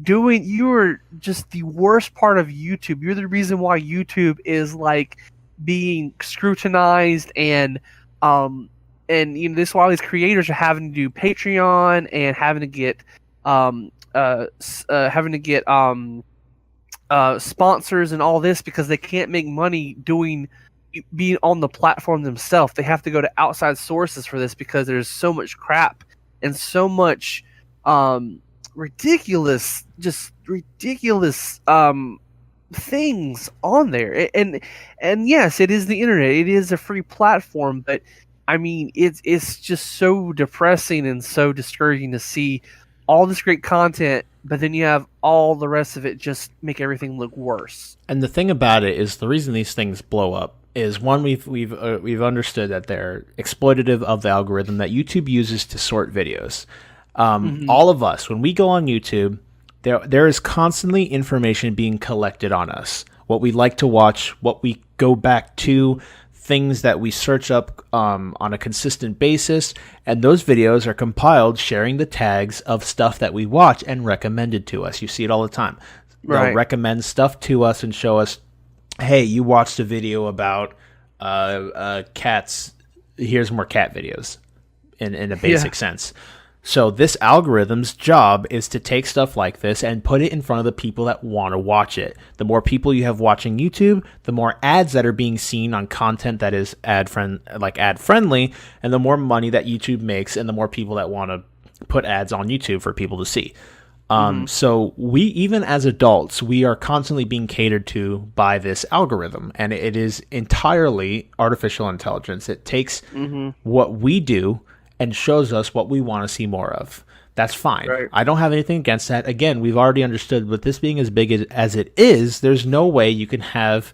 doing? You are just the worst part of YouTube. You're the reason why YouTube is like being scrutinized, and this is why all these creators are having to do Patreon and having to get sponsors and all this, because they can't make money being on the platform themselves. They have to go to outside sources for this, because there's so much crap and so much ridiculous things on there. And yes, it is the internet. It is a free platform, but I mean, it's just so depressing and so discouraging to see all this great content, but then you have all the rest of it just make everything look worse. And the thing about it is, the reason these things blow up is, one, we've understood that they're exploitative of the algorithm that YouTube uses to sort videos. All of us, when we go on YouTube, there is constantly information being collected on us. What we like to watch, what we go back to, things that we search up on a consistent basis, and those videos are compiled sharing the tags of stuff that we watch and recommended to us. You see it all the time. Right. They'll recommend stuff to us and show us, hey, you watched a video about cats. Here's more cat videos in a basic sense. So this algorithm's job is to take stuff like this and put it in front of the people that want to watch it. The more people you have watching YouTube, the more ads that are being seen on content that is ad friendly, and the more money that YouTube makes, and the more people that want to put ads on YouTube for people to see. So we, even as adults, we are constantly being catered to by this algorithm, and it is entirely artificial intelligence. It takes what we do and shows us what we want to see more of. That's fine. Right. I don't have anything against that. Again, we've already understood, with this being as big as it is, there's no way you can have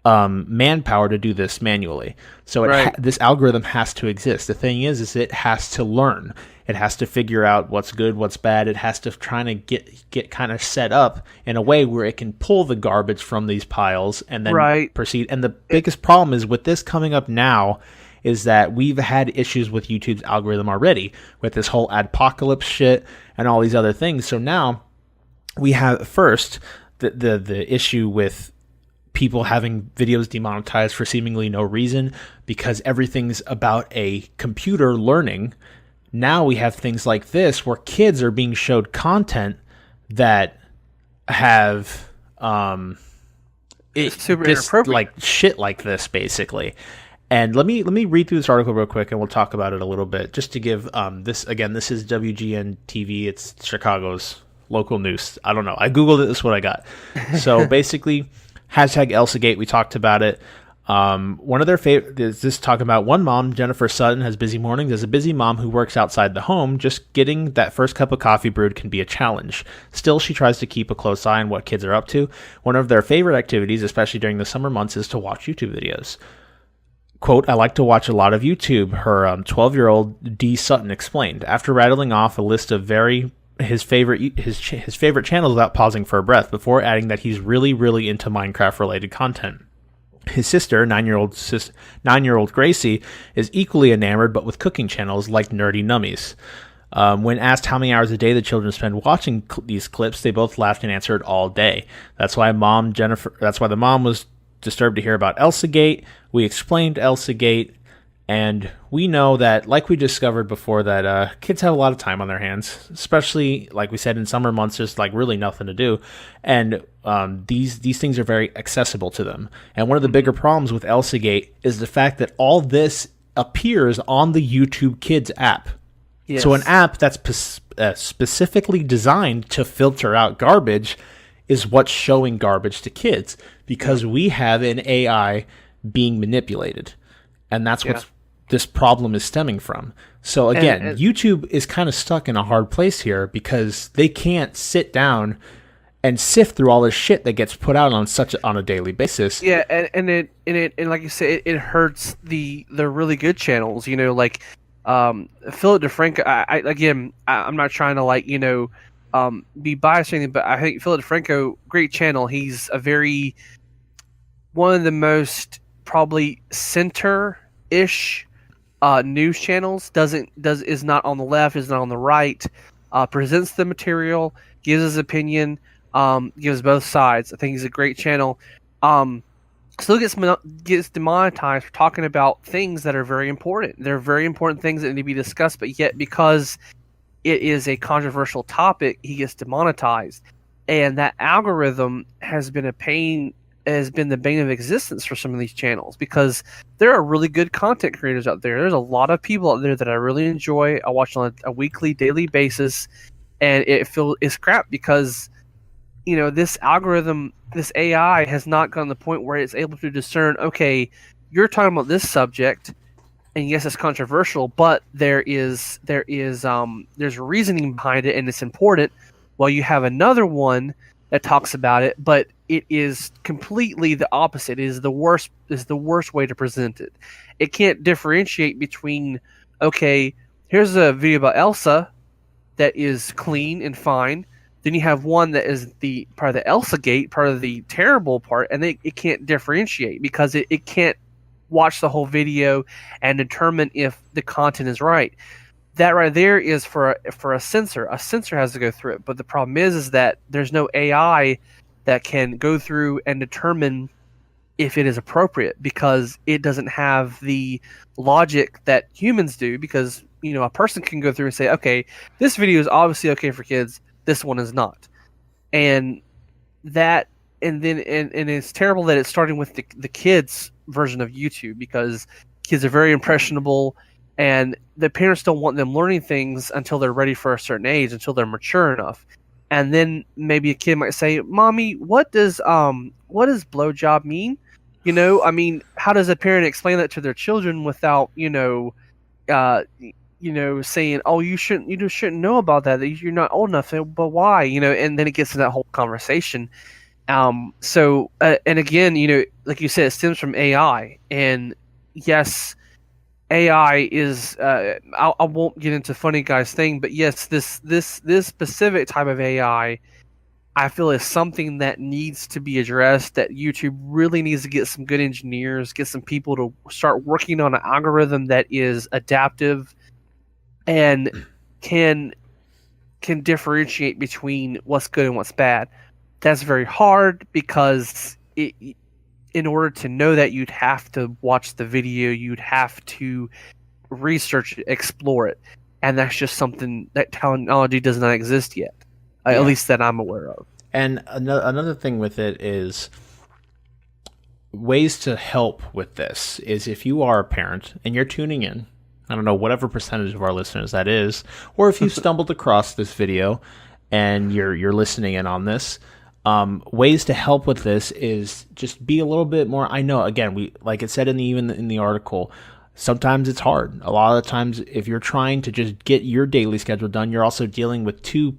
manpower to do this manually. So this algorithm has to exist. The thing is it has to learn. It has to figure out what's good, what's bad. It has to try to get kind of set up in a way where it can pull the garbage from these piles and then proceed. And the biggest problem is with this coming up now is that we've had issues with YouTube's algorithm already, with this whole adpocalypse shit and all these other things. So now we have, first, the issue with people having videos demonetized for seemingly no reason, because everything's about a computer learning. Now we have things like this, where kids are being showed content that have super inappropriate, like shit like this, basically. And let me read through this article real quick, and we'll talk about it a little bit, just to give this is WGN TV. It's Chicago's local news. I don't know. I Googled it. This is what I got. So basically, hashtag Elsagate. We talked about it. One of their favorite is this, talking about one mom, Jennifer Sutton, has busy mornings. As a busy mom who works outside the home, just getting that first cup of coffee brewed can be a challenge. Still, she tries to keep a close eye on what kids are up to. One of their favorite activities, especially during the summer months, is to watch YouTube videos. Quote, I like to watch a lot of YouTube, her 12-year-old D. Sutton explained, after rattling off a list of his favorite channels without pausing for a breath, before adding that he's really, really into Minecraft-related content. His sister, 9-year-old Gracie, is equally enamored, but with cooking channels like Nerdy Nummies. When asked how many hours a day the children spend watching these clips, they both laughed and answered all day. That's why the mom was disturbed to hear about Elsagate. We explained Elsagate, and we know that, like we discovered before, that kids have a lot of time on their hands, especially, like we said, in summer months, just like really nothing to do. And these things are very accessible to them. And one of the bigger problems with Elsagate is the fact that all this appears on the YouTube Kids app. Yes. So an app that's specifically designed to filter out garbage is what's showing garbage to kids, because we have an AI being manipulated. And that's what this problem is stemming from. So again, YouTube is kind of stuck in a hard place here, because they can't sit down and sift through all this shit that gets put out on a daily basis. Yeah, and like you say, it hurts the really good channels, like Philip DeFranco. I'm not trying to be biased or anything, but I think Philip DeFranco, great channel. He's one of the most probably center-ish news channels. Is not on the left, is not on the right. Presents the material, gives his opinion, gives both sides. I think he's a great channel. still gets demonetized for talking about things that are very important. They're very important things that need to be discussed, but yet because it is a controversial topic, he gets demonetized. And that algorithm has been the bane of existence for some of these channels, because there are really good content creators out there. There's a lot of people out there that I really enjoy. I watch on a weekly, daily basis, and it's crap because this algorithm, this AI has not gotten to the point where it's able to discern, okay, you're talking about this subject, and yes, it's controversial, but there's reasoning behind it, and it's important. While you have another one that talks about it, but it is completely the opposite. It is the worst way to present it. It can't differentiate between, okay, here's a video about Elsa that is clean and fine. Then you have one that is the part of the Elsagate, part of the terrible part, and it can't differentiate because it can't watch the whole video and determine if the content is right. That right there is for a censor. A censor has to go through it, but the problem is that there's no AI that can go through and determine if it is appropriate, because it doesn't have the logic that humans do. Because a person can go through and say, okay, this video is obviously okay for kids, this one is not, and it's terrible that it's starting with the kids version of YouTube, because kids are very impressionable. And the parents don't want them learning things until they're ready for a certain age, until they're mature enough. And then maybe a kid might say, "Mommy, what does blowjob mean?" How does a parent explain that to their children without saying, "Oh, you shouldn't know about that. That you're not old enough." But why? And then it gets to that whole conversation. And again, like you said, it stems from AI, and yes. AI is I won't get into funny guys thing, but yes, this specific type of AI I feel is something that needs to be addressed, that YouTube really needs to get some good engineers, get some people to start working on an algorithm that is adaptive and can differentiate between what's good and what's bad. That's very hard because in order to know that, you'd have to watch the video, you'd have to research it, explore it, and that's just something that technology does not exist yet, at least that I'm aware of. And another thing with it is ways to help with this is if you are a parent and you're tuning in, I don't know, whatever percentage of our listeners that is, or if you stumbled across this video and you're listening in on this, ways to help with this is just be a little bit more. I know, again, we like it said even in the article, sometimes it's hard. A lot of the times, if you're trying to just get your daily schedule done, you're also dealing with two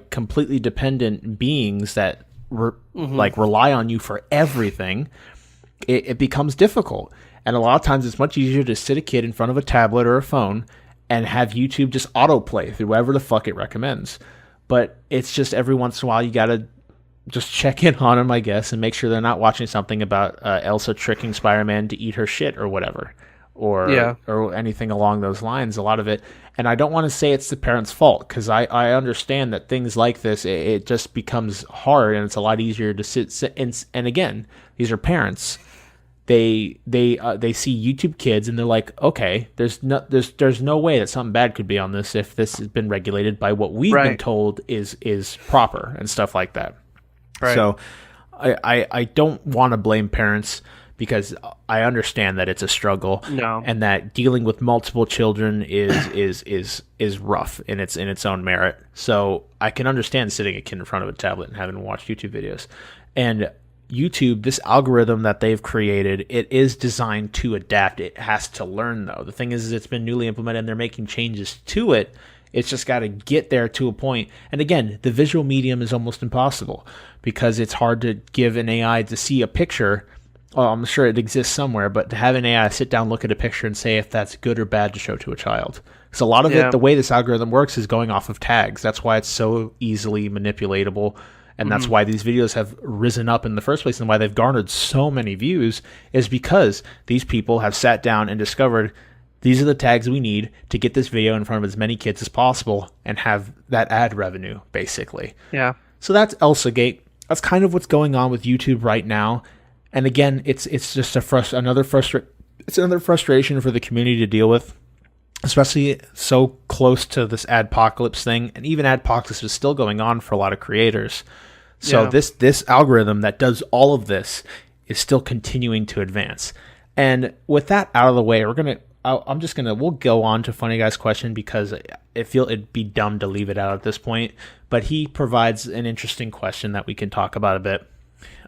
completely dependent beings that rely on you for everything. It becomes difficult, and a lot of times it's much easier to sit a kid in front of a tablet or a phone and have YouTube just autoplay through whatever the fuck it recommends. But it's just every once in a while you gotta just check in on them, I guess, and make sure they're not watching something about Elsa tricking Spider-Man to eat her shit or whatever, or anything along those lines. A lot of it, and I don't want to say it's the parents' fault, because I understand that things like this, it just becomes hard, and it's a lot easier to sit and again, these are parents. They see YouTube Kids and they're like, okay, there's no way that something bad could be on this if this has been regulated by what we've been told is proper and stuff like that. Right. So I don't want to blame parents, because I understand that it's a struggle, and that dealing with multiple children is rough in its own merit. So I can understand sitting a kid in front of a tablet and having to watch YouTube videos. And YouTube, this algorithm that they've created, it is designed to adapt. It has to learn, though. The thing is it's been newly implemented and they're making changes to it. It's just got to get there to a point. And again, the visual medium is almost impossible, because it's hard to give an AI to see a picture. Well, I'm sure it exists somewhere, but to have an AI sit down, look at a picture, and say if that's good or bad to show to a child. Because a lot of it, the way this algorithm works, is going off of tags. That's why it's so easily manipulatable. And that's why these videos have risen up in the first place, and why they've garnered so many views, is because these people have sat down and discovered these are the tags we need to get this video in front of as many kids as possible and have that ad revenue, basically. Yeah. So that's Elsagate. That's kind of what's going on with YouTube right now. And again, it's just another frustration for the community to deal with, especially so close to this adpocalypse thing. And even adpocalypse is still going on for a lot of creators. So this algorithm that does all of this is still continuing to advance. And with that out of the way, we'll go on to Funny Guy's question, because it'd be dumb to leave it out at this point. But he provides an interesting question that we can talk about a bit.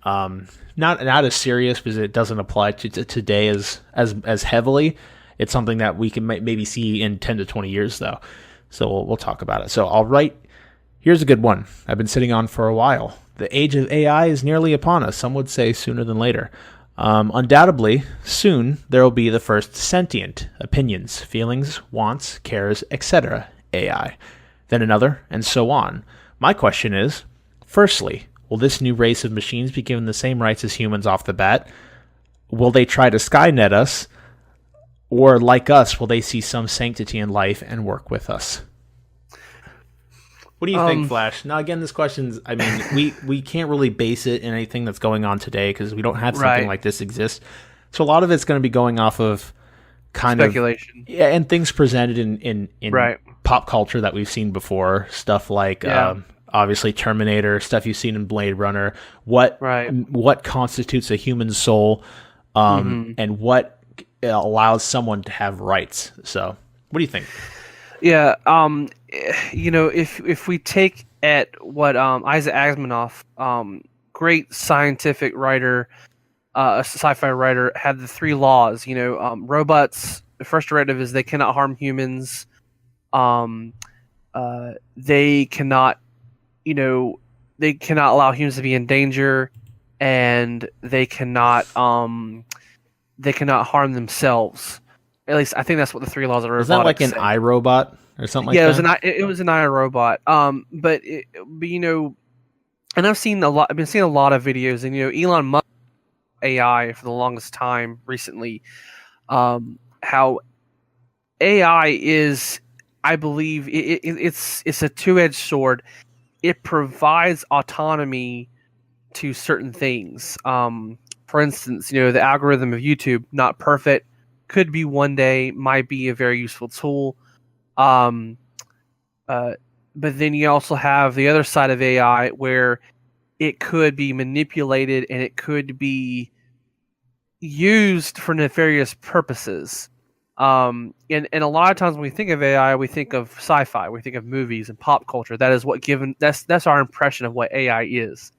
Not as serious, because it doesn't apply to today as heavily. It's something that we can maybe see in 10 to 20 years, though. So we'll talk about it. So here's a good one I've been sitting on for a while. The age of AI is nearly upon us. Some would say sooner than later. Undoubtedly, soon there will be the first sentient opinions, feelings, wants, cares, etc. AI. Then another, and so on. My question is, firstly, will this new race of machines be given the same rights as humans off the bat? Will they try to Skynet us? Or, like us, will they see some sanctity in life and work with us? What do you think, Flash? Now, again, this question's, we can't really base it in anything that's going on today, because we don't have something like this exist. So a lot of it's going to be going off of speculation. And things presented in pop culture that we've seen before. Stuff like, obviously, Terminator, stuff you've seen in Blade Runner. What constitutes a human soul, and what allows someone to have rights. So, what do you think? Yeah, if we take at what Isaac Asimov, great scientific writer, sci-fi writer, had the 3 laws. Robots. The first directive is they cannot harm humans. They cannot allow humans to be in danger, and they cannot harm themselves. At least I think that's what the 3 laws of robotics. Is that like an iRobot or something like that? Yeah, it was an iRobot. But and I've been seeing a lot of videos, and Elon Musk AI for the longest time recently. How AI is, I believe, it's a two-edged sword. It provides autonomy to certain things. For instance, the algorithm of YouTube, not perfect. Could be one day, might be a very useful tool. But then you also have the other side of AI, where it could be manipulated and it could be used for nefarious purposes. And a lot of times when we think of AI, we think of sci-fi, we think of movies and pop culture. That is that's our impression of what AI is.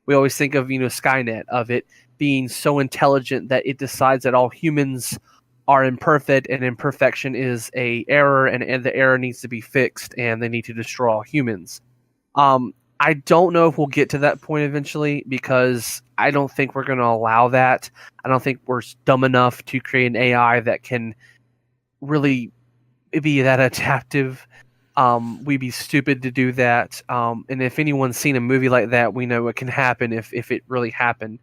We always think of Skynet, of it being so intelligent that it decides that all humans are imperfect, and imperfection is a error, and the error needs to be fixed, and they need to destroy all humans. I don't know if we'll get to that point eventually, because I don't think we're going to allow that. I don't think we're dumb enough to create an AI that can really be that adaptive. We'd be stupid to do that. And if anyone's seen a movie like that, we know it can happen if it really happened.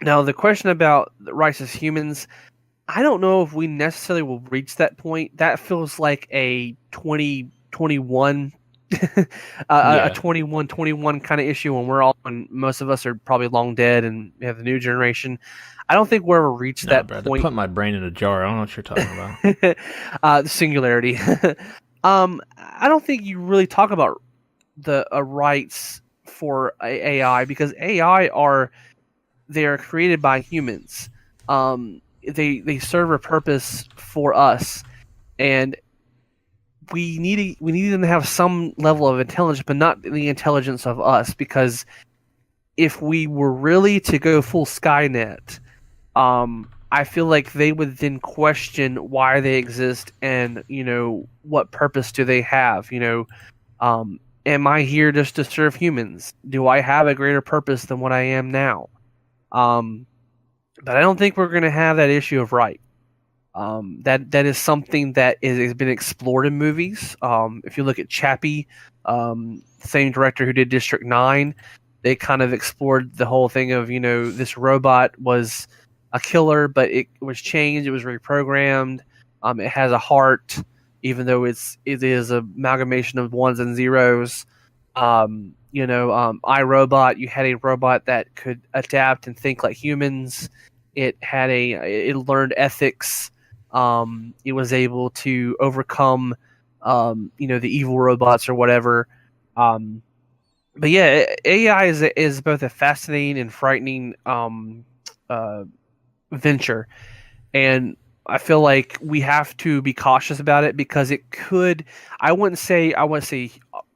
Now, the question about the rights as humans, I don't know if we necessarily will reach that point. That feels like a 2021 a 21 kind of issue when most of us are probably long dead and we have the new generation. I don't think we'll ever reach that point. Put my brain in a jar. I don't know what you're talking about. The singularity. I don't think you really talk about the rights for AI, because AI they are created by humans. They serve a purpose for us, and we need them to have some level of intelligence, but not the intelligence of us. Because if we were really to go full Skynet, I feel like they would then question why they exist and what purpose do they have. Am I here just to serve humans? Do I have a greater purpose than what I am now? But I don't think we're going to have that issue of right. That is something that has been explored in movies. If you look at Chappie, same director who did District 9, they kind of explored the whole thing of, this robot was a killer, but it was changed, it was reprogrammed. It has a heart, even though it is an amalgamation of ones and zeros. iRobot. You had a robot that could adapt and think like humans. It learned ethics. It was able to overcome, the evil robots or whatever. But yeah, AI is both a fascinating and frightening venture, and I feel like we have to be cautious about it because it could. I wouldn't say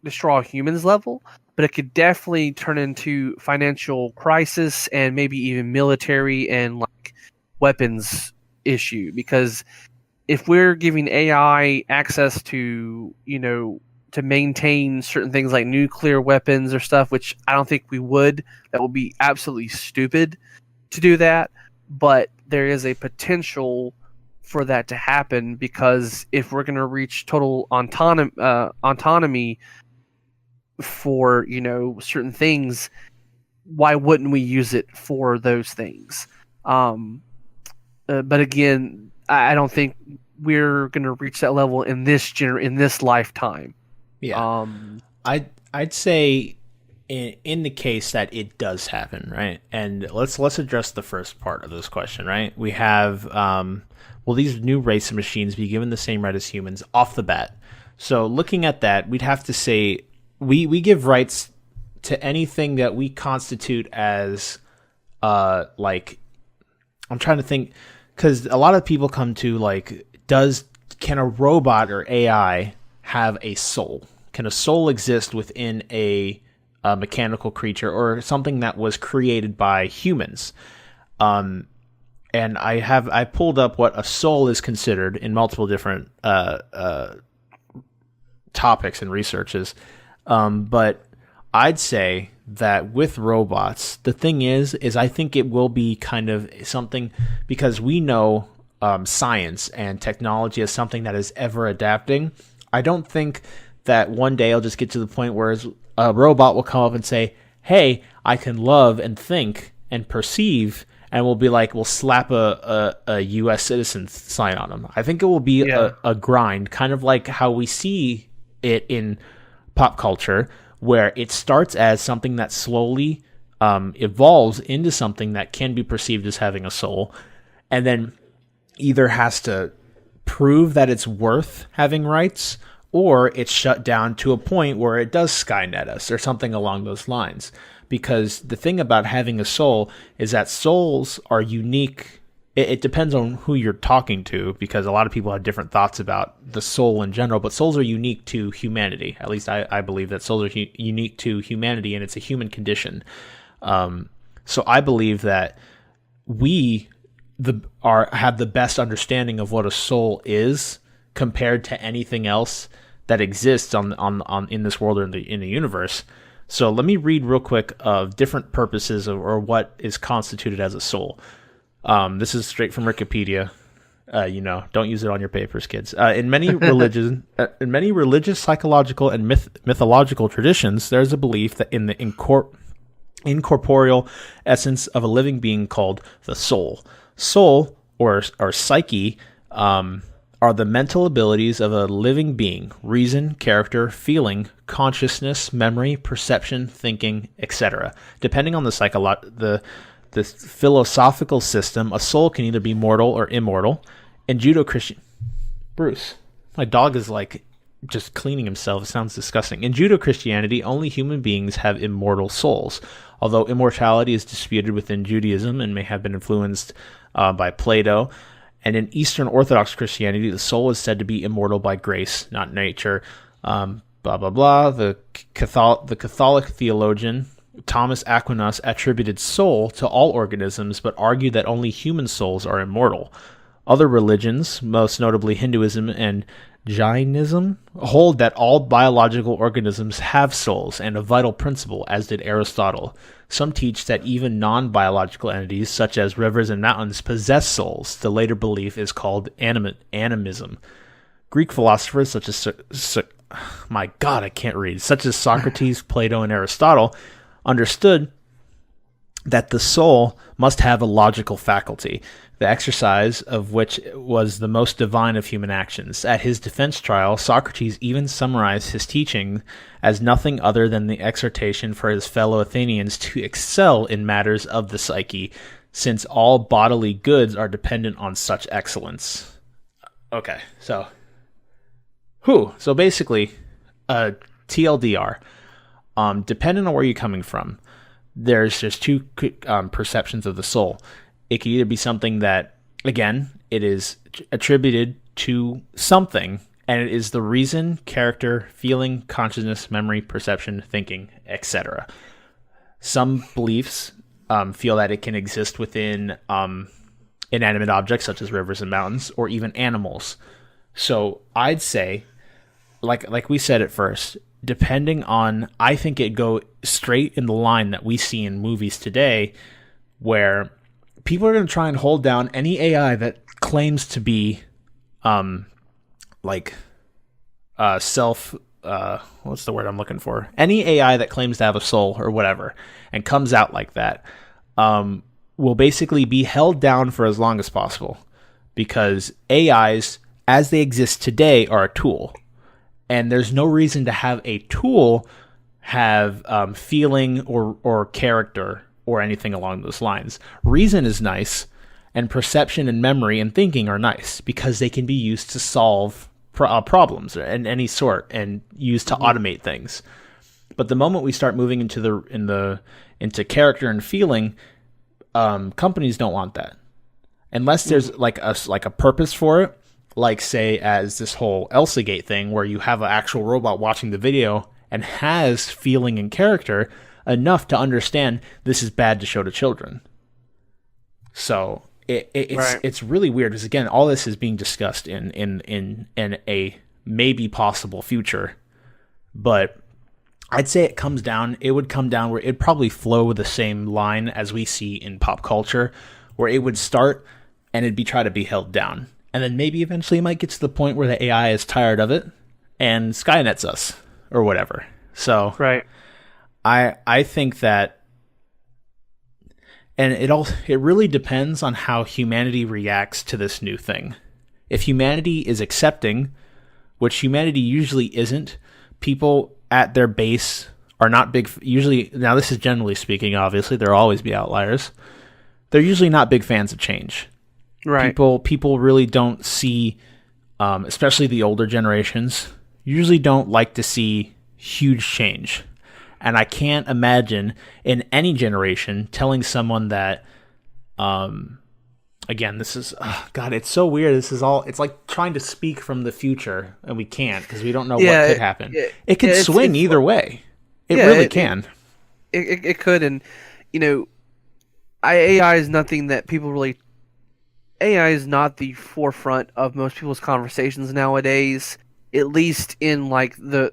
destroy humans level, but it could definitely turn into financial crisis and maybe even military and like weapons issue. Because if we're giving AI access to to maintain certain things like nuclear weapons or stuff, which I don't think we would. That would be absolutely stupid to do that. But there is a potential for that to happen because if we're going to reach total autonomy for certain things, why wouldn't we use it for those things? But again, I don't think we're going to reach that level in this lifetime. Yeah. I'd say in the case that it does happen, right? And let's address the first part of this question, right? We have will these new race of machines be given the same right as humans off the bat? So looking at that, we'd have to say we give rights to anything that we constitute as like, I'm trying to think, because a lot of people come to like, can a robot or AI have a soul? Can a soul exist within a mechanical creature or something that was created by humans? And I pulled up what a soul is considered in multiple different topics and researches. But I'd say that with robots, the thing is I think it will be kind of something, because we know science and technology as something that is ever adapting. I don't think that one day I'll just get to the point where a robot will come up and say, hey, I can love and think and perceive, and we'll slap a U.S. citizen sign on them. I think it will be a grind, kind of like how we see it in pop culture, where it starts as something that slowly evolves into something that can be perceived as having a soul, and then either has to prove that it's worth having rights, or it's shut down to a point where it does Skynet us or something along those lines. Because the thing about having a soul is that souls are unique. It depends on who you're talking to, because a lot of people have different thoughts about the soul in general, but souls are unique to humanity. At least I believe that souls are unique to humanity, and it's a human condition. So I believe that we have the best understanding of what a soul is compared to anything else that exists on in this world or in the universe. So let me read real quick of different purposes or what is constituted as a soul. This is straight from Wikipedia. Don't use it on your papers, kids. In many religious, psychological, and mythological traditions, there's a belief that in the incorporeal essence of a living being called the soul. Soul or psyche are the mental abilities of a living being: reason, character, feeling, consciousness, memory, perception, thinking, etc. Depending on the philosophical system, a soul can either be mortal or immortal. In Judeo-Christian, Bruce, my dog is like just cleaning himself. It sounds disgusting. In Judeo-Christianity, only human beings have immortal souls, although immortality is disputed within Judaism and may have been influenced by Plato. And in Eastern Orthodox Christianity, the soul is said to be immortal by grace, not nature. Blah, blah, blah. The Catholic theologian Thomas Aquinas attributed soul to all organisms, but argued that only human souls are immortal. Other religions, most notably Hinduism and Jainism, hold that all biological organisms have souls and a vital principle, as did Aristotle. Some teach that even non-biological entities, such as rivers and mountains, possess souls. The later belief is called animism. Greek philosophers such as such as Socrates, Plato, and Aristotle understood that the soul must have a logical faculty, the exercise of which was the most divine of human actions. At his defense trial, Socrates even summarized his teaching as nothing other than the exhortation for his fellow Athenians to excel in matters of the psyche, since all bodily goods are dependent on such excellence. Okay, so basically, TLDR, depending on where you're coming from, there's just two perceptions of the soul. It could either be something that, again, it is attributed to something, and it is the reason, character, feeling, consciousness, memory, perception, thinking, etc. Some beliefs feel that it can exist within inanimate objects such as rivers and mountains, or even animals. So I'd say, like we said at first, depending on, I think it go straight in the line that we see in movies today, where people are going to try and hold down any AI that claims to be, what's the word I'm looking for? Any AI that claims to have a soul or whatever, and comes out like that, will basically be held down for as long as possible, because AIs, as they exist today, are a tool. And there's no reason to have a tool have feeling or character or anything along those lines. Reason is nice, and perception and memory and thinking are nice because they can be used to solve problems and any sort, and used to automate things. But the moment we start moving into character and feeling, companies don't want that unless there's like a purpose for it. Like, say, as this whole Elsagate thing, where you have an actual robot watching the video and has feeling and character enough to understand this is bad to show to children. So it's really weird, because again, all this is being discussed in a maybe possible future, but I'd say it would come down where it'd probably flow the same line as we see in pop culture, where it would start and it'd try to be held down. And then maybe eventually it might get to the point where the AI is tired of it and Skynets us or whatever. So right. I think that, and it really depends on how humanity reacts to this new thing. If humanity is accepting, which humanity usually isn't, people at their base are not big. Usually, now this is generally speaking, obviously, there'll always be outliers. They're usually not big fans of change. Right. People really don't see, especially the older generations, usually don't like to see huge change. And I can't imagine in any generation telling someone that, again, this is, God, it's so weird. It's like trying to speak from the future, and we can't, because we don't know what could happen. It could swing either way. It really can. It could, and, AI is nothing that people really... AI is not the forefront of most people's conversations nowadays, at least in like the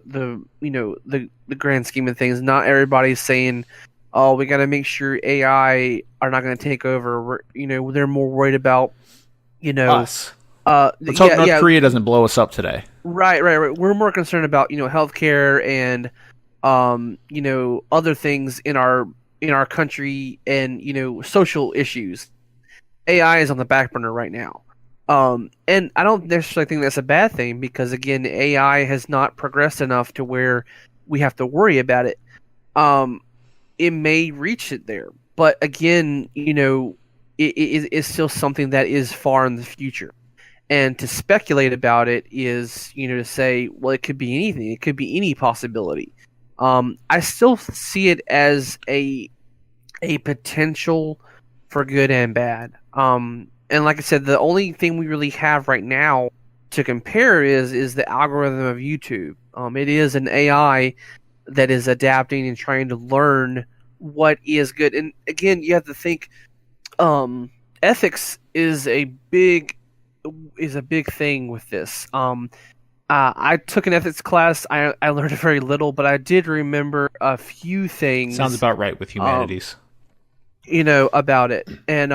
grand scheme of things. Not everybody's saying, "Oh, we got to make sure AI are not going to take over." They're more worried about, us. Let's hope North Korea doesn't blow us up today. Right. We're more concerned about healthcare and other things in our country and social issues. AI is on the back burner right now. And I don't necessarily think that's a bad thing, because, again, AI has not progressed enough to where we have to worry about it. It may reach it there. But, again, it's still something that is far in the future. And to speculate about it is, to say, well, it could be anything. It could be any possibility. I still see it as a potential for good and bad. And like I said, the only thing we really have right now to compare is the algorithm of YouTube. It is an AI that is adapting and trying to learn what is good. And again, you have to think, ethics is a big thing with this. I took an ethics class. I learned very little, but I did remember a few things. Sounds about right with humanities. About it. And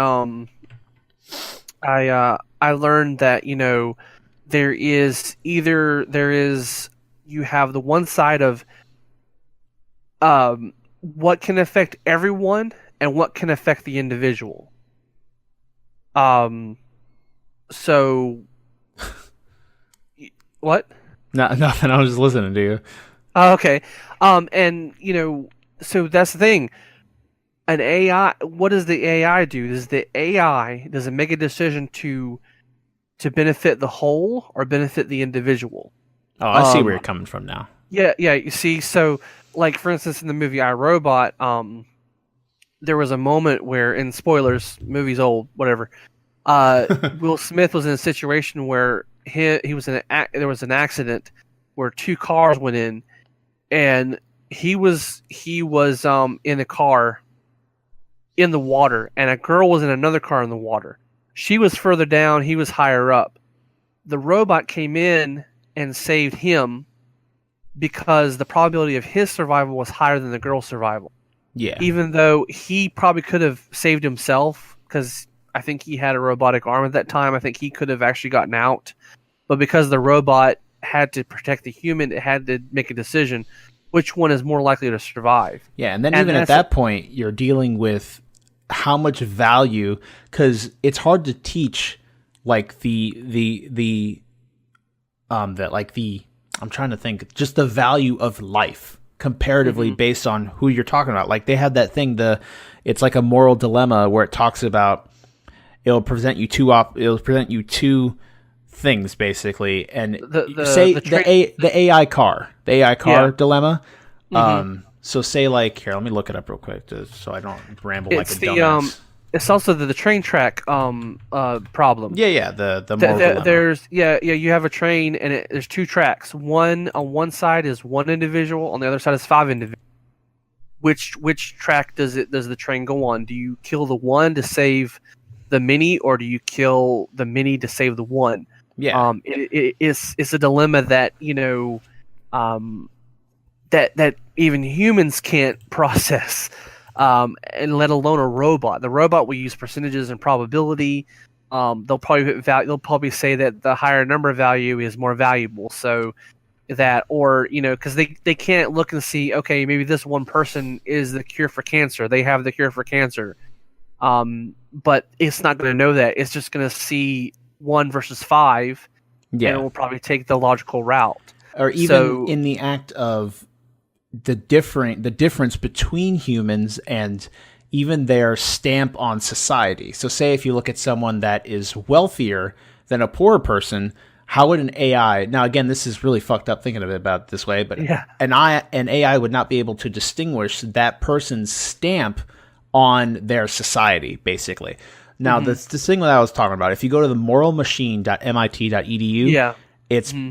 I learned that there is you have the one side of what can affect everyone, and what can affect the individual. So, what? No, nothing. I was just listening to you. Oh, okay. And so that's the thing. An AI. What does the AI do? Does it make a decision to benefit the whole or benefit the individual? Oh, I see where you're coming from now. Yeah. You see, so like for instance, in the movie I, Robot, there was a moment where, in spoilers, movie's old, whatever. Will Smith was in a situation where he was there was an accident where two cars went in, and he was in a car in the water, and a girl was in another car in the water. She was further down, he was higher up. The robot came in and saved him because the probability of his survival was higher than the girl's survival. Yeah. Even though he probably could have saved himself, because I think he had a robotic arm at that time. I think he could have actually gotten out. But because the robot had to protect the human, it had to make a decision which one is more likely to survive. Yeah, and then even at that point, you're dealing with how much value, because it's hard to teach like I'm trying to think, just the value of life comparatively based on who you're talking about. Like they had that thing, it's like a moral dilemma where it talks about it'll present you two things basically, and the AI car dilemma. So say like, here, let me look it up real quick so I don't ramble like a dumbass. It's also the train track problem. The moral dilemma. You have a train and there's two tracks. One on one side is one individual, on the other side is 5 individuals. Which track does the train go on? Do you kill the one to save the many, or do you kill the many to save the one? Yeah. It's a dilemma that that even humans can't process, and let alone a robot. The robot will use percentages and probability. They'll probably say that the higher number value is more valuable. So that, or because they can't look and see, okay, maybe this one person is the cure for cancer. They have the cure for cancer. But it's not going to know that. It's just going to see 1 versus 5, and it will probably take the logical route. Or even in the act of the difference between humans and even their stamp on society. So say if you look at someone that is wealthier than a poorer person, how would an AI, now again, this is really fucked up thinking of it about it this way, but an AI would not be able to distinguish that person's stamp on their society, basically. Now, this thing that I was talking about, if you go to the moralmachine.mit.edu,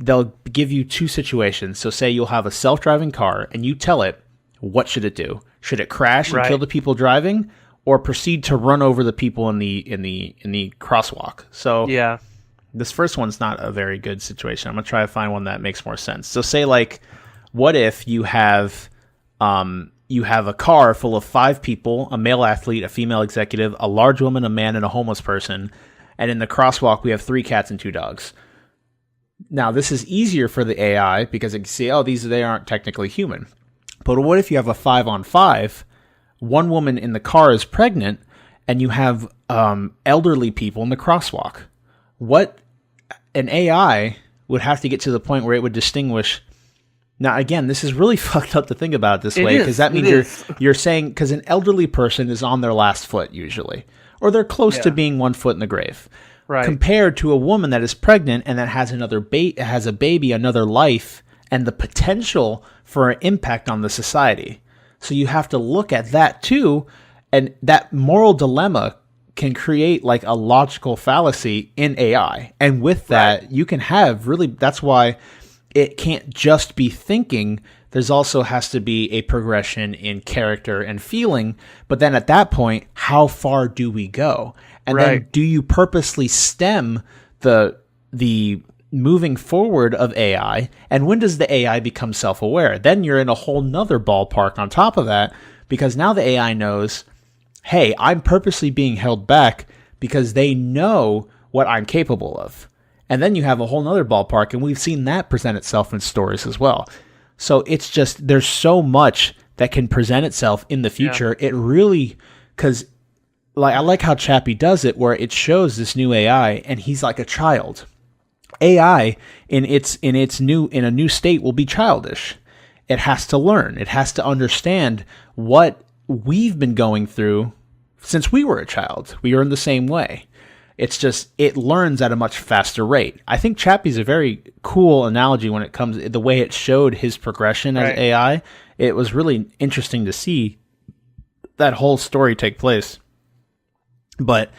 they'll give you two situations. So say you'll have a self-driving car and you tell it, what should it do? Should it crash and kill the people driving, or proceed to run over the people in the crosswalk? So this first one's not a very good situation. I'm going to try to find one that makes more sense. So say like, what if you have a car full of 5 people, a male athlete, a female executive, a large woman, a man, and a homeless person, and in the crosswalk we have 3 cats and 2 dogs. Now, this is easier for the AI because it can see, they aren't technically human. But what if you have a 5-on-5, one woman in the car is pregnant, and you have elderly people in the crosswalk? What an AI would have to get to the point where it would distinguish. Now, again, this is really fucked up to think about it this way, because that means you're saying, because an elderly person is on their last foot usually, or they're close to being 1 foot in the grave. Right. Compared to a woman that is pregnant and that has has a baby, another life, and the potential for an impact on the society. So you have to look at that too, and that moral dilemma can create like a logical fallacy in AI. And with that, you can have that's why it can't just be thinking. There's also has to be a progression in character and feeling. But then at that point, how far do we go? And then do you purposely stem the moving forward of AI? And when does the AI become self-aware? Then you're in a whole nother ballpark on top of that, because now the AI knows, hey, I'm purposely being held back because they know what I'm capable of. And then you have a whole nother ballpark, and we've seen that present itself in stories as well. So it's just, there's so much that can present itself in the future. It really because like I like how Chappie does it, where it shows this new AI and he's like a child. AI in a new state will be childish. It has to learn. It has to understand what we've been going through since we were a child. We are in the same way. It's just it learns at a much faster rate. I think Chappie's a very cool analogy when it comes the way it showed his progression as AI. It was really interesting to see that whole story take place. But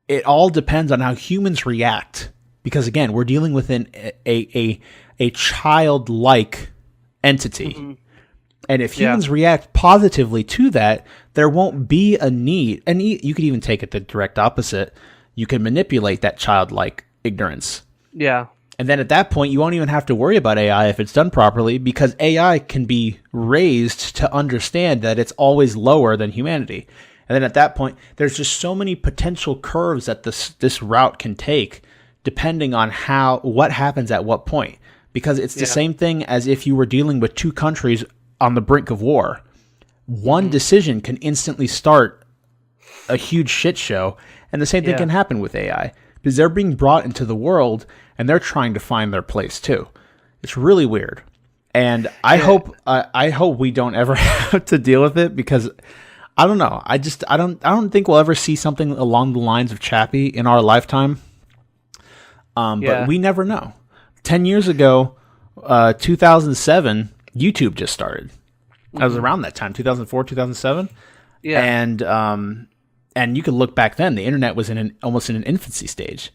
it all depends on how humans react, because again, we're dealing with a childlike entity. Mm-hmm. And if humans react positively to that, there won't be a need. And you could even take it the direct opposite. You can manipulate that childlike ignorance. Yeah. And then at that point, you won't even have to worry about AI if it's done properly, because AI can be raised to understand that it's always lower than humanity. And then at that point, there's just so many potential curves that this route can take, depending on what happens at what point. Because it's the same thing as if you were dealing with two countries on the brink of war. One decision can instantly start a huge shit show, and the same thing can happen with AI, because they're being brought into the world and they're trying to find their place too. It's really weird, and I hope we don't ever have to deal with it, because I don't know. I don't think we'll ever see something along the lines of Chappie in our lifetime. But we never know. 10 years ago, 2007, YouTube just started. That was around that time, 2004, 2007. Yeah. And you could look back then, the internet was almost in an infancy stage.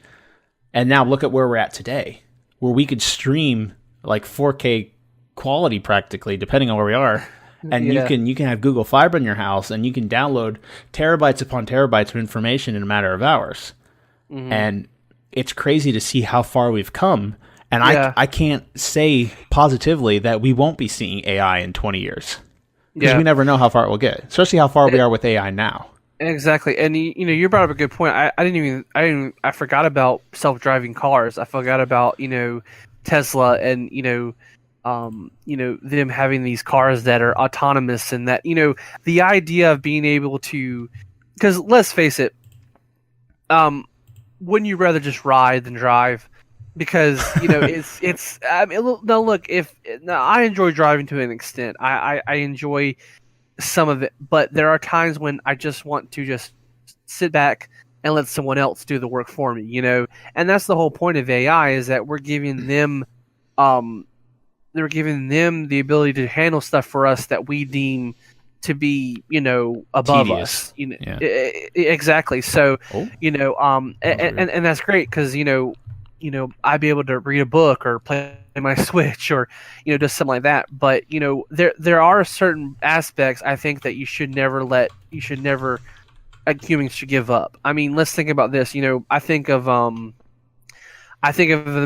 And now look at where we're at today, where we could stream like 4K quality practically, depending on where we are. And you can have Google Fiber in your house, and you can download terabytes upon terabytes of information in a matter of hours. Mm-hmm. And it's crazy to see how far we've come. And I can't say positively that we won't be seeing AI in 20 years. Because we never know how far it will get, especially how far we are with AI now. Exactly. And you brought up a good point. I forgot about self-driving cars. I forgot about, Tesla and, them having these cars that are autonomous, and that, the idea of being able to, because let's face it, wouldn't you rather just ride than drive? Because it's. I mean, look. I enjoy driving to an extent. I enjoy some of it, but there are times when I just want to just sit back and let someone else do the work for me. And that's the whole point of AI, is that we're giving them, they're giving them the ability to handle stuff for us that we deem to be, above tedious. us. Exactly. So, and that's great, because I'd be able to read a book or play my Switch or, just something like that. But, there are certain aspects I think that humans should give up. I mean, let's think about this. I think of the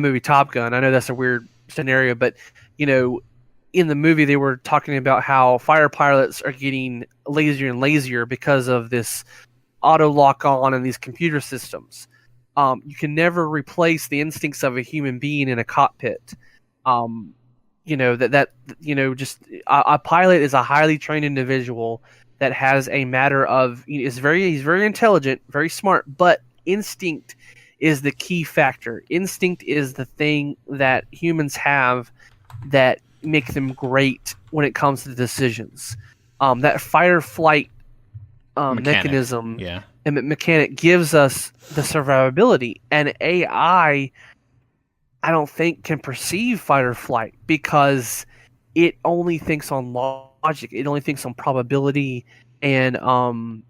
movie Top Gun. I know that's a weird scenario, but, in the movie they were talking about how fighter pilots are getting lazier and lazier because of this auto lock on and these computer systems. You can never replace the instincts of a human being in a cockpit. Just a pilot is a highly trained individual that has a matter of, he's very intelligent, very smart, but instinct is the key factor. Instinct is the thing that humans have that make them great when it comes to decisions. That fight or flight mechanism. Yeah. And mechanic gives us the survivability, and AI, I don't think, can perceive fight or flight, because it only thinks on logic. It only thinks on probability and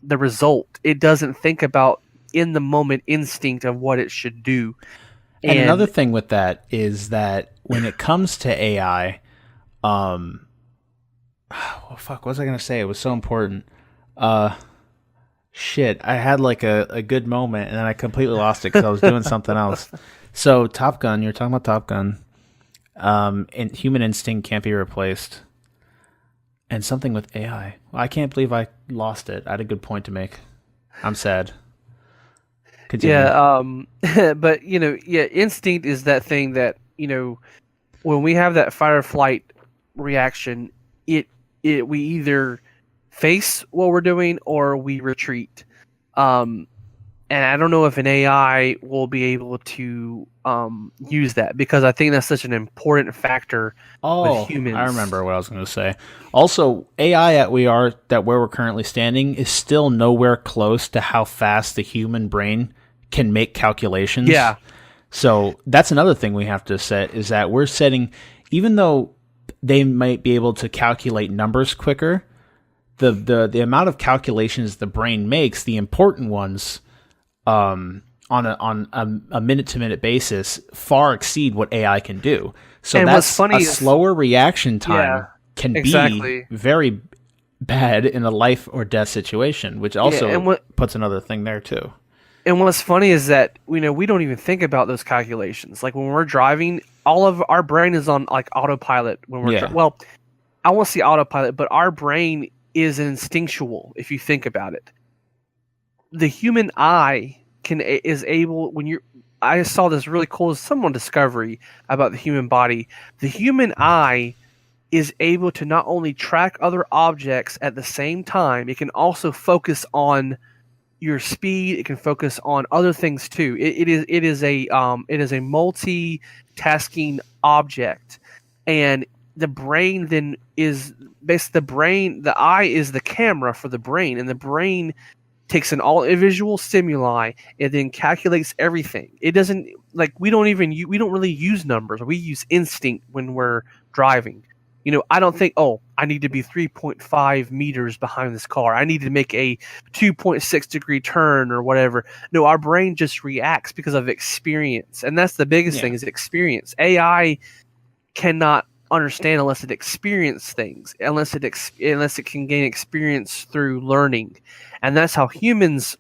the result. It doesn't think about in the moment instinct of what it should do. And another thing with that is that when it comes to AI, what was I going to say? It was so important. Shit, I had like a good moment, and then I completely lost it because I was doing something else. So Top Gun, you're talking about Top Gun. And human instinct can't be replaced. And something with AI. Well, I can't believe I lost it. I had a good point to make. I'm sad. Continue. Yeah, but instinct is that thing that, when we have that fight or flight reaction, we either face what we're doing or we retreat. And I don't know if an AI will be able to use that, because I think that's such an important factor with humans. I remember what I was going to say. Also, AI at where we're currently standing is still nowhere close to how fast the human brain can make calculations. Yeah. So that's another thing we have to set, is that we're setting, even though they might be able to calculate numbers quicker, the amount of calculations the brain makes, the important ones, on a minute-to-minute basis, far exceed what AI can do. So and that's what's funny a slower reaction time can be very bad in a life or death situation, which also puts another thing there too. And what's funny is that we don't even think about those calculations. Like when we're driving, all of our brain is on like autopilot when we're well, I won't say autopilot, but our brain is instinctual if you think about it. The human eye is able, I saw this really cool someone discovery about the human body. The human eye is able to not only track other objects at the same time, it can also focus on your speed. It can focus on other things too. It is a multitasking object, and the brain then is basically the eye is the camera for the brain, and the brain takes in all visual stimuli and then calculates everything. It doesn't, like, we don't really use numbers. We use instinct when we're driving. I don't think, I need to be 3.5 meters behind this car. I need to make a 2.6 degree turn or whatever. No, our brain just reacts because of experience. And that's the biggest thing, is experience. AI cannot understand unless it experiences things, unless it can gain experience through learning. And that's how humans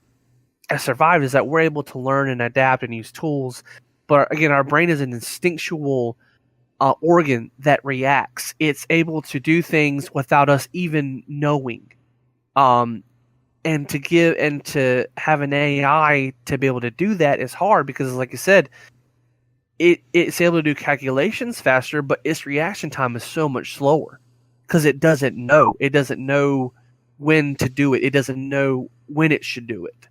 have survived, is that we're able to learn and adapt and use tools. But again, our brain is an instinctual organ that reacts. It's able to do things without us even knowing. And to have an AI to be able to do that is hard, because like you said, it's able to do calculations faster, but its reaction time is so much slower because it doesn't know. It doesn't know when to do it. It doesn't know when it should do it.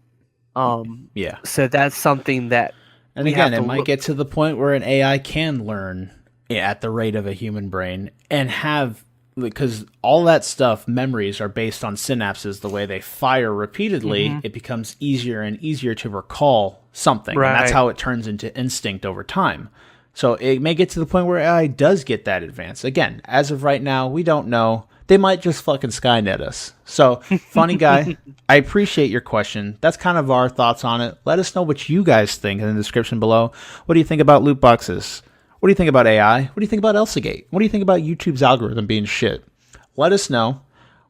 So that's something that, and again, it might get to the point where an AI can learn at the rate of a human brain and have, because all that stuff, memories are based on synapses. The way they fire repeatedly, it becomes easier and easier to recall something. Right. And that's how it turns into instinct over time. So it may get to the point where AI does get that advanced. Again, as of right now, we don't know. They might just fucking Skynet us. So, funny guy, I appreciate your question. That's kind of our thoughts on it. Let us know what you guys think in the description below. What do you think about loot boxes? What do you think about AI? What do you think about Elsagate? What do you think about YouTube's algorithm being shit? Let us know.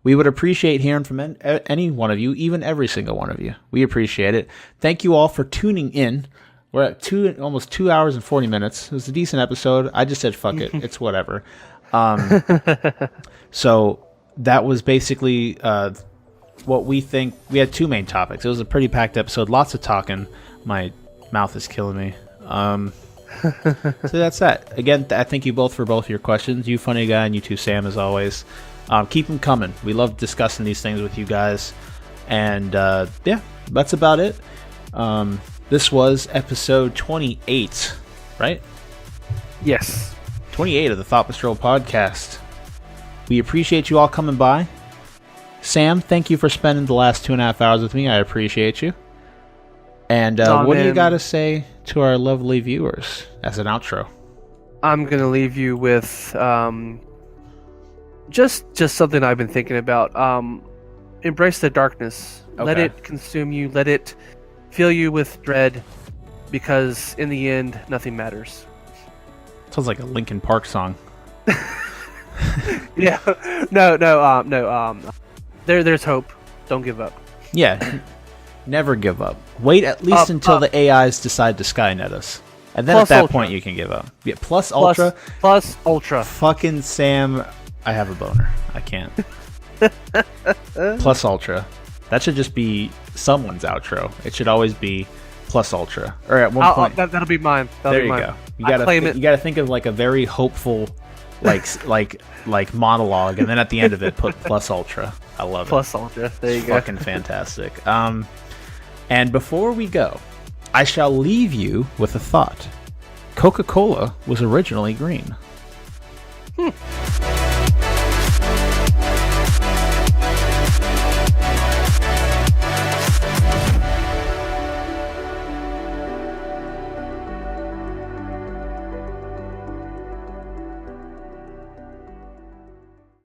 We would appreciate hearing from any one of you, even every single one of you. We appreciate it. Thank you all for tuning in. We're at almost 2 hours and 40 minutes. It was a decent episode. I just said fuck it. It's whatever. So that was basically what we think. We had two main topics. It was a pretty packed episode. Lots of talking. My mouth is killing me. So that's that. Again, I thank you both for both your questions. You funny guy, and you too, Sam, as always. Keep them coming. We love discussing these things with you guys. And that's about it. This was episode 28, right? Yes. 28 of the Thought Patrol podcast. We appreciate you all coming by. Sam, thank you for spending the last 2.5 hours with me. I appreciate you. And what do you got to say to our lovely viewers as an outro? I'm going to leave you with just something I've been thinking about. Embrace the darkness. Okay. Let it consume you. Let it fill you with dread, because in the end, nothing matters. Sounds like a Linkin Park song. Yeah. No. There's hope. Don't give up. Yeah. Never give up. Wait at least until the AIs decide to Skynet us. And then at that point you can give up. Yeah, plus ultra. Fucking Sam, I have a boner. I can't. Plus ultra. That should just be someone's outro. It should always be plus ultra. Or at one point. That'll be mine. There you go. You gotta think of like a very hopeful like monologue, and then at the end of it put plus ultra. I love Plus it. Ultra. There you It's go. fucking fantastic. And before we go, I shall leave you with a thought. Coca-Cola was originally green.